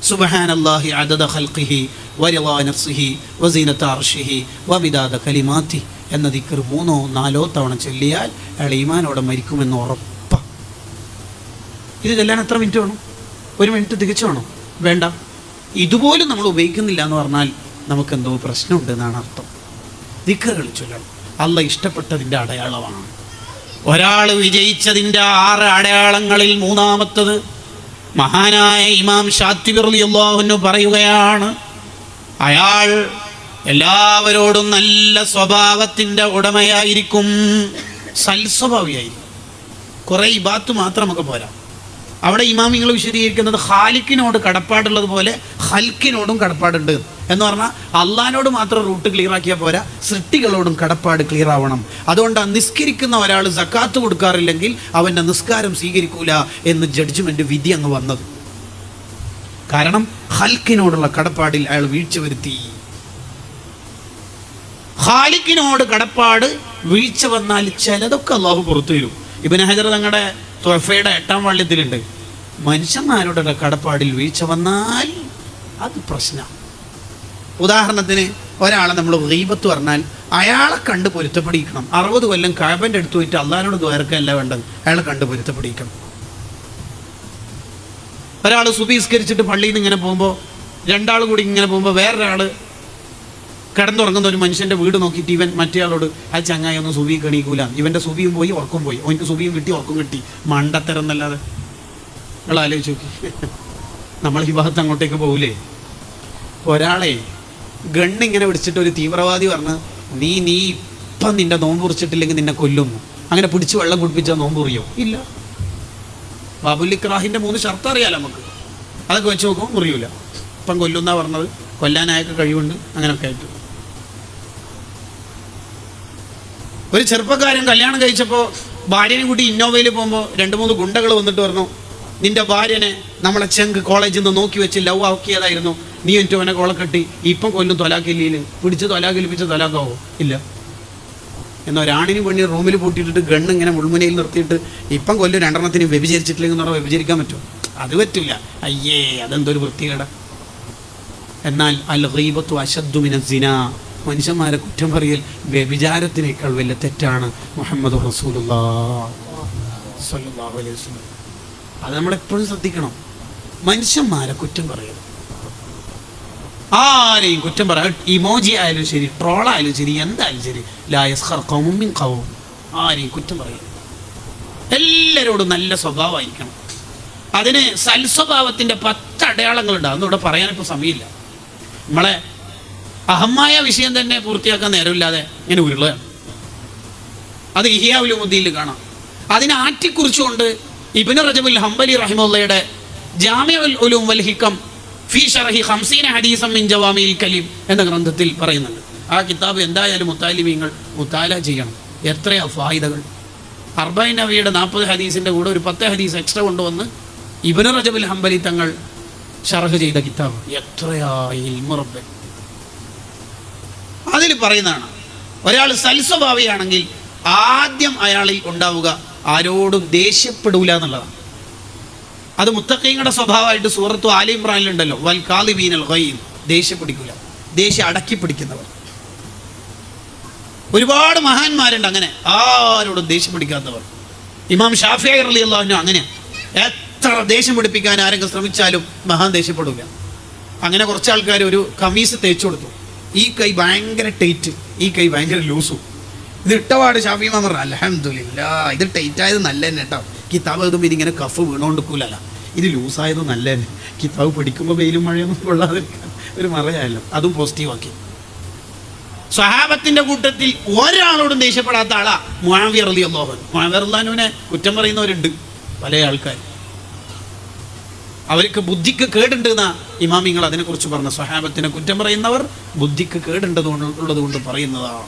സുബ്ഹാനല്ലാഹി അദദ ഖൽഖിഹി വറിളാ നഫ്സിഹി വസീനത അർശിഹി വമിദാദ കലിമാതി എന്ന ദിക്ർ 3ഓ 4ഓ തവണ ചൊല്ലിയാൽ അയാൾ ഈമാനോടെ മരിക്കുമെന്ന് ഉറപ്പാണ്. ഇത് ചെല്ലാൻ എത്ര മിനിറ്റ് വേണം? 1 മിനിറ്റ് തികച്ചു വേണം? വേണ്ട. ഇതുപോലും നമ്മൾ ഉപയോഗിക്കുന്നില്ല എന്ന് പറഞ്ഞാൽ നമുക്കെന്തോ പ്രശ്നമുണ്ട് എന്നാണ് അർത്ഥം. ദിക്റുകൾ ചൊല്ലണം. അള്ളാഹ് ഇഷ്ടപ്പെട്ടതിൻ്റെ അടയാളമാണ്. ഒരാൾ വിജയിച്ചതിൻ്റെ 6 അടയാളങ്ങളിൽ 3ാമത്തത് മഹാനായ ഇമാം ശാത്തിബി റളിയല്ലാഹു അൻഹു പറയുകയാണ്, അയാൾ എല്ലാവരോടും നല്ല സ്വഭാവത്തിൻ്റെ ഉടമയായിരിക്കും, സൽസ്വഭാവിയായിരിക്കും. കുറേ ഇബാത്ത് മാത്രം നമുക്ക് പോരാ. അവിടെ ഇമാമിങ്ങൾ വിശദീകരിക്കുന്നത് ഖാലിക്കിനോട് കടപ്പാടുള്ളത് പോലെ ഹൽക്കിനോടും കടപ്പാടുണ്ട് എന്ന് പറഞ്ഞാൽ അള്ളാഹിനോട് മാത്രം റൂട്ട് ക്ലിയർ ആക്കിയാൽ പോരാ, സൃഷ്ടികളോടും കടപ്പാട് ക്ലിയർ ആവണം. അതുകൊണ്ടാണ് നിസ്കരിക്കുന്ന ഒരാൾ സക്കാത്ത് കൊടുക്കാറില്ലെങ്കിൽ അവൻ്റെ നിസ്കാരം സ്വീകരിക്കൂല എന്ന് ജഡ്ജ്മെന്റ് വിധി അങ്ങ് വന്നത്. കാരണം ഖൽക്കിനോടുള്ള കടപ്പാടിൽ അയാൾ വീഴ്ച വരുത്തി. ഖാലിക്കിനോട് കടപ്പാട് വീഴ്ച വന്നാൽ ചിലതൊക്കെ അള്ളാഹു പുറത്തു തരും. ഇബ്നു ഹജർ തങ്ങളുടെ തുഹഫയുടെ 8-ാം വാള്യത്തിലുണ്ട്, മനുഷ്യന്മാരുടെ കടപ്പാടിൽ വീഴ്ച വന്നാൽ അത് പ്രശ്നമാണ്. ഉദാഹരണത്തിന് ഒരാളെ നമ്മൾ ഗീബത്ത് പറഞ്ഞാൽ അയാളെ കണ്ട് പൊരുത്തപ്പെടിക്കണം. 60 കൊല്ലം കഅബന്റെ അടുത്ത് പോയിട്ട് അള്ളാഹിനോട് ദ്വാരക്കല്ല വേണ്ടത്, അയാളെ കണ്ട് പൊരുത്തപ്പെടിക്കണം. ഒരാൾ സുബഹിസ്കരിച്ചിട്ട് പള്ളിയിൽ നിന്ന് ഇങ്ങനെ പോകുമ്പോൾ, 2 ആൾ കൂടി ഇങ്ങനെ പോകുമ്പോൾ വേറൊരാൾ കിടന്നുറങ്ങുന്ന ഒരു മനുഷ്യൻ്റെ വീട് നോക്കിയിട്ട് ഇവൻ മറ്റേയാളോട് ആ ചങ്ങായി ഒന്നും സുബി കണിക്കൂല, ഇവൻ്റെ സുബിയും പോയി ഉറക്കം പോയി, അവൻ്റെ സുബിയും കിട്ടി ഉറക്കം കിട്ടി, മണ്ടത്തരം എന്നല്ലാതെ. നിങ്ങൾ ആലോചിച്ച് നോക്കി, നമ്മൾ ഈ ഭാഗത്ത് അങ്ങോട്ടേക്ക് പോകൂലേ? ഒരാളെ ഗണ്ണിങ്ങനെ പിടിച്ചിട്ട് ഒരു തീവ്രവാദി പറഞ്ഞ് നീ ഇപ്പം നിന്റെ നോമ്പ് കുറിച്ചിട്ടില്ലെങ്കിൽ നിന്നെ കൊല്ലുന്നു, അങ്ങനെ പിടിച്ച് വെള്ളം കുടിപ്പിച്ചാൽ നോമ്പ് മുറിയോ? ഇല്ല. ബാബുൽ ഇക്റാഹിൻ്റെ 3 ഷർത്ത് അറിയാലോ നമുക്ക്, അതൊക്കെ വെച്ച് നോക്കുമ്പോൾ മുറിയൂല. ഇപ്പം കൊല്ലുന്നാ പറഞ്ഞത്, കൊല്ലാനായൊക്കെ കഴിവുണ്ട്, അങ്ങനെയൊക്കെ ആയിട്ട്. ഒരു ചെറുപ്പക്കാരൻ കല്യാണം കഴിച്ചപ്പോൾ ഭാര്യനെ കൂട്ടി ഇന്നോവയിൽ പോകുമ്പോൾ 2-3 ഗുണ്ടകൾ വന്നിട്ട് പറഞ്ഞു, നിന്റെ ഭാര്യനെ നമ്മളെ ചെങ്ക് കോളേജിൽ നിന്ന് നോക്കി വെച്ച് ലവ് ആക്കിയതായിരുന്നു, നീ എനിക്ക് അവനെ കോള കെട്ടി, ഇപ്പം കൊല്ലും തൊലാക്കില്ല, പിടിച്ച് തൊലാക്കിലിപ്പിച്ച് തൊലാക്കാവോ? ഇല്ല. എന്നാൽ ഒരാണിനും പെണ്ണി റൂമിൽ പൂട്ടിയിട്ടിട്ട് ഗണ്ണ് ഇങ്ങനെ മുൾമുനയിൽ നിർത്തിയിട്ട് ഇപ്പം കൊല്ലും 2 വ്യഭിചരിച്ചിട്ടില്ലെങ്കിൽ എന്ന് പറഞ്ഞാൽ വ്യഭിചരിക്കാൻ പറ്റുമോ? അത് പറ്റില്ല. അയ്യേ, അതെന്തൊരു വൃത്തികേടാ. എന്നാൽ അൽ ഗീബത്തു അശദ്ദു മിനസ് സിനാ, മനുഷ്യന്മാരെ കുറ്റം പറയൽ വ്യഭിചാരത്തിനേക്കാൾ വലിയ തെറ്റാണ്. മുഹമ്മദ് റസൂലുള്ളാഹി സ്വല്ലല്ലാഹു അലൈഹി വസല്ലം. അത് നമ്മളെപ്പോഴും ശ്രദ്ധിക്കണം. മനുഷ്യന്മാരെ കുറ്റം പറയൽ, ആരെയും കുറ്റം പറയാം. ഇമോജി ആയാലും ശരി, ട്രോളായാലും ശരി, എന്തായാലും ശരി, ലാ യസ്ഖർ ഖൗമുൻ മിൻ ഖൗം, ആരെയും കുറ്റം പറയൽ. എല്ലാവരോടും നല്ല സ്വഭാവമായിരിക്കണം. അതിന് സൽസ്വഭാവത്തിൻ്റെ 10 അടയാളങ്ങളുണ്ട്. അതൊന്നും ഇവിടെ പറയാനിപ്പോൾ സമയമില്ല. നമ്മളെ അഹമായ വിഷയം തന്നെ പൂർത്തിയാക്കാൻ നേരമില്ലാതെ ഇങ്ങനെ ഉരുളുകയാണ്. അത് ഇഹ്യാ ഉലൂമുദ്ദീനിൽ കാണാം. അതിനെ ആറ്റിക്കുറിച്ചുകൊണ്ട് ഇബ്നു റജബുൽ ഹംബലി റഹിമഹുള്ളയുടെ ജാമിഉൽ ഉലൂം വൽ ഹികം ഫീ ശർഹി 50 ഹദീസൻ മിൻ ജവാമിഉൽ കലീം എന്ന ഗ്രന്ഥത്തിൽ പറയുന്നുണ്ട്. ആ കിതാബ് എന്തായാലും മുത്താലിമീങ്ങൾ മുത്താല ചെയ്യണം. എത്രയാ ഫായിദകൾ. 40 നബിയുടെ 40 ഹദീസിൻ്റെ കൂടെ ഒരു 10 ഹദീസ് എക്സ്ട്രാ കൊണ്ടുവന്ന് ഇബ്നു റജബുൽ ഹംബലി തങ്ങൾ ശർഹ് ചെയ്ത കിതാബ്. എത്രയാ ഇൽമു റബ്ബേ. അതിൽ പറയുന്നതാണ്, ഒരാൾ സൽസ്വഭാവിയാണെങ്കിൽ ആദ്യം അയാളിൽ ഉണ്ടാവുക ആരോടും ദേഷ്യപ്പെടൂല എന്നുള്ളതാണ്. അത് മുത്തഖീങ്ങളുടെ സ്വഭാവമായിട്ട് സൂറത്തു ആലി ഇമ്രാനിലുണ്ടല്ലോ, വൽ കാളിബീനൽ ഗൈദ്, ദേഷ്യപ്പെടിക്കൂല, ദേഷ്യം അടക്കി പിടിക്കുന്നവർ. ഒരുപാട് മഹാന്മാരുണ്ട് അങ്ങനെ ആരോടും ദേഷ്യം പിടിക്കാത്തവർ. ഇമാം ഷാഫിഈ റളിയല്ലാഹു അൻഹു അങ്ങനെ, എത്ര ദേഷ്യം പിടിപ്പിക്കാൻ ആരെങ്കിലും ശ്രമിച്ചാലും മഹാൻ ദേഷ്യപ്പെടില്ല. അങ്ങനെ കുറച്ച് ആൾക്കാർ ഒരു കമീസ് തേച്ചു കൊടുത്തു. ഈ കൈ ഭയങ്കര ടൈറ്റ്, ഈ കൈ ഭയങ്കര ലൂസും. ഇത് ഇട്ടപാട് ഷാഫി ഇമാം പറഞ്ഞു, അൽഹംദുലില്ലാഹ്, ഇത് ടൈറ്റ് ആയത് നല്ല തന്നെ കേട്ടോ. കിതാബ് എഴുതുമ്പോൾ ഇതിങ്ങനെ കഫ് വീണോണ്ടിരിക്കൂലല്ല, ഇത് ലൂസായത് നല്ല തന്നെ. കിതാബ് പിടിക്കുമ്പോൾ വെയിലും മഴയൊന്നും കൊള്ളാതിരിക്കാൻ ഒരു മറയായല്ലോ, അതും പോസിറ്റീവാക്കി. സ്വഹാബത്തിന്റെ കൂട്ടത്തിൽ ഒരാളോടും ദേഷ്യപ്പെടാത്ത ആളാ മുആവിയ റളിയല്ലാഹു അൻഹു. മുആവിയ റളിയല്ലാഹു അൻഹുവിനെ കുറ്റം പറയുന്നവരുണ്ട് പല ആൾക്കാർ. അവർക്ക് ബുദ്ധിക്ക് കേടുണ്ട് എന്നാ ഇമാമിങ്ങൾ അതിനെക്കുറിച്ച് പറഞ്ഞ. സ്വഹാബത്തിനെ കുറ്റം പറയുന്നവർ ബുദ്ധിക്ക് കേടുണ്ടതുള്ളത് കൊണ്ട് പറയുന്നതാണ്.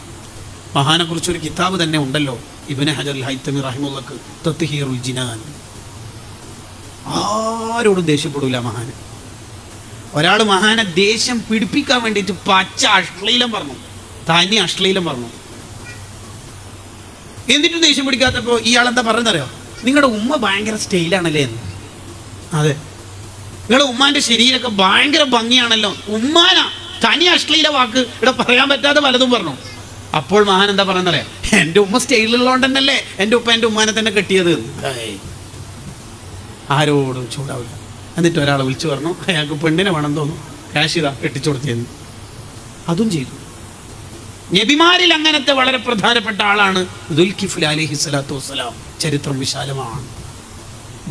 മഹാനെക്കുറിച്ചൊരു കിതാബ് തന്നെ ഉണ്ടല്ലോ, ഇബ്നു ഹജർ അൽ ഹൈതമി റഹിമഹുള്ളാഹ്, തത്ഹീറുൽ ജിനാൻ. ആരോടും ദേഷ്യപ്പെടൂല മഹാന്. ഒരാൾ മഹാനെ ദേഷ്യം പിടിപ്പിക്കാൻ വേണ്ടിയിട്ട് പച്ച അശ്ലീലം പറഞ്ഞു, തനി അശ്ലീലം പറഞ്ഞു. എന്നിട്ടും ദേഷ്യം പിടിക്കാത്തപ്പോൾ ഇയാളെന്താ പറയുന്നറിയോ? നിങ്ങളുടെ ഉമ്മ ഭയങ്കര സ്റ്റൈലാണല്ലേ എന്ന്. അതെ, നിങ്ങളുടെ ഉമ്മാന്റെ ശരീരമൊക്കെ ഭയങ്കര ഭംഗിയാണല്ലോ. ഉമ്മാനാ തനി അശ്ലീല വാക്ക് ഇവിടെ പറയാൻ പറ്റാതെ പലതും പറഞ്ഞു. അപ്പോൾ മഹാൻ എന്താ പറയുന്നറിയാം? എൻ്റെ ഉമ്മ സ്റ്റൈലുള്ളതുകൊണ്ട് തന്നെയല്ലേ എൻ്റെ ഉപ്പ എൻ്റെ ഉമ്മാനെ തന്നെ കെട്ടിയത്. ആരോടും ചൂടാവില്ല. എന്നിട്ട് ഒരാളെ വിളിച്ചു പറഞ്ഞു, അയാൾക്ക് പെണ്ണിനെ വേണം തോന്നുന്നു, ക്യാഷ് ഇതാ കെട്ടിച്ചു കൊടുത്തിരുന്നു. അതും ചെയ്തു. നബിമാരിൽ അങ്ങനത്തെ വളരെ പ്രധാനപ്പെട്ട ആളാണ് ദുൽകിഫ്ൽ അലൈഹി സ്വലാത്തു വസ്സലാം. ചരിത്രം വിശാലമാണ്.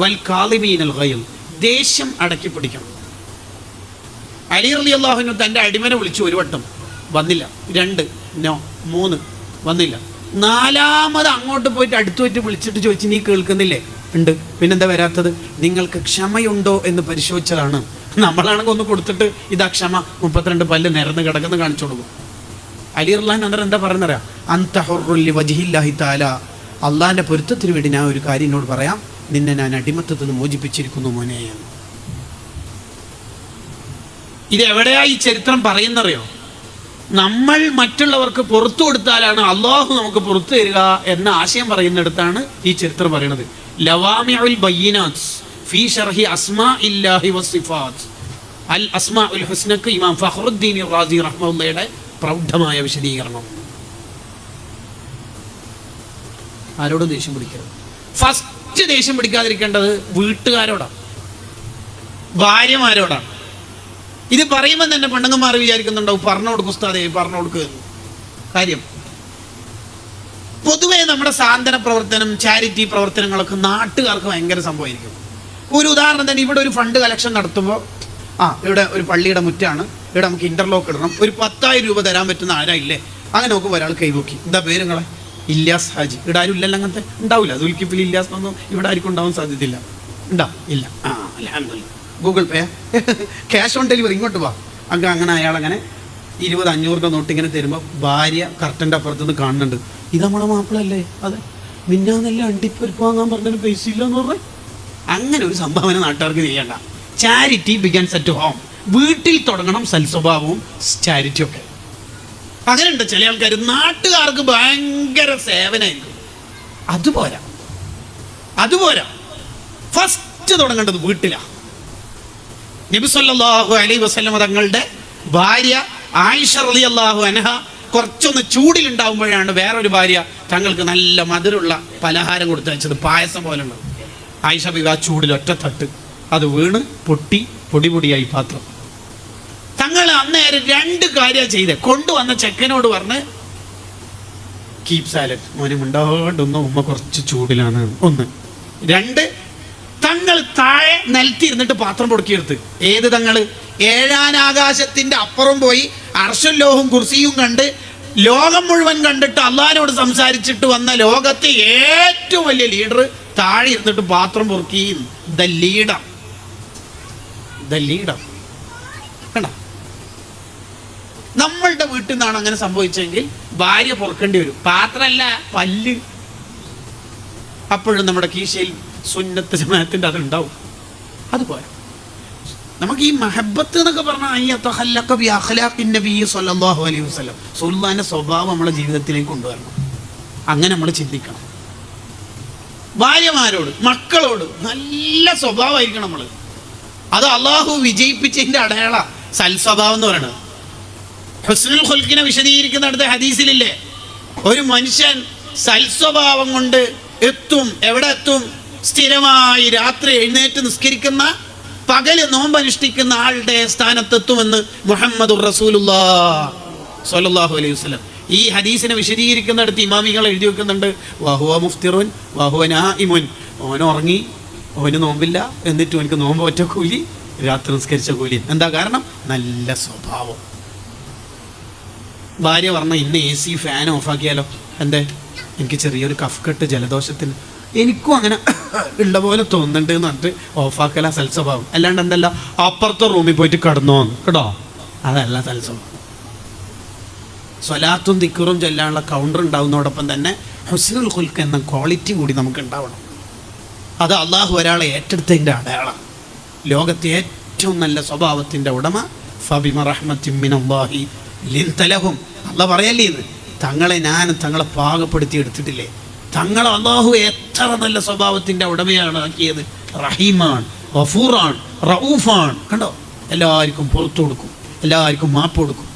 വൽ കാളിബീനൽ ഗൈദ്, ദേഷ്യം അടക്കി പിടിക്കണം. അലി റളിയല്ലാഹു അൻഹു തൻ്റെ അടിമനെ വിളിച്ചു, 1 വട്ടം വന്നില്ല, 2 നോ 3 വന്നില്ല. 4ാമത് അങ്ങോട്ട് പോയിട്ട് അടുത്തു പോയിട്ട് വിളിച്ചിട്ട് ചോദിച്ചു, നീ കേൾക്കുന്നില്ലേ? ഉണ്ട്, പിന്നെന്താ വരാത്തത്? നിങ്ങൾക്ക് ക്ഷമയുണ്ടോ എന്ന് പരിശോധിച്ചതാണ്. നമ്മളാണെങ്കിൽ ഒന്ന് കൊടുത്തിട്ട് ഇതാ ക്ഷമ, 32 പല്ല് നിരന്ന് കിടക്കുന്ന കാണിച്ചു കൊടുക്കും. അലി റളിയല്ലാഹു അൻഹു എന്താ പറയുന്നറിയാം? അൻത ഹുർറുൻ ലിവജ്ഹില്ലാഹി തആല, അള്ളാഹിൻ്റെ പൊരുത്തത്തിന് വേണ്ടി ഞാൻ ഒരു കാര്യം എന്നോട് പറയാം, നിന്നെ ഞാൻ അടിമത്തത്തിൽ നിന്ന് മോചിപ്പിച്ചിരിക്കുന്നു മോനെ. ഇതെവിടെയാ ഈ ചരിത്രം പറയുന്നറിയോ? നമ്മൾ മറ്റുള്ളവർക്ക് പുറത്തു കൊടുത്താലാണ് അള്ളാഹു നമുക്ക് പുറത്തു തരിക എന്ന ആശയം പറയുന്നിടത്താണ് ഈ ചരിത്രം പറയുന്നത്. ലവാമിഉൽ ബയ്യിനാത്ത് ഫീ ശർഹി അസ്മാഇല്ലാഹി വസ്സിഫാത്ത്, അൽ അസ്മാഉൽ ഹുസ്നക്ക് ഇമാം ഫഖ്റുദ്ദീൻ റാസി റഹ്മത്തുള്ളാഹിയുടെ പ്രൗഢമായ വിശദീകരണം. ആരോടും ദേഷ്യം പിടിക്കരുത്. ഫസ്റ്റ് ദേഷ്യം പിടിക്കാതിരിക്കേണ്ടത് വീട്ടുകാരോടാണ്, ഭാര്യമാരോടാണ്. ഇത് പറയുമ്പോൾ തന്നെ പെണ്ണുങ്ങന്മാർ വിചാരിക്കുന്നുണ്ടാവും പറഞ്ഞു കൊടുക്കും ഉസ്താദേ, പറഞ്ഞു കൊടുക്കുക. കാര്യം പൊതുവേ നമ്മുടെ സാന്ത്വന പ്രവർത്തനം, ചാരിറ്റി പ്രവർത്തനങ്ങളൊക്കെ നാട്ടുകാർക്ക് ഭയങ്കര സംഭവമായിരിക്കും. ഒരു ഉദാഹരണം തന്നെ, ഇവിടെ ഒരു ഫണ്ട് കളക്ഷൻ നടത്തുമ്പോൾ ഇവിടെ ഒരു പള്ളിയുടെ മുറ്റാണ്, ഇവിടെ നമുക്ക് ഇന്റർലോക്ക് ഇടണം, ഒരു 10,000 രൂപ തരാൻ പറ്റുന്ന ആരാ ഇല്ലേ? അങ്ങനെ നോക്കുമ്പോൾ ഒരാൾ കൈപോക്കി, എന്താ പേര് നിങ്ങളെ? ഇല്യാസ് ഹാജി. ഇവിടെ ആരും ഇല്ലല്ലോ അങ്ങനത്തെ? ഉണ്ടാവില്ല. ദുൽക്കിഫിൽ ഇല്യാസ് ഒന്നും ഇവിടെ ആർക്കും ഉണ്ടാവാൻ സാധ്യതയില്ല. ഉണ്ടാ ഇല്ല. അൽഹംദുലില്ലാ. Google pay, cash on delivery, ഇങ്ങോട്ട് വാ. അങ്ങനെ അയാളങ്ങനെ 20-500 നോട്ട് ഇങ്ങനെ തരുമ്പോൾ ഭാര്യ കർട്ടൻ്റെ അപ്പുറത്തുനിന്ന് കാണുന്നുണ്ട്, ഇത് നമ്മളെ മാപ്പിളല്ലേ? അതെ, മിന്നാന്നല്ലേ അണ്ടിപ്പരിപ്പ് വാങ്ങാൻ പറഞ്ഞ പൈസ ഇല്ലെന്ന് പറഞ്ഞാൽ. അങ്ങനെ ഒരു സംഭാവന നാട്ടുകാർക്ക് ചെയ്യണ്ട. Charity begins at home. വീട്ടിൽ തുടങ്ങണം സൽസ്വഭാവവും ചാരിറ്റിയും ഒക്കെ. അങ്ങനെ ഉണ്ട് ചില ആൾക്കാർ, നാട്ടുകാർക്ക് ഭയങ്കര സേവനമായിരിക്കും. അതുപോരാ. ഫസ്റ്റ് തുടങ്ങേണ്ടത് വീട്ടിലാണ്. നബി സല്ലല്ലാഹു അലൈഹി വസല്ലം തങ്ങളുടെ ഭാര്യ ആയിഷ റളിയല്ലാഹു അൻഹ കുറച്ചൊന്ന് ചൂടിലുണ്ടാവുമ്പോഴാണ് വേറൊരു ഭാര്യ തങ്ങൾക്ക് നല്ല മധുരമുള്ള പലഹാരം കൊടുത്തയച്ചത്, പായസം പോലെ ഉള്ളത്. ആയിഷ ബീവി ആ ചൂടിൽ ഒറ്റ തട്ട്, അത് വീണ് പൊട്ടി പൊടിയായി പാത്രം. തങ്ങൾ അന്നേരം 2 കാര്യം ചെയ്തേ. കൊണ്ടുവന്ന ചെക്കനോട് പറഞ്ഞ്, കീപ് സാലഡ്, മോനെ ഉണ്ടാകൊണ്ടൊന്നും, ഉമ്മ കുറച്ച് ചൂടിലാണ്. 1. 2, തങ്ങൾ താഴെ നിലത്തിരുന്നിട്ട് പാത്രം പൊടുക്കിയെടുത്ത്. ഏത് തങ്ങൾ? 7ാം ആകാശത്തിന്റെ അപ്പുറം പോയി അർശും ലോഹും കുർസിയും കണ്ട് ലോകം മുഴുവൻ കണ്ടിട്ട് അള്ളാഹിനോട് സംസാരിച്ചിട്ട് വന്ന ലോകത്തെ ഏറ്റവും വലിയ ലീഡർ താഴെ ഇരുന്നിട്ട് പാത്രം പൊറുക്കി. ദ ലീഡർ കണ്ട. നമ്മളുടെ വീട്ടിൽ നിന്നാണ് അങ്ങനെ സംഭവിച്ചെങ്കിൽ ഭാര്യ പൊറുക്കേണ്ടി വരും, പാത്രമല്ല പല്ല്. അപ്പോഴും നമ്മുടെ കീശയിൽ സുന്നത്ത് ജമാഅത്തിന്റെ അതുണ്ടാവും. അതുപോലെ നമുക്ക് ഈ മഹബത്ത് എന്നൊക്കെ പറഞ്ഞാൽ സുൽത്താന്റെ സ്വഭാവം നമ്മുടെ ജീവിതത്തിലേക്ക് കൊണ്ടുവരണം. അങ്ങനെ നമ്മൾ ചിന്തിക്കണം. ഭാര്യമാരോട്, മക്കളോട് നല്ല സ്വഭാവമായിരിക്കണം നമ്മൾ. അത് അള്ളാഹു വിജയിപ്പിച്ചതിന്റെ അടയാള സൽസ്വഭാവം എന്ന് പറയുന്നത്. ഹുസ്നുൽ ഖുൽഖിനെ വിശദീകരിക്കുന്നിടത്ത് ഹദീസിലില്ലേ, ഒരു മനുഷ്യൻ സൽസ്വഭാവം കൊണ്ട് എവിടെ എത്തും? സ്ഥിരമായി രാത്രി എഴുന്നേറ്റ് നിസ്കരിക്കുന്ന, പകല് നോമ്പനുഷ്ഠിക്കുന്ന ആളുടെ സ്ഥാനത്തെത്തുമെന്ന് മുഹമ്മദുർ റസൂലുള്ളാഹി സ്വല്ലല്ലാഹു അലൈഹി വസല്ലം. ഈ ഹദീസിനെ വിശദീകരിക്കുന്നിടത്ത് ഇമാമികൾ എഴുതി വെക്കുന്നുണ്ട്, വഹുവ മുഫ്തിറുൻ വഹുവ നായിമുൻ. ഓൻ ഉറങ്ങി, ഓന് നോമ്പില്ല, എന്നിട്ടും എനിക്ക് നോമ്പ് ഒറ്റ കൂലി, രാത്രി നിസ്കരിച്ച കൂലി. എന്താ കാരണം? നല്ല സ്വഭാവം. ഭാര്യ പറഞ്ഞ, ഇന്ന് AC ഫാൻ ഓഫാക്കിയാലോ? എന്തേ? എനിക്ക് ചെറിയൊരു കഫ്കെട്ട്, ജലദോഷത്തിന്. എനിക്കും അങ്ങനെ ഉള്ള പോലെ തോന്നുന്നുണ്ട് എന്ന് പറഞ്ഞിട്ട് ഓഫാക്കല സൽസ്വഭാവം. അല്ലാണ്ട് എന്തല്ല, അപ്പുറത്തെ റൂമിൽ പോയിട്ട് കിടന്നോന്ന് കേട്ടോ, അതല്ല സൽസ്വഭാവം. സ്വലാത്തും ദിക്റും ചൊല്ലാനുള്ള കൗണ്ടർ ഉണ്ടാവുന്നതോടൊപ്പം തന്നെ ഹുസ്നുൽ ഖുൽഖ് എന്ന ക്വാളിറ്റി കൂടി നമുക്ക് ഉണ്ടാവണം. അത് അള്ളാഹു ഒരാളെ ഏറ്റെടുത്തതിൻ്റെ അടയാളം. ലോകത്തെ ഏറ്റവും നല്ല സ്വഭാവത്തിൻ്റെ ഉടമ ഫബിമ റഹ്മത്തിൻ മിനല്ലാഹി ലിൻത ലഹും. അള്ളാഹ് പറയല്ലേ, ഇത് തങ്ങളെ പാകപ്പെടുത്തി എടുത്തിട്ടില്ലേ? തങ്ങൾ അള്ളാഹു എത്ര നല്ല സ്വഭാവത്തിൻ്റെ ഉടമയാണ് ആക്കിയത്. റഹീമാണ്, ഗഫൂറാണ്, റഊഫാണ്. കണ്ടോ? എല്ലാവർക്കും പുറത്തു കൊടുക്കും, എല്ലാവർക്കും മാപ്പ് കൊടുക്കും.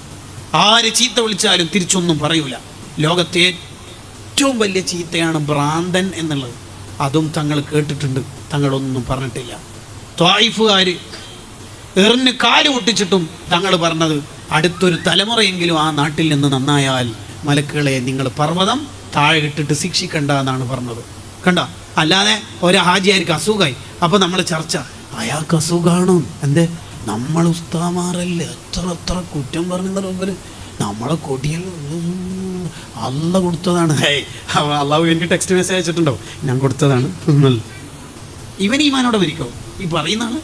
ആര് ചീത്ത വിളിച്ചാലും തിരിച്ചൊന്നും പറയൂല. ലോകത്തെ ഏറ്റവും വലിയ ചീത്തയാണ് ഭ്രാന്തൻ എന്നുള്ളത്. അതും തങ്ങൾ കേട്ടിട്ടുണ്ട്, തങ്ങളൊന്നും പറഞ്ഞിട്ടില്ല. ത്വായിഫുകാർ എറിഞ്ഞ് കാല് പൊട്ടിച്ചിട്ടും തങ്ങൾ പറഞ്ഞത്, അടുത്തൊരു തലമുറയെങ്കിലും ആ നാട്ടിൽ നിന്ന് നന്നായാൽ മലക്കുകളെ നിങ്ങൾ പർവ്വതം താഴെ ഇട്ടിട്ട് ശിക്ഷിക്കണ്ട എന്നാണ് പറഞ്ഞത്. കണ്ട? അല്ലാതെ ഒരു ഹാജിയാർക്ക് അസുഖമായി, അപ്പോൾ നമ്മൾ ചർച്ച, അയാൾക്ക് അസുഖമാണോ? എന്തേ? നമ്മൾ ഉസ്താമാരല്ലേ എത്ര കുറ്റം പറഞ്ഞതിന് മുമ്പിൽ നമ്മളെ കൊടിയിൽ അല്ല കൊടുത്തതാണ്. അള്ളാഹു എനിക്ക് ടെക്സ്റ്റ് മെസ്സേജ് അയച്ചിട്ടുണ്ടോ, ഞാൻ കൊടുത്തതാണ്. ഇവൻ ഈമാനോടെ മരിക്കോ ഈ പറയുന്നതാണ്?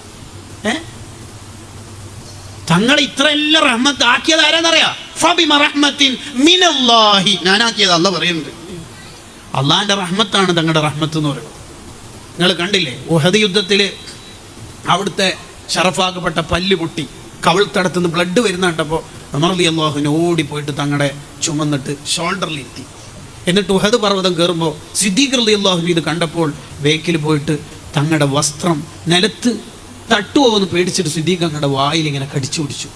തങ്ങൾ ഇത്രയെല്ലാം റഹ്മത്ത് ആക്കിയത് ആരാന്നറിയാം? ഫബിമ റഹ്മത്തിൻ മിനല്ലാഹി. ഞാനാക്കിയത് അല്ല പറയുന്നുണ്ട്. അള്ളാഹിന്റെ റഹ്മത്താണ് തങ്ങളുടെ റഹ്മത്ത് എന്ന് പറയുന്നത്. നിങ്ങൾ കണ്ടില്ലേ, ഉഹദ് യുദ്ധത്തിൽ അവിടുത്തെ ഷറഫാക്കപ്പെട്ട പല്ല് പൊട്ടി, കവിൾത്തടത്തുനിന്ന് ബ്ലഡ് വരുന്ന കണ്ടപ്പോൾ ഉമർ റളിയല്ലാഹു അൻഹു ഓടിപ്പോയിട്ട് തങ്ങളുടെ ചുമന്നിട്ട് ഷോൾഡറിലിരുത്തി. എന്നിട്ട് ഉഹദ് പർവ്വതം കയറുമ്പോൾ സിദ്ദീഖ് റളിയല്ലാഹു അൻഹു ഇത് കണ്ടപ്പോൾ ബേക്കിൽ പോയിട്ട് തങ്ങളുടെ വസ്ത്രം നിലത്ത് തട്ടുമോ എന്ന് പേടിച്ചിട്ട് സിദ്ദീഖ് തങ്ങളുടെ വായിൽ ഇങ്ങനെ കടിച്ചു പിടിച്ചു.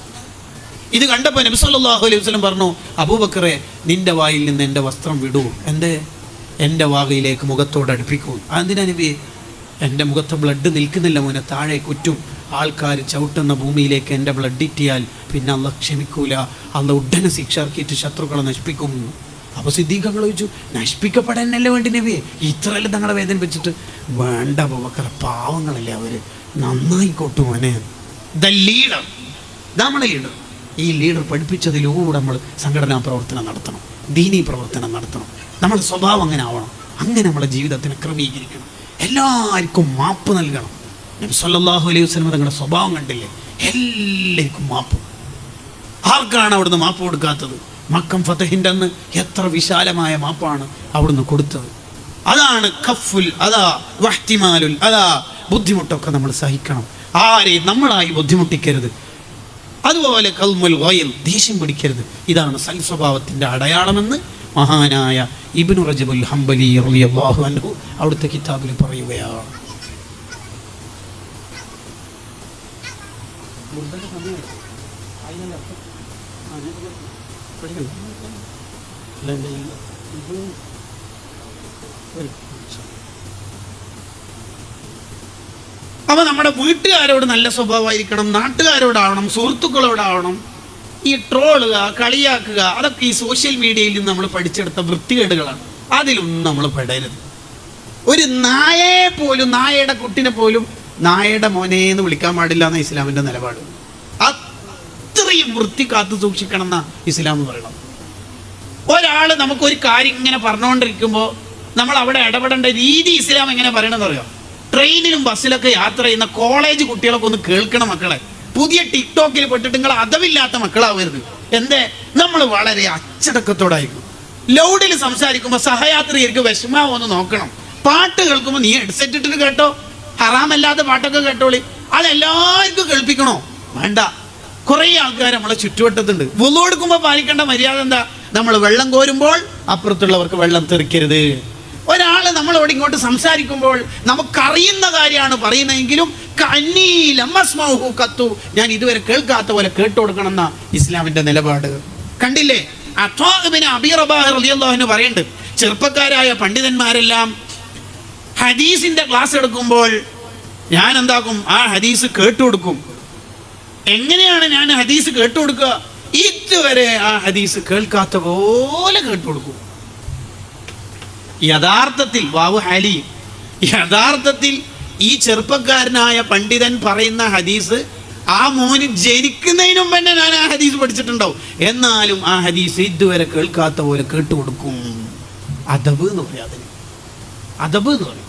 ഇത് കണ്ടപ്പോൾ നബി സല്ലല്ലാഹു അലൈഹി വസല്ലം പറഞ്ഞു, അബൂബക്കറെ, നിന്റെ വായിൽ നിന്ന് എൻ്റെ വസ്ത്രം വിടൂ, എൻ്റെ വാകയിലേക്ക് മുഖത്തോട് അടുപ്പിക്കൂ. അതെന്തിനാ നബി? എൻ്റെ മുഖത്ത് ബ്ലഡ് നിൽക്കുന്നില്ല മോനെ, താഴെ കുറ്റും ആൾക്കാർ ചവിട്ടുന്ന ഭൂമിയിലേക്ക് എൻ്റെ ബ്ലഡ് ഇറ്റിയാൽ പിന്നെ അള്ള ക്ഷമിക്കൂല, അള്ള ഉടനെ ശിക്ഷ ഇറക്കിയിട്ട് ശത്രുക്കളെ നശിപ്പിക്കും. അപ്പോൾ സിദ്ദീഖ് ചോദിച്ചു, നശിപ്പിക്കപ്പെടാനല്ലേ വേണ്ടി നബിയെ, ഇത്രയെല്ലാം തങ്ങളുടെ വേദന വെച്ചിട്ട്? വേണ്ട അബൂബക്കർ, പാവങ്ങളല്ലേ അവർ, നന്നായിക്കോട്ടു മോനെ. ദ ലീഡർ, നമ്മളെ ലീഡർ, ഈ ലീഡർ പഠിപ്പിച്ചതിലൂടെ നമ്മൾ സംഘടനാ പ്രവർത്തനം നടത്തണം, ദീനീ പ്രവർത്തനം നടത്തണം. നമ്മുടെ സ്വഭാവം അങ്ങനെ ആവണം, അങ്ങനെ നമ്മുടെ ജീവിതത്തിനെ ക്രമീകരിക്കണം, എല്ലാവർക്കും മാപ്പ് നൽകണം. നബി സല്ലല്ലാഹു അലൈഹി വസല്ലം തങ്ങളുടെ സ്വഭാവം കണ്ടില്ലേ? എല്ലാവർക്കും മാപ്പ്. ആർക്കാണ് അവിടുന്ന് മാപ്പ് കൊടുക്കാത്തത്? മക്കം ഫതഹിൻ്റെ അന്ന് എത്ര വിശാലമായ മാപ്പാണ് അവിടുന്ന് കൊടുത്തത്. അതാണ് കഫുൽ അതാ വഹ്തിമാലുൽ അതാ. ബുദ്ധിമുട്ടൊക്കെ നമ്മൾ സഹിക്കണം, ആരെയും നമ്മളായി ബുദ്ധിമുട്ടിക്കരുത്. അതുപോലെ കൽമുൽ ഗൈൽ, ദേഷ്യം പിടിക്കരുത്. ഇതാണ് സൽ സ്വഭാവത്തിൻ്റെ അടയാളമെന്ന് മഹാനായ ഇബ്നു റജബുൽ ഹംബലി റളിയല്ലാഹു അൻഹു അവിടുത്തെ കിതാബിൽ പറയുകയാണ്. അപ്പൊ നമ്മുടെ വീട്ടുകാരോട് നല്ല സ്വഭാവമായിരിക്കണം, നാട്ടുകാരോടാവണം, സുഹൃത്തുക്കളോടാവണം. ഈ ട്രോളുക, കളിയാക്കുക, അതൊക്കെ ഈ സോഷ്യൽ മീഡിയയിൽ നിന്ന് നമ്മൾ പഠിച്ചെടുത്ത വൃത്തികേടുകളാണ്. അതിലൊന്നും നമ്മൾ പെടരുത്. ഒരു നായയെ പോലും, നായയുടെ കുട്ടിനെ പോലും നായയുടെ മോനെ എന്ന് വിളിക്കാൻ പാടില്ല എന്ന ഇസ്ലാമിൻ്റെ നിലപാട്. അത്രയും വൃത്തി കാത്തു സൂക്ഷിക്കണം എന്നാ ഇസ്ലാം പറയണം. ഒരാൾ നമുക്കൊരു കാര്യം ഇങ്ങനെ പറഞ്ഞുകൊണ്ടിരിക്കുമ്പോൾ നമ്മൾ അവിടെ ഇടപെടേണ്ട രീതി ഇസ്ലാം എങ്ങനെ പറയണമെന്ന് അറിയാം? ട്രെയിനിലും ബസ്സിലൊക്കെ യാത്ര ചെയ്യുന്ന കോളേജ് കുട്ടികളൊക്കെ ഒന്ന് കേൾക്കണം മക്കളെ. പുതിയ ടിക്ടോക്കിൽ പെട്ടിട്ട് നിങ്ങൾ അതവില്ലാത്ത മക്കളാവരുത്. എന്തേ? നമ്മൾ വളരെ അച്ചടക്കത്തോടായിരിക്കും. ലൗഡിൽ സംസാരിക്കുമ്പോൾ സഹയാത്രികർക്ക് വിഷമാവൊന്ന് നോക്കണം. പാട്ട് കേൾക്കുമ്പോൾ നീ ഹെഡ്സെറ്റ് ഇട്ടിട്ട് കേട്ടോ, ഹറാമല്ലാത്ത പാട്ടൊക്കെ കേട്ടോളി. അതെല്ലാവർക്കും കേൾപ്പിക്കണോ? വേണ്ട. കുറേ ആൾക്കാർ നമ്മളെ ചുറ്റുവട്ടത്തുണ്ട്. വുളു എടുക്കുമ്പോൾ പാലിക്കേണ്ട മര്യാദ എന്താ? നമ്മൾ വെള്ളം കോരുമ്പോൾ അപ്പുറത്തുള്ളവർക്ക് വെള്ളം തെറിക്കരുത്. ഒരാൾ നമ്മളോട് ഇങ്ങോട്ട് സംസാരിക്കുമ്പോൾ നമുക്കറിയുന്ന കാര്യമാണ് പറയുന്നതെങ്കിലും ഞാൻ ഇതുവരെ കേൾക്കാത്ത പോലെ കേട്ടു കൊടുക്കണം എന്ന ഇസ്ലാമിന്റെ നിലപാട്. കണ്ടില്ലേ? അബീ റബാഹ് റളിയല്ലാഹു അൻഹു പറയുന്നുണ്ട്, ചെറുപ്പക്കാരായ പണ്ഡിതന്മാരെല്ലാം ഹദീസിന്റെ ക്ലാസ് എടുക്കുമ്പോൾ ഞാൻ എന്താക്കും? ആ ഹദീസ് കേട്ടുകൊടുക്കും. എങ്ങനെയാണ് ഞാൻ ഹദീസ് കേട്ടുകൊടുക്കുക? ഇതുവരെ ആ ഹദീസ് കേൾക്കാത്ത പോലെ കേട്ടുകൊടുക്കും. യഥാർത്ഥത്തിൽ വാവു ഹാലി, യഥാർത്ഥത്തിൽ ഈ ചെറുപ്പക്കാരനായ പണ്ഡിതൻ പറയുന്ന ഹദീസ് ആ മോന് ജനിക്കുന്നതിന് മുമ്പ് തന്നെ ഞാൻ ആ ഹദീസ് പഠിച്ചിട്ടുണ്ടാവും. എന്നാലും ആ ഹദീസ് ഇതുവരെ കേൾക്കാത്ത പോലെ കേട്ടുകൊടുക്കും. അദബ് എന്ന് പറയാം, അതിന് അദബ് എന്ന് പറയും.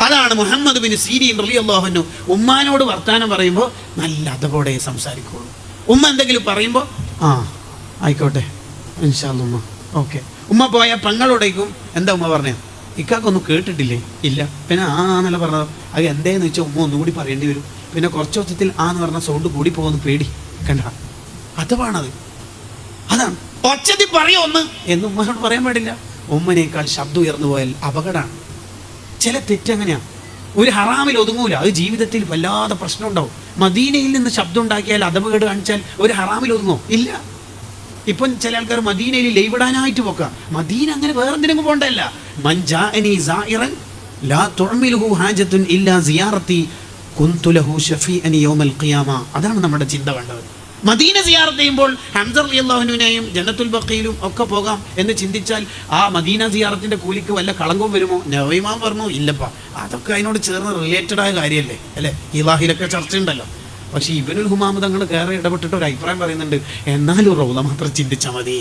അതാണ് മുഹമ്മദ് ബിൻ സീരീൻ റളിയല്ലാഹു അൻഹു ഉമ്മാനോട് വർത്താനം പറയുമ്പോൾ നല്ല അദബോടെ സംസാരിക്കുള്ളൂ. ഉമ്മ എന്തെങ്കിലും പറയുമ്പോൾ ആ ആയിക്കോട്ടെ ഇൻഷാ അല്ലാഹ് ഉമ്മ ഓക്കെ. ഉമ്മ പോയ പെങ്ങളോടേക്കും എന്താ ഉമ്മ പറഞ്ഞത്? ഇക്കാക്കൊന്നും കേട്ടിട്ടില്ലേ? ഇല്ല. പിന്നെ ആ എന്നല്ല പറഞ്ഞത്. അത് എന്തേന്ന് വെച്ചാൽ ഉമ്മ ഒന്നുകൂടി പറയേണ്ടി വരും. പിന്നെ കുറച്ച് ഒച്ചത്തിൽ ആ എന്ന് പറഞ്ഞ സൗണ്ട് കൂടി പോകുന്ന പേടി കണ്ട. അഥവാണത്, അതാണ് ഒച്ചത്തിൽ പറയോ ഒന്ന് എന്ന് ഉമ്മനോട് പറയാൻ പാടില്ല. ഉമ്മനേക്കാൾ ശബ്ദം ഉയർന്നു പോയാൽ അപകടമാണ്. ചില തെറ്റെങ്ങനെയാണ്? ഒരു ഹറാമിൽ ഒതുങ്ങൂല, അത് ജീവിതത്തിൽ വല്ലാതെ പ്രശ്നം ഉണ്ടാവും. മദീനയിൽ നിന്ന് ശബ്ദം ഉണ്ടാക്കിയാൽ അദബ് കാണിച്ചാൽ ഒരു ഹറാമിൽ ഒതുങ്ങോ? ഇല്ല. ഇപ്പം ചില ആൾക്കാർ മദീനയിൽ ലൈവ് ഇടാനായിട്ട് പോക്കാം. മദീന അങ്ങനെ വേറെന്തിനും പോകണ്ടല്ല. മൻജാഅനി സായിറൻ ലാ തുഅമിലുഹു ഹാജത്തുൻ ഇല്ലാ സിയാറത്തി കുന്തു ലഹു ഷഫീഅൻ യൗമൽ ഖിയാമ. അതാണ് നമ്മുടെ ചിന്ത വേണ്ടത്. മദീന സിയാറത്ത് ചെയ്യുമ്പോൾ ഹംസ റളിയല്ലാഹു അൻഹുവിനെയും ജന്നത്തുൽ ബഖീലും ഒക്കെ പോകാം എന്ന് ചിന്തിച്ചാൽ ആ മദീന സിയാറത്തിന്റെ കൂലിക്ക് വല്ല കളങ്കവും വരുമോ? നവവി ഇമാം പറഞ്ഞു ഇല്ലപ്പാ, അതൊക്കെ അതിനോട് ചേർന്ന് റിലേറ്റഡ് ആയ കാര്യമല്ലേ അല്ലേ? ഇലാഹിലൊക്കെ ചർച്ച ഉണ്ടല്ലോ. പക്ഷേ ഇബ്നുൽ ഹുമാമ തങ്ങൾ കയറി ഇടപെട്ടിട്ട് ഒരു അഭിപ്രായം പറയുന്നുണ്ട്, എന്നാലും റൗള മാത്രം ചിന്തിച്ചാൽ മതി.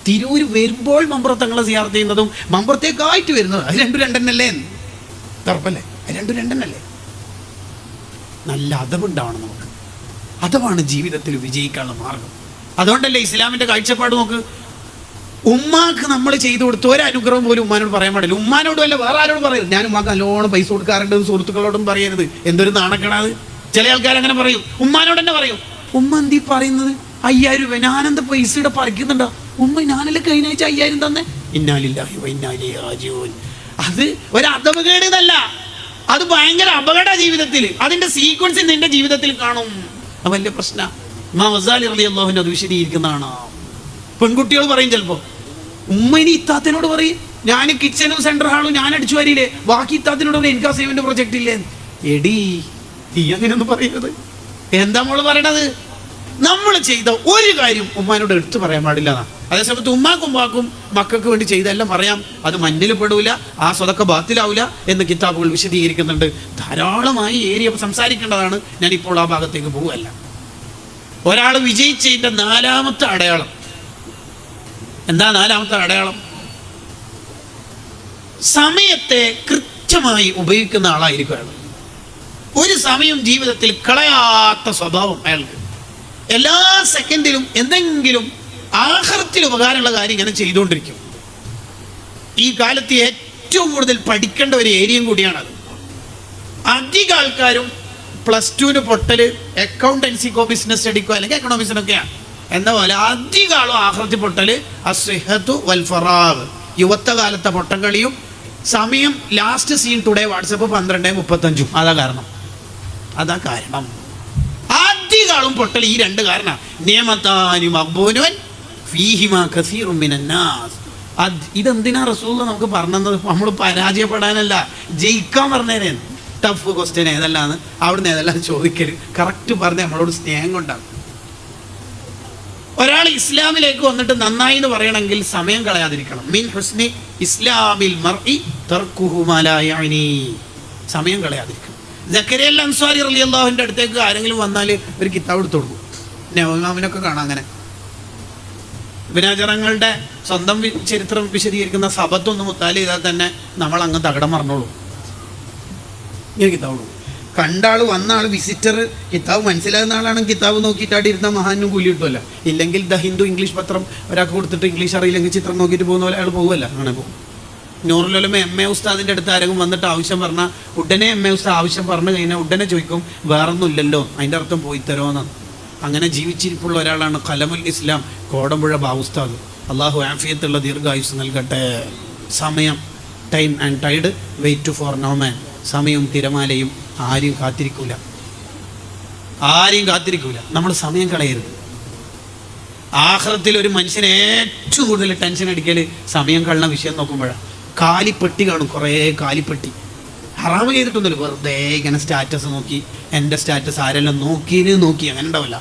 തിരൂര് വരുമ്പോൾ മമ്പുറത്ത് തങ്ങളെ സിയാറത്ത് ചെയ്യുന്നതും മമ്പുറത്തേക്കായിട്ട് വരുന്നത് അത് രണ്ടും രണ്ടെണ്ണല്ലേ? തറപ്പല്ലേ? രണ്ടും രണ്ടെണ്ണല്ലേ? നല്ല അതവുണ്ടാവണം നമുക്ക്. അതാണ് ജീവിതത്തിൽ വിജയിക്കാനുള്ള മാർഗം. അതുകൊണ്ടല്ലേ ഇസ്ലാമിന്റെ കാഴ്ചപ്പാട് നോക്ക്. ഉമ്മാക്ക് നമ്മൾ ചെയ്തു കൊടുത്ത ഒരനുഗ്രഹം പോലും ഉമ്മാനോട് പറയാൻ പാടില്ല. ഉമ്മാനോടും അല്ല വേറെ ആരോടും പറയരുത്. ഞാൻ ഉമ്മാക്ക് നല്ലോണം പൈസ കൊടുക്കാറുണ്ട്, സുഹൃത്തുക്കളോടും പറയരുത്. എന്തൊരു നാണക്കേടാത്. ചില ആൾക്കാർ അങ്ങനെ പറയും, ഉമ്മാനോട് തന്നെ പറയും. ഉമ്മ എന്തീ പറയുന്നത്? 5000 രൂപ ഞാനെന്താ പൈസയുടെ പറിക്കുന്നുണ്ടോ? ഉമ്മ ഞാനല്ലേ കഴിഞ്ഞ ആഴ്ച 5000 തന്നെ. ഇന്നാലില്ലാഹി വ ഇന്നാ ഇലൈഹി റാജിഊൻ. അത് ഒരു അപകടമല്ല, അത് ഭയങ്കര അപകട ജീവിതത്തിൽ. അതിന്റെ സീക്വൻസ് നിന്റെ ജീവിതത്തിൽ കാണും. അത് വലിയ പ്രശ്നം. ഇമാം ഗസാലി റളിയല്ലാഹു അൻഹു അത് വിശദീകരിക്കുന്നതാണ്. പെൺകുട്ടികൾ പറയും ചിലപ്പോ, ഉമ്മ ഇനി ഇത്താത്തിനോട് പറയും, ഞാൻ കിച്ചനും സെൻട്രൽ ഹാളും ഞാൻ അടിച്ചു വരില്ലേ, ബാക്കി ഇത്താത്തിനോട് പറയും എനിക്ക് അസൈൻമെന്റ് പ്രൊജക്ട് ഇല്ലേ. എടി നീ അങ്ങനെയൊന്നും പറയരുത്. എന്താ മോള് പറയണത്? നമ്മൾ ചെയ്ത ഒരു കാര്യം ഉമ്മാനോട് എടുത്തു പറയാൻ പാടില്ല എന്നാ. അതേസമയത്ത് ഉമ്മാക്കും മക്കൾക്ക് വേണ്ടി ചെയ്തെല്ലാം പറയാം, അത് മഞ്ഞിൽ പെടൂല, ആ സ്വതക്ക ബാത്തിലാവൂല എന്ന് കിതാബുകൾ വിശദീകരിക്കുന്നുണ്ട്. ധാരാളമായി ഏരിയ സംസാരിക്കേണ്ടതാണ്. ഞാനിപ്പോൾ ആ ഭാഗത്തേക്ക് പോവുകയല്ല. ഒരാൾ വിജയിച്ചതിൻ്റെ 4ാമത്തെ അടയാളം എന്താ? 4ാമത്തെ അടയാളം സമയത്തെ കൃത്യമായി ഉപയോഗിക്കുന്ന ആളായിരിക്കും അയാൾ. ഒരു സമയം ജീവിതത്തിൽ കളയാത്ത സ്വഭാവം അയാൾക്ക്. എല്ലാ സെക്കൻഡിലും എന്തെങ്കിലും ആഖിറത്തിൽ ഉപകാരമുള്ള കാര്യം ഇങ്ങനെ ചെയ്തുകൊണ്ടിരിക്കും. ഈ കാലത്ത് ഏറ്റവും കൂടുതൽ പഠിക്കേണ്ട ഒരു ഏരിയയും കൂടിയാണത്. അധിക ആൾക്കാരും +2 പൊട്ടല് അക്കൗണ്ടൻസിക്കോ ബിസിനസ് സ്റ്റഡിക്കോ അല്ലെങ്കിൽ എക്കണോമിക്സിനൊക്കെയാണ്. എന്താ പോലെ അധിക ആളും ആഖിറത്തിൽ പൊട്ടല് അസ്സിഹത്തു വൽ ഫറാഗ്, യുവത്വ കാലത്തെ പൊട്ടങ്കളിയും സമയം. Last seen today WhatsApp 12:35. അതാ കാരണം. അധികാളും പൊട്ടൽ ഈ 2 കാരണം. നിയമത്താനി മഖ്ബൂനുൻ ഫീഹിമാ കസീറുൻ മിനന്നാസ്. ഇതെന്തിനാ റസൂൽ നമുക്ക് പറഞ്ഞത്? നമ്മൾ പരാജയപ്പെടാനല്ല, ജയിക്കാൻ പറഞ്ഞേനെ. ടഫ് ക്വസ്റ്റ്യൻ ഏതെല്ലാന്ന് അവിടുന്ന് ഏതെല്ലാം ചോദിക്കല് കറക്റ്റ് പറഞ്ഞ് നമ്മളോട് സ്നേഹം കൊണ്ടാണ്. ഒരാൾ ഇസ്ലാമിലേക്ക് വന്നിട്ട് നന്നായി എന്ന് പറയണമെങ്കിൽ സമയം കളയാതിരിക്കണം. മിൻ ഹുസ്നി ഇസ്ലാമിൽ മർഇ തർക്കുഹു മാ ലാ യഅനി. സമയം കളയാതിരിക്കണം. സക്കരിയ അൻസ്വാരി റളിയല്ലാഹുവിന്റെ അടുത്തേക്ക് ആരെങ്കിലും വന്നാൽ ഒരു കിതാബ് എടുത്തു കൊടുക്കും. ഇമാമിനൊക്കെ കാണാം അങ്ങനെ. വിനാചരങ്ങളുടെ സ്വന്തം ചരിത്രം വിശദീകരിക്കുന്ന സബത്തൊന്ന് മുത്താലി ചെയ്താൽ തന്നെ നമ്മൾ അങ്ങ് തകടം മറന്നോളൂ. ഇങ്ങനെ കിതാബ് കൊടുക്കും. കണ്ട ആൾ വന്ന ആൾ വിസിറ്റർ കിതാബ് മനസ്സിലാകുന്ന ആളാണെങ്കിൽ കിതാബ് നോക്കിയിട്ട് അവിടെ ഇരുന്ന മഹാനും കൂലി കിട്ടുമല്ല. ഇല്ലെങ്കിൽ ദ ഹിന്ദു ഇംഗ്ലീഷ് പത്രം ഒരാൾക്ക് കൊടുത്തിട്ട് ഇംഗ്ലീഷ് അറിയില്ലെങ്കിൽ ചിത്രം നോക്കിയിട്ട് പോകുന്ന പോലെ അയാൾ പോകുമല്ല. അങ്ങനെ പോകും. നൂറുലുലമ MA ഉസ്താദിൻ്റെ അടുത്ത് ആരെങ്കിലും വന്നിട്ട് ആവശ്യം പറഞ്ഞാൽ ഉടനെ MA ഉസ്താദ് ആവശ്യം പറഞ്ഞു കഴിഞ്ഞാൽ ഉടനെ ചോദിക്കും വേറൊന്നും ഇല്ലല്ലോ, അതിൻ്റെ അർത്ഥം പോയി തരുമോന്നാണ്. അങ്ങനെ ജീവിച്ചിരിപ്പുള്ള ഒരാളാണ് ഖലമുൽ ഇസ്ലാം കോടമ്പുഴ ബാവുസ്താദ്. അള്ളാഹു ആഫിയത്തുള്ള ദീർഘായുസ് നൽകട്ടെ. സമയം, time and tide wait for no man. സമയവും തിരമാലയും ആരെയും കാത്തിരിക്കൂല. നമ്മൾ സമയം കളയരുത്. ആഖിറത്തിൽ ഒരു മനുഷ്യനെ ഏറ്റവും കൂടുതൽ ടെൻഷൻ അടിക്കൽ സമയം കളയുന്ന വിഷയം നോക്കുമ്പോഴാണ്. കാലിപ്പെട്ടി കാണും, കുറേ കാലിപ്പെട്ടി. ഹറാമ് ചെയ്തിട്ടൊന്നുമില്ല, വെറുതെ ഇങ്ങനെ സ്റ്റാറ്റസ് നോക്കി, എൻ്റെ സ്റ്റാറ്റസ് ആരെല്ലാം നോക്കി അങ്ങനെ ഉണ്ടാവില്ല,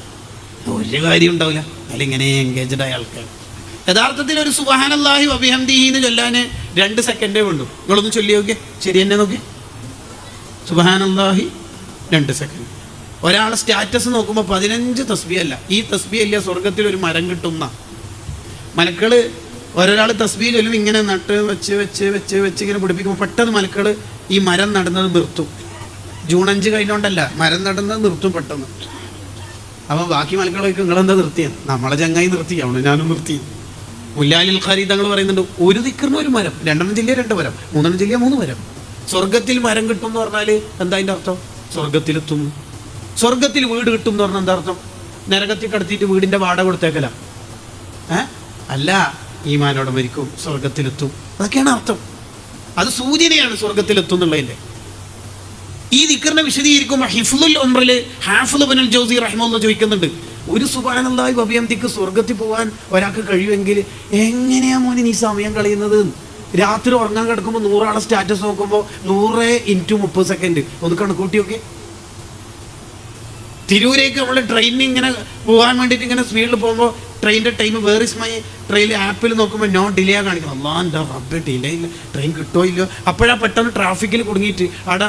ഒരു കാര്യം ഉണ്ടാവില്ല. അതിലിങ്ങനെ എൻഗേജ്ഡ് ആയ ആൾക്കാർ. യഥാർത്ഥത്തിൽ ഒരു സുബ്ഹാനല്ലാഹി വബിഹംദിഹി എന്ന് ചൊല്ലാൻ 2 സെക്കൻഡേ ഉള്ളൂ. നിങ്ങളൊന്ന് ചൊല്ലി നോക്കിയേ, ശരി തന്നെ നോക്കിയേ. സുബ്ഹാനല്ലാഹി 2 സെക്കൻഡ്. ഒരാളെ സ്റ്റാറ്റസ് നോക്കുമ്പോൾ 15 തസ്ബീഹല്ല. ഈ തസ്ബീഹ് ഇല്ല സ്വർഗത്തിൽ ഒരു മരം കിട്ടുന്ന മലക്കൾ. ഒരാൾ തസ്ബീഹ് ചൊല്ലും, ഇങ്ങനെ നട്ട് വെച്ച് ഇങ്ങനെ പിടിപ്പിക്കുമ്പോൾ പെട്ടെന്ന് മലക്കൾ ഈ മരം നടുന്നത് നിർത്തും. ജൂൺ 5 കഴിഞ്ഞോണ്ടല്ല, മരം നടുന്നത് നിർത്തും പെട്ടെന്ന്. അപ്പോൾ ബാക്കി മലക്കളൊക്കെ നിങ്ങളെന്താ നിർത്തിയത്? നമ്മളെ ചങ്ങായി നിർത്തിയാണ്, ഞാനും നിർത്തി. മുല്ലാലിൽ ഖാരി തങ്ങൾ പറയുന്നുണ്ട്, ഒരു ദിക്റിന് ഒരു മരം, 2 ജില്ല 2 മരം, 3 ജില്ല 3 മരം. സ്വർഗത്തിൽ മരം കിട്ടും എന്ന് പറഞ്ഞാൽ എന്താ അതിൻ്റെ അർത്ഥം? സ്വർഗത്തിലെത്തും. സ്വർഗത്തിൽ വീട് കിട്ടും എന്ന് പറഞ്ഞാൽ എന്താ അർത്ഥം? നരകത്തിൽ കടത്തിയിട്ട് വീടിൻ്റെ വാടക കൊടുത്തേക്കല അല്ല, ഈമാനോടെ മരിക്കും, സ്വർഗത്തിലെത്തും, അതൊക്കെയാണ് അർത്ഥം. അത് സൂചനയാണ് സ്വർഗത്തിലെത്തും എന്നുള്ളതിൻ്റെ. ഈ ദിക്റിനെ വിശദീകരിക്കുമ്പോൾ ഹിഫ്ലുൽ ഉംറിൽ ഹാഫിള് ഇബ്നുൽ ജൗസി റഹിമഹുല്ലാഹ് ചോദിക്കുന്നുണ്ട്, ഒരു സുബ്ഹാനല്ലാഹി വബിഹംദിക്ക് സ്വർഗത്തിൽ പോകാൻ ഒരാൾക്ക് കഴിയുമെങ്കിൽ എങ്ങനെയാ മോനെ നീ സമയം കളയുന്നത്? രാത്രി ഉറങ്ങാൻ കിടക്കുമ്പോൾ 100 ആളെ സ്റ്റാറ്റസ് നോക്കുമ്പോൾ 100 × 30 സെക്കൻഡ് ഒന്ന് കണക്കൂട്ടി നോക്കി. തിരൂരേക്ക് നമ്മൾ ട്രെയിനിന് ഇങ്ങനെ പോകാൻ വേണ്ടിയിട്ട് ഇങ്ങനെ സ്പീഡിൽ പോകുമ്പോൾ ട്രെയിനിൻ്റെ time where is my train ആപ്പിൽ നോക്കുമ്പോൾ നോ ഡിലേ കാണിക്കണം. അല്ലാ എൻ്റെ റബ്ബേ, ഡിലേ ഇല്ല, ട്രെയിൻ കിട്ടുമോ ഇല്ലയോ. അപ്പോഴാ പെട്ടെന്ന് ട്രാഫിക്കിൽ കുടുങ്ങിയിട്ട് അവിടെ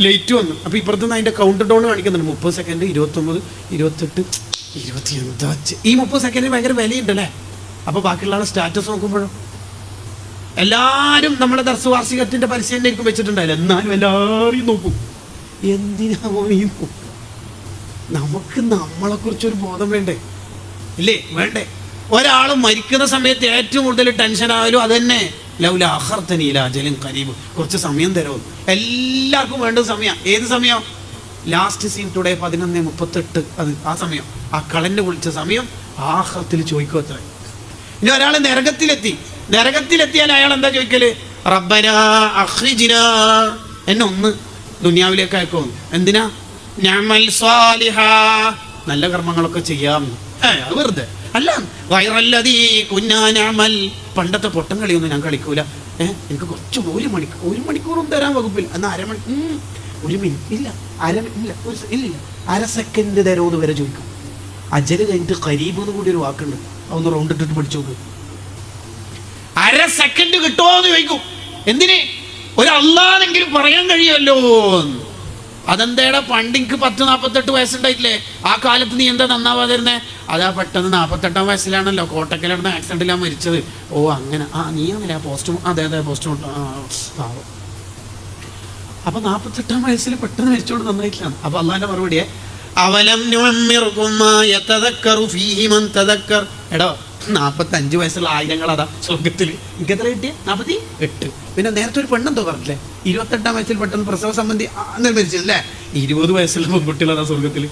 ലേറ്റ് വന്നു. അപ്പോൾ ഇപ്പുറത്തുനിന്ന് അതിൻ്റെ കൗണ്ട് ഡൗൺ കാണിക്കുന്നുണ്ട്. 30 സെക്കൻഡ്, 29, 28, 20. ഈ 30 സെക്കൻഡിന് ഭയങ്കര വിലയുണ്ടല്ലേ. അപ്പോൾ ബാക്കിയുള്ള ആളെ സ്റ്റാറ്റസ് നോക്കുമ്പോഴും എല്ലാവരും നമ്മുടെ ദർസ് വാർഷികത്തിൻ്റെ പരസ്യം ആയിരിക്കും വെച്ചിട്ടുണ്ടായില്ല, എന്നാലും എല്ലാവരും നോക്കും. എന്തിനാവോ ഈ നോക്കും? നമുക്ക് നമ്മളെക്കുറിച്ചൊരു ബോധം വേണ്ടേ? ഇല്ലേ? വേണ്ടേ? ഒരാൾ മരിക്കുന്ന സമയത്ത് ഏറ്റവും കൂടുതൽ ടെൻഷൻ ആയാലും അത് തന്നെ, ലൗല അഖർതനി ഇലാ അജലിൻ ഖരീബ്, കുറച്ച് സമയം തരുമോ. എല്ലാവർക്കും വേണ്ട സമയം. ഏത് സമയം? Last seen today 11:38. അത് ആ സമയം, ആ കളന്നെ വിളിച്ച സമയം ആഖിറത്തിൽ ചോദിക്കും അത്ര. ഇനി ഒരാൾ നരകത്തിലെത്തിയാൽ അയാൾ എന്താ ചോദിക്കല്? റബ്ബനാ അഖ്രിജ്നാ, എന്നെ ഒന്ന് ദുനിയാവിലേക്ക് അയക്കും. എന്തിനാ? നഅമൽ സ്വാലിഹാ, നല്ല കർമ്മങ്ങളൊക്കെ ചെയ്യാം. അത് വെറുതെ അല്ല. ഗൈറല്ലദീ കുന്നാ നഅമൽ, പണ്ടത്തെ പൊട്ടം കളിയൊന്നും ഞാൻ കളിക്കൂല. എനിക്ക് കുറച്ച് ഒരു മണിക്കൂറും തരാൻ വകുപ്പില്ല. എന്നാൽ ഒരു മിനിറ്റ് ഇല്ല, ഇല്ല, അര സെക്കൻഡ് തരുമെന്ന് വരെ ചോദിക്കും. അജല് കഴിഞ്ഞിട്ട് ഖരീബ് എന്ന് കൂടി ഒരു വാക്കുണ്ട്, അതൊന്ന് റൗണ്ട് ഇട്ടിട്ട് പഠിച്ചു നോക്ക്. അര സെക്കൻഡ് കിട്ടുമോ എന്ന് ചോദിക്കും. എന്തിന്? ഒരു അള്ളാന്നെങ്കിലും പറയാൻ കഴിയുമല്ലോ. അതെന്തേടാ, പണ്ട് എനിക്ക് 40-48 വയസ്സുണ്ടായിട്ടില്ലേ? ആ കാലത്ത് നീ എന്താ നന്നാവാതിരുന്നേ? അതാ പെട്ടെന്ന് 48-ാം വയസ്സിലാണല്ലോ കോട്ടക്കലിടന്ന് ആക്സിഡന്റിലാണ് മരിച്ചത്. ഓ അങ്ങനെ, നീ അങ്ങനെ പോസ്റ്റ്, അതെ പോസ്റ്റ്. അപ്പൊ 48-ാം വയസ്സിൽ പെട്ടെന്ന് മരിച്ചോണ്ട് നന്നായിട്ടില്ല. അപ്പൊ അള്ളാന്റെ മറുപടിയെ അവലം എടോ 45 വയസ്സുള്ള ആയിരങ്ങൾ അതാ സ്വർഗത്തിൽ. എനിക്ക് എത്ര കിട്ടിയ? 48. പിന്നെ നേരത്തെ ഒരു പെണ്ണെന്തോ പറഞ്ഞില്ലേ, 28-ാം വയസ്സിൽ പെട്ടെന്ന് പ്രസവ സംബന്ധി മരിച്ചല്ലേ? 20 വയസ്സുള്ള പെൺകുട്ടികൾ അതാ സ്വർഗത്തിൽ.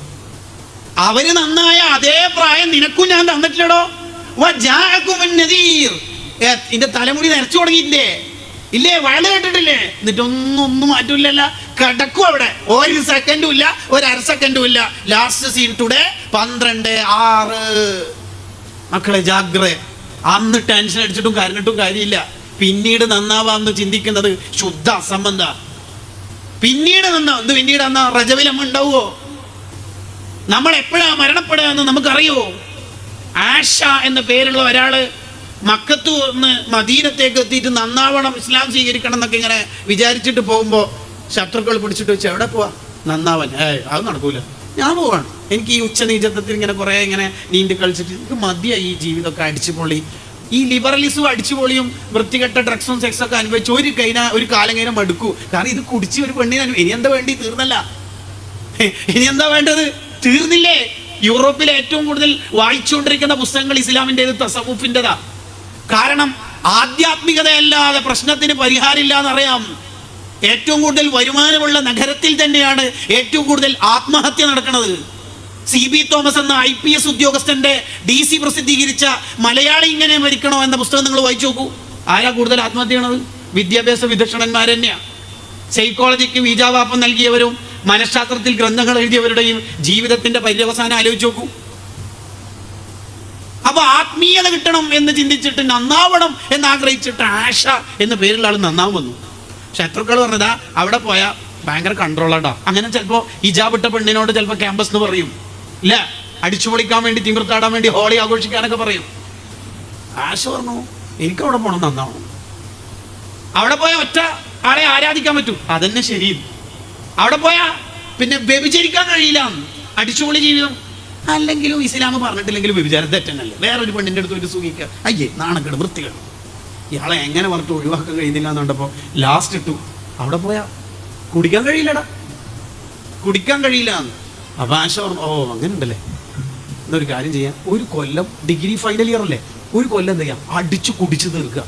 അവര് നന്നായ അതേ പ്രായം നിനക്കും ഞാൻ തന്നിട്ടില്ലടോ. ഇതിന്റെ തലമുടി നരച്ചു തുടങ്ങിയില്ലേ? ഇല്ലേ? വയല് കേട്ടിട്ടില്ലേ? എന്നിട്ടൊന്നും മാറ്റൂല, കിടക്കും അവിടെ. ഒരു സെക്കൻഡും ഇല്ല, ഒരു അര സെക്കൻഡും ഇല്ല. Last seen today 12:06. മക്കളെ ജാഗ്രത. അന്ന് ടെൻഷൻ അടിച്ചിട്ടും കരഞ്ഞിട്ടും കാര്യമില്ല. പിന്നീട് നന്നാവാന്ന് ചിന്തിക്കുന്നത് ശുദ്ധ അസംബന്ധ. പിന്നീട് അന്ന് റജവിലമ്മ ഉണ്ടാവുമോ? നമ്മൾ എപ്പോഴാ മരണപ്പെടുക എന്ന് നമുക്കറിയോ? ആഷ എന്ന പേരുള്ള ഒരാള് മക്കത്തു നിന്ന് മദീനത്തേക്ക് എത്തിയിട്ട് നന്നാവണം, ഇസ്ലാം സ്വീകരിക്കണം എന്നൊക്കെ ഇങ്ങനെ വിചാരിച്ചിട്ട് പോകുമ്പോൾ ശത്രുക്കൾ പിടിച്ചിട്ട് വെച്ച് എവിടെ പോവാ? നന്നാവാൻ. അത് നടക്കൂല, ഞാൻ പോവാണ്. എനിക്ക് ഈ ഉച്ചനീചത്വത്തിൽ ഇങ്ങനെ കുറെ ഇങ്ങനെ നീന്തി കളിച്ചിട്ട് എനിക്ക് മതിയായി ഈ ജീവിതമൊക്കെ അടിച്ചുപൊളി. ഈ ലിബറലിസവും അടിച്ചുപൊളിയും വൃത്തികെട്ട ഡ്രഗ്സും സെക്സൊക്കെ അനുഭവിച്ച് ഒരു കാലം കഴിഞ്ഞാൽ മടുക്കൂ. കാരണം ഇത് കുടിച്ച് ഒരു പെണ്ണിന് ഇനി എന്താ വേണ്ടി? തീർന്നല്ല. ഇനി എന്താ വേണ്ടത്? തീർന്നില്ലേ? യൂറോപ്പിലെ ഏറ്റവും കൂടുതൽ വായിച്ചുകൊണ്ടിരിക്കുന്ന പുസ്തകങ്ങൾ ഇസ്ലാമിൻ്റെത്, തസവുഫിൻ്റെതാ. കാരണം ആധ്യാത്മികതയല്ലാതെ പ്രശ്നത്തിന് പരിഹാരമില്ല എന്നറിയാം. ഏറ്റവും കൂടുതൽ വരുമാനമുള്ള നഗരത്തിൽ തന്നെയാണ് ഏറ്റവും കൂടുതൽ ആത്മഹത്യ നടക്കുന്നത്. CB തോമസ് എന്ന IPS ഉദ്യോഗസ്ഥന്റെ DC പ്രസിദ്ധീകരിച്ച മലയാളി ഇങ്ങനെ മരിക്കണോ എന്ന പുസ്തകം നിങ്ങൾ വായിച്ചു നോക്കൂ. ആരാ കൂടുതൽ ആത്മഹത്യ ചെയ്യണത്? വിദ്യാഭ്യാസ വിദഗ്ധന്മാർ തന്നെയാണ്. സൈക്കോളജിക്ക് വീജാവാപ്പം നൽകിയവരും മനഃശാസ്ത്രത്തിൽ ഗ്രന്ഥങ്ങൾ എഴുതിയവരുടെയും ജീവിതത്തിന്റെ പര്യവസാനം ആലോചിച്ച് നോക്കൂ. അപ്പൊ ആത്മീയത കിട്ടണം എന്ന് ചിന്തിച്ചിട്ട്, നന്നാവണം എന്ന് ആഗ്രഹിച്ചിട്ട് ആശ എന്ന പേരുള്ള ആൾ നന്നാവും വന്നു. ശത്രുക്കൾ പറഞ്ഞതാ അവിടെ പോയാൽ ഭയങ്കര കൺട്രോളാട്ടോ. അങ്ങനെ ചിലപ്പോൾ ഹിജാബ് ഇട്ട പെണ്ണിനോട് ചിലപ്പോൾ ക്യാമ്പസ് എന്ന് പറയും, ഇല്ല അടിച്ചു പൊളിക്കാൻ വേണ്ടി, തിമിർത്താടാൻ വേണ്ടി, ഹോളി ആഘോഷിക്കാനൊക്കെ പറയും. ആശ പറഞ്ഞു എനിക്കവിടെ പോകണം, നന്നാവണം. അവിടെ പോയാൽ ഒറ്റ ആളെ ആരാധിക്കാൻ പറ്റും, അതന്നെ ശരി. അവിടെ പോയാൽ പിന്നെ വ്യഭിചരിക്കാൻ കഴിയില്ല, അടിച്ചുപൊളി ജീവിതം. അല്ലെങ്കിലും ഇസ്ലാം പറഞ്ഞിട്ടില്ലെങ്കിലും വ്യഭിചാരം തെറ്റന്നല്ലേ? വേറൊരു പെണ്ണിൻ്റെ അടുത്ത് ഒരു സുഖിക്കുക, അയ്യേ നാണക്കേട്, വൃത്തികേട്. ഇയാളെ എങ്ങനെ പറഞ്ഞിട്ട് ഒഴിവാക്കാൻ കഴിയുന്നില്ല എന്ന് കണ്ടപ്പോൾ ലാസ്റ്റ് ഇട്ടു. അവിടെ പോയാ കുടിക്കാൻ കഴിയില്ലടാ, കുടിക്കാൻ കഴിയില്ല. അപ്പൊ ആശ പറഞ്ഞു, ഓ അങ്ങനെ ഉണ്ടല്ലേ, എന്നൊരു കാര്യം ചെയ്യാം. ഒരു കൊല്ലം ഡിഗ്രി ഫൈനൽ ഇയർ അല്ലേ, ഒരു കൊല്ലം എന്ത് ചെയ്യാം, അടിച്ചു കുടിച്ചു തീർക്കുക.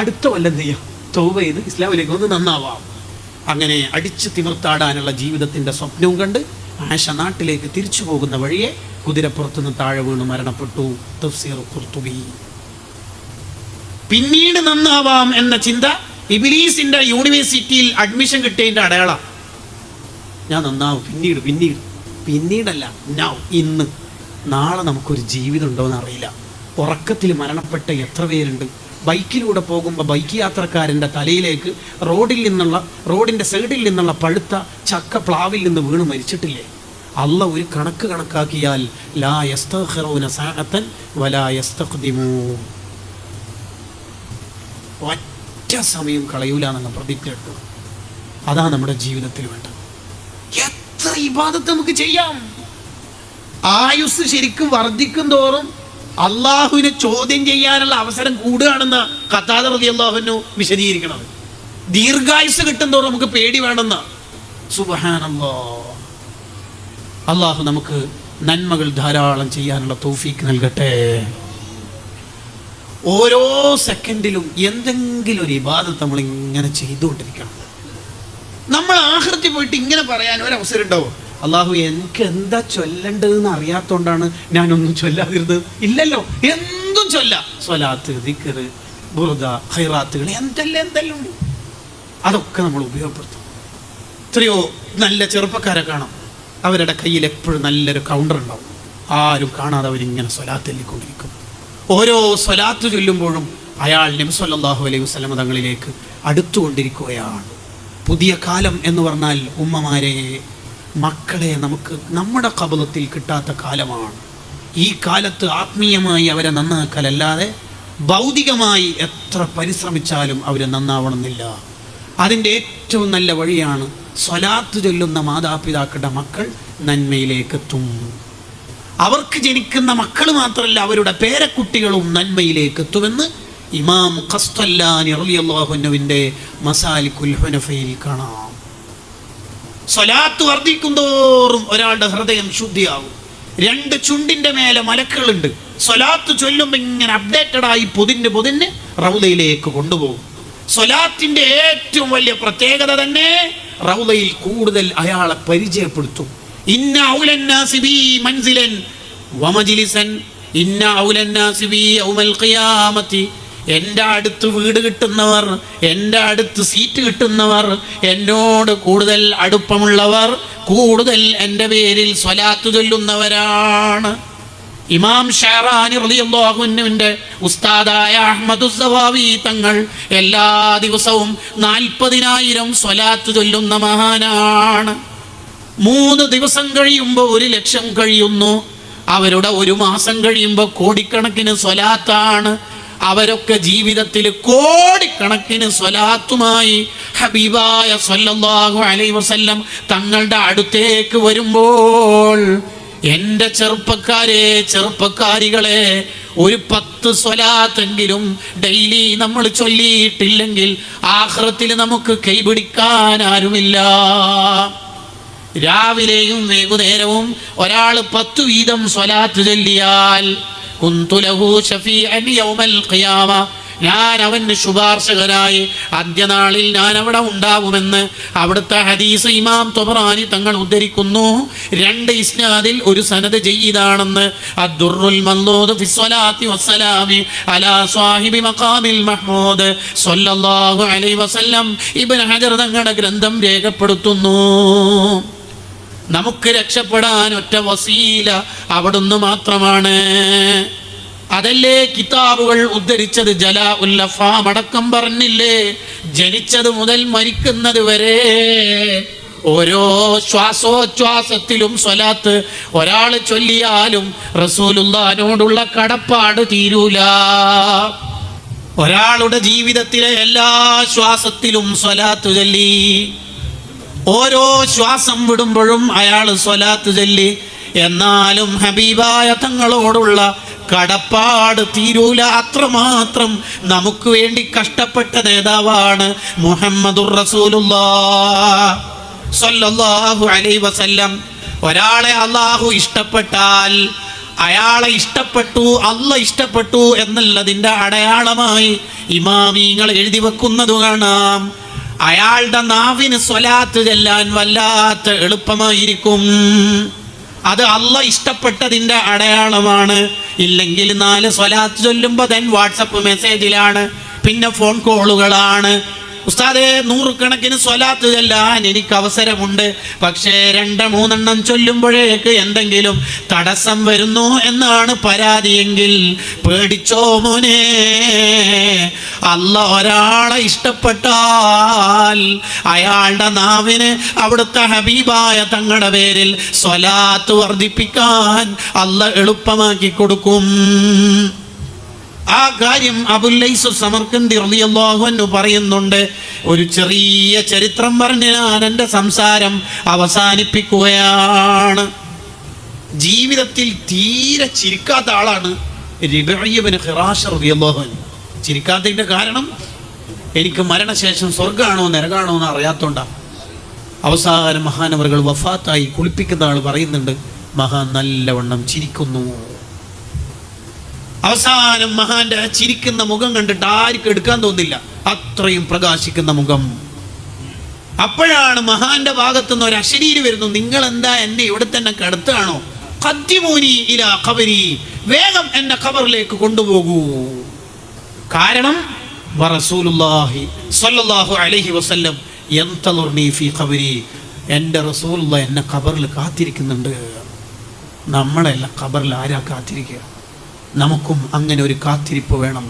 അടുത്ത കൊല്ലം എന്ത് ചെയ്യാം, തൗബ ചെയ്ത് ഇസ്ലാമിലേക്ക് ഒന്ന് നന്നാവാം. അങ്ങനെ അടിച്ചു തിമിർത്താടാനുള്ള ജീവിതത്തിന്റെ സ്വപ്നവും കണ്ട് ആശ നാട്ടിലേക്ക് തിരിച്ചു പോകുന്ന വഴിയെ കുതിരപ്പുറത്തുനിന്ന് താഴെ വീണ് മരണപ്പെട്ടു. തഫ്സീർ ഖുർത്തുബി. പിന്നീട് നന്നാവാം എന്ന ചിന്ത ഇബ്ലീസിന്റെ യൂണിവേഴ്സിറ്റിയിൽ അഡ്മിഷൻ കിട്ടിയതിന്റെ അടയാളം. ഞാൻ നന്നാവും പിന്നീടല്ല, നൗ, ഇന്ന്. നാളെ നമുക്കൊരു ജീവിതം ഉണ്ടോ എന്ന് അറിയില്ല. ഉറക്കത്തിൽ മരണപ്പെട്ട എത്ര പേരുണ്ട്? ബൈക്കിലൂടെ പോകുമ്പോൾ ബൈക്ക് യാത്രക്കാരൻ്റെ തലയിലേക്ക് റോഡിൻ്റെ സൈഡിൽ നിന്നുള്ള പഴുത്ത ചക്ക പ്ലാവിൽ നിന്ന് വീണ് മരിച്ചിട്ടില്ലേ? അള്ള ഒരു കണക്കാക്കിയാൽ ലാ യസ്തഖിറൂന സഅതൻ വലാ യസ്തഖ്ദിമൂൻ, ഒറ്റ സമയം കളയൂല എന്നുള്ള പ്രതിജ്ഞ എടുക്കണം. അതാ നമ്മുടെ ജീവിതത്തിൽ വേണ്ടത്. എത്ര ഇബാദത്ത് നമുക്ക് ചെയ്യാം. ആയുസ് ശരിക്കും വർദ്ധിക്കും തോറും അള്ളാഹുവിനെ ചോദ്യം ചെയ്യാനുള്ള അവസരം കൂടുകയാണെന്ന് ഖത്താദ റളിയല്ലാഹു അൻഹു വിശദീകരിക്കുന്നത്. ദീർഘായുസ് കിട്ടും തോറും നമുക്ക് പേടി വേണമെന്ന്. സുബ്ഹാനല്ലാഹ്. അള്ളാഹു നമുക്ക് നന്മകൾ ധാരാളം ചെയ്യാനുള്ള തൗഫീക്ക് നൽകട്ടെ. ഓരോ സെക്കൻഡിലും എന്തെങ്കിലും ഒരു ഇബാദത്ത് നമ്മൾ ഇങ്ങനെ ചെയ്തുകൊണ്ടിരിക്കണം. നമ്മൾ ആഖിറത്തിൽ പോയിട്ട് ഇങ്ങനെ പറയാൻ ഒരവസരം ഉണ്ടാവും, അള്ളാഹു എനിക്ക് എന്താ ചൊല്ലേണ്ടതെന്ന് അറിയാത്തോണ്ടാണ് ഞാനൊന്നും ചൊല്ലാതിരുന്നത്. ഇല്ലല്ലോ, എന്തും ചൊല്ലാം. സ്വലാത്ത്, ദിക്ർ, ബുറുദ, ഖൈറാത്തുകൾ എന്തെല്ലാം ഉണ്ട്. അതൊക്കെ നമ്മൾ ഉപയോഗപ്പെടുത്തും. എത്രയോ നല്ല ചെറുപ്പക്കാരെ കാണാം, അവരുടെ കയ്യിൽ എപ്പോഴും നല്ലൊരു കൗണ്ടർ ഉണ്ടാവും. ആരും കാണാതെ അവരിങ്ങനെ സ്വലാത്ത് ചൊല്ലിക്കൊണ്ടിരിക്കും. ഓരോ സ്വലാത്ത് ചൊല്ലുമ്പോഴും അയാൾ നബി സല്ലല്ലാഹു അലൈഹി വസല്ലം തങ്ങളിലേക്ക് അടുത്തുകൊണ്ടിരിക്കുകയാണ്. പുതിയ കാലം എന്ന് പറഞ്ഞാൽ ഉമ്മമാരെ, മക്കളെ നമുക്ക് നമ്മുടെ ഖബറത്തിൽ കിട്ടാത്ത കാലമാണ്. ഈ കാലത്ത് ആത്മീയമായി അവരെ നന്നാക്കലല്ലാതെ ഭൗതികമായി എത്ര പരിശ്രമിച്ചാലും അവർ നന്നാവണമെന്നില്ല. അതിൻ്റെ ഏറ്റവും നല്ല വഴിയാണ് സ്വലാത്ത് ചൊല്ലുന്ന മാതാപിതാക്കളുടെ മക്കൾ നന്മയിലേക്കെത്തും. അവർക്ക് ജനിക്കുന്ന മക്കൾ മാത്രമല്ല, അവരുടെ പേരക്കുട്ടികളും നന്മയിലേക്ക് എത്തുമെന്ന് ഇമാം ഖസ്തല്ലാനി റളിയല്ലാഹു അൻഹുവിൻ്റെ മസാലിക്കുൽ ഹുനഫയിൽ കാണാം. സ്വലാത്ത് വർദ്ധിക്കും തോറും ഒരാളുടെ ഹൃദയം ശുദ്ധിയാവും. 2 ചുണ്ടിൻ്റെ മേലെ മലക്കുകളുണ്ട്. സ്വലാത്ത് ചൊല്ലുമ്പോൾ ഇങ്ങനെ അപ്ഡേറ്റഡായി പൊതിന് റൗദയിലേക്ക് കൊണ്ടുപോകും. സ്വലാത്തിൻ്റെ ഏറ്റവും വലിയ പ്രത്യേകത തന്നെ റൗദയിൽ കൂടുതൽ അയാളെ പരിചയപ്പെടുത്തും. ഇന്ന ഔലന്നാസി ബി മൻസിലൻ വമജ്ലിസൻ ഇന്ന ഔലന്നാസി ബി യൗമൽ ഖിയാമത്തി. എൻ്റെ അടുത്ത് വീട് കിട്ടുന്നവർ, എൻ്റെ അടുത്ത് സീറ്റ് കിട്ടുന്നവർ, എന്നോട് കൂടുതൽ അടുപ്പമുള്ളവർ, കൂടുതൽ എൻ്റെ പേരിൽ സ്വലാത്ത് ചൊല്ലുന്നവരാണ്. ഇമാം ഷഅറാനി റളിയല്ലാഹു അൻഹുവിൻ്റെ ഉസ്താദായ അഹ്മദു സവാവി തങ്ങൾ എല്ലാ ദിവസവും 40,000 സ്വലാത്ത് ചൊല്ലുന്ന മഹാനാണ്. 3 ദിവസം കഴിയുമ്പോൾ 1,00,000 കഴിയുന്നു. അവരുടെ 1 മാസം കഴിയുമ്പോൾ കോടിക്കണക്കിന് സ്വലാത്താണ്. അവരൊക്കെ ജീവിതത്തിൽ കോടിക്കണക്കിന് സ്വലാത്തുമായി ഹബീബായ സ്വല്ലല്ലാഹു അലൈഹി വസല്ലം തങ്ങളുടെ അടുത്തേക്ക് വരുമ്പോൾ, എൻ്റെ ചെറുപ്പക്കാരെ, ചെറുപ്പക്കാരികളെ, ഒരു 10 സ്വലാത്തെങ്കിലും ഡെയിലി നമ്മൾ ചൊല്ലിയിട്ടില്ലെങ്കിൽ ആഖിറത്തിൽ നമുക്ക് കൈപിടിക്കാൻ ആരുമില്ല. രാവിലെയും വൈകുന്നേരവും ഒരാൾ 10 വീതം സ്വലാത്ത് ചൊല്ലിയാൽ കുന്തു ലഹു ശഫീഅൻ യൗമൽ ഖിയാമ, ഞാൻ അവന് ശുപാർശകനായി അന്ത്യനാളിൽ ഞാൻ അവിടെ ഉണ്ടാവുമെന്ന് അവിടുത്തെ ഹദീസ് ഇമാം ത്വബറാനി തങ്ങൾ ഉദ്ധരിക്കുന്നു. 2 ഇസ്നാദിൽ ഒരു സനദ് ജയ്യിദാണെന്ന്. അദ്ദുറുൽ മൻദൂദ് ഫി സ്വലാത്തി വസ്സലാമി അലാ സ്വാഹിബി മഖാമിൽ മഹ്മൂദ് സ്വല്ലല്ലാഹു അലൈഹി വസല്ലം ഇബ്നു ഹജർ തങ്ങളുടെ ഗ്രന്ഥം രേഖപ്പെടുത്തുന്നു. നമുക്ക് രക്ഷപ്പെടാൻ ഒറ്റ വസീല അവിടുന്ന് മാത്രമാണ്. അതല്ലേ കിതാബുകൾ ഉദ്ധരിച്ചത്. ജലാഉൽ അഫാം അടക്കം പറഞ്ഞില്ലേ, ജനിച്ചത് മുതൽ മരിക്കുന്നത് വരെ ഓരോ ശ്വാസോച്ഛ്വാസത്തിലും സ്വലാത്ത് ഒരാൾ ചൊല്ലിയാലും റസൂലുള്ളാഹിനോടുള്ള കടപ്പാട് തീരൂല. ഒരാളുടെ ജീവിതത്തിലെ എല്ലാ ശ്വാസത്തിലും സ്വലാത്ത് ചൊല്ലി, ഓരോ ശ്വാസം വിടുമ്പോഴും അയാൾ സ്വലാത്ത് ചൊല്ലി, എന്നാലും ഹബീബായ തങ്ങളോടുള്ള കടപ്പാട് തീരൂല. അത്രമാത്രം നമുക്ക് വേണ്ടി കഷ്ടപ്പെട്ട നേതാവാണ് മുഹമ്മദുർ റസൂലുള്ളാഹ് സ്വല്ലല്ലാഹു അലൈഹി വസല്ലം. ഒരാളെ അല്ലാഹു ഇഷ്ടപ്പെട്ടാൽ അയാളെ ഇഷ്ടപ്പെട്ടു, അല്ലാഹ് ഇഷ്ടപ്പെട്ടു എന്നുള്ളതിൻ്റെ അടയാളമായി ഇമാമിങ്ങൾ എഴുതി വെക്കുന്നത് കാണാം. അയാളുടെ നാവിന് സ്വലാത്ത് ചെല്ലാൻ വല്ലാത്ത എളുപ്പമായിരിക്കും. അത് അല്ലാഹ് ഇഷ്ടപ്പെട്ടതിൻ്റെ അടയാളമാണ്. ഇല്ലെങ്കിൽ 4 സ്വലാത്ത് ചൊല്ലുമ്പോൾ വാട്സപ്പ് മെസ്സേജിലാണ്, പിന്നെ ഫോൺ കോളുകളാണ്. ഉസ്താദേ, 100 കണക്കിന് സ്വലാത്ത് ചൊല്ലാൻ എനിക്ക് അവസരമുണ്ട്, പക്ഷേ 2-3 ചൊല്ലുമ്പോഴേക്ക് എന്തെങ്കിലും തടസ്സം വരുന്നു എന്നാണ് പരാതിയെങ്കിൽ പേടിച്ചോ മോനെ. അല്ലാഹ് ഒരാളെ ഇഷ്ടപ്പെട്ടാൽ അയാളുടെ നാവിന് അവിടുത്തെ ഹബീബായ തങ്ങളുടെ പേരിൽ സ്വലാത്ത് വർദ്ധിപ്പിക്കാൻ അല്ലാഹ് എളുപ്പമാക്കി കൊടുക്കും. ആ കാര്യം അബുൽ ലൈസ് സമർഖന്ദി റളിയല്ലാഹു അൻഹു പറയുന്നുണ്ട്. ഒരു ചെറിയ ചരിത്രം പറഞ്ഞ് ഞാൻ എൻ്റെ സംസാരം അവസാനിപ്പിക്കുകയാണ്. ജീവിതത്തിൽ തീരെ ചിരിക്കാത്ത ആളാണ് റിബഈ ഇബ്നു ഖിറാശ് റളിയല്ലാഹു അൻഹു. ചിരിക്കാത്തതിൻ്റെ കാരണം എനിക്ക് മരണശേഷം സ്വർഗ്ഗമാണോ നരകാണോ എന്ന് അറിയാത്തോണ്ടാണ്. അവസാനം മഹാനവറുകൾ വഫാത്തായി കുളിപ്പിക്കുന്ന ആൾ പറയുന്നുണ്ട്, മഹാൻ നല്ലവണ്ണം ചിരിക്കുന്നു. അവസാനം മഹാന്റെ ചിരിക്കുന്ന മുഖം കണ്ടിട്ട് ആർക്കും എടുക്കാൻ തോന്നില്ല, അത്രയും പ്രകാശിക്കുന്ന മുഖം. അപ്പോഴാണ് മഹാന്റെ ഭാഗത്തുനിന്ന് ഒരു അശരീരി വരുന്നു, നിങ്ങൾ എന്താ എന്നെ ഇവിടെ തന്നെ കിടത്താണോ? ഖദ്ദിമൂനി ഇലാ ഖബരി, വേഗം എന്നെ ഖബറിലേക്ക് കൊണ്ടുപോകൂ. കാരണം വറസൂലുള്ളാഹി സ്വല്ലല്ലാഹു അലൈഹി വസല്ലം യന്തളുർനി ഫീ ഖബരി, എൻ്റെ റസൂലുള്ളാഹി എന്നെ ഖബറിൽ കാത്തിരിക്കുന്നുണ്ട്. നമ്മളല്ല, ഖബറിൽ ആരാ കാത്തിരിക്കുക? നമുക്കും അങ്ങനെ ഒരു കാത്തിരിപ്പ് വേണം.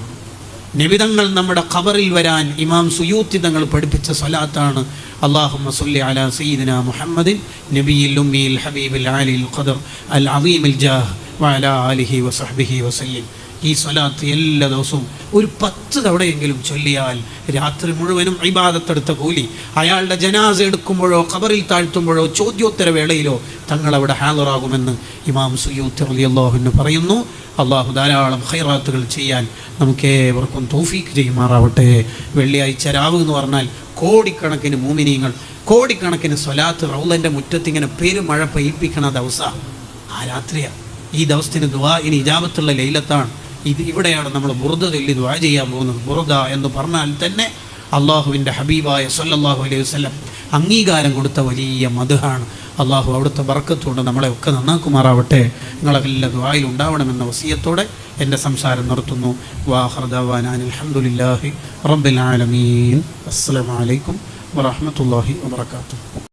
നിബിതങ്ങൾ നമ്മുടെ ഖബറിൽ വരാൻ ഇമാം സുയൂത്തി തങ്ങൾ പഠിപ്പിച്ച സ്വലാത്താണ് അല്ലാഹുമ്മ സ്വല്ലി അലാ സയ്യിദിനാ മുഹമ്മദിൻ നബിയിൽ ഉമ്മിയിൽ ഹബീബിൽ ആലിൽ ഖദർ അൽ അദീമിൽ ജാഹ് വഅലാ ആലിഹി വസഹ്ബിഹി വസല്ലം. ഈ സ്വലാത്ത് എല്ലാ ദിവസവും ഒരു 10 തവണയെങ്കിലും ചൊല്ലിയാൽ രാത്രി മുഴുവനും ഇബാദത്തെടുത്ത കൂലി. അയാളുടെ ജനാസ എടുക്കുമ്പോഴോ ഖബറിൽ താഴ്ത്തുമ്പോഴോ ചോദ്യോത്തര വേളയിലോ തങ്ങളവിടെ ഹാജറാകുമെന്ന് ഇമാം സുയൂത്തി റളിയല്ലാഹു അൻഹു പറയുന്നു. അള്ളാഹു ധാരാളം ഖൈറാത്തുകൾ ചെയ്യാൻ നമുക്കേവർക്കും തൗഫീഖ് ചെയ്യുമാറാവട്ടെ. വെള്ളിയാഴ്ച രാവ് എന്ന് പറഞ്ഞാൽ കോടിക്കണക്കിന് മുഅ്മിനീങ്ങൾ, കോടിക്കണക്കിന് സ്വലാത്ത് റൗളൻ്റെ മുറ്റത്തിങ്ങനെ പെരുമഴ പെയ്യിപ്പിക്കണ ദിവസമാണ് ആ രാത്രിയാണ്. ഈ ദിവസത്തിന് ദുആഇന് ഇജാബത്തുള്ള ലൈലത്താണ്. ഇവിടെയാണ് നമ്മൾ ബുർദ ചൊല്ലി ദുആ ചെയ്യാൻ പോകുന്നത്. ബുർദ എന്ന് പറഞ്ഞാൽ തന്നെ അള്ളാഹുവിൻ്റെ ഹബീബായ സ്വല്ലല്ലാഹു അലൈഹി വസല്ലം അംഗീകാരം കൊടുത്ത വലിയ മദ്ഹാണ്. അള്ളാഹു അവിടുത്തെ ബർക്കത്തുകൊണ്ട് നമ്മളെ ഒക്കെ നന്നാക്കുമാറാവട്ടെ. നിങ്ങളെ എല്ലാ ദുആയിൽ ഉണ്ടാവണമെന്ന വസിയത്തോടെ എൻ്റെ സംസാരം നിർത്തുന്നു. വാഖിറു ദഅവാനാ അൽഹംദുലില്ലാഹി റബ്ബിൽ ആലമീൻ. അസ്സലാമു അലൈക്കും വറഹ്മത്തുള്ളാഹി വബറകാതുഹു.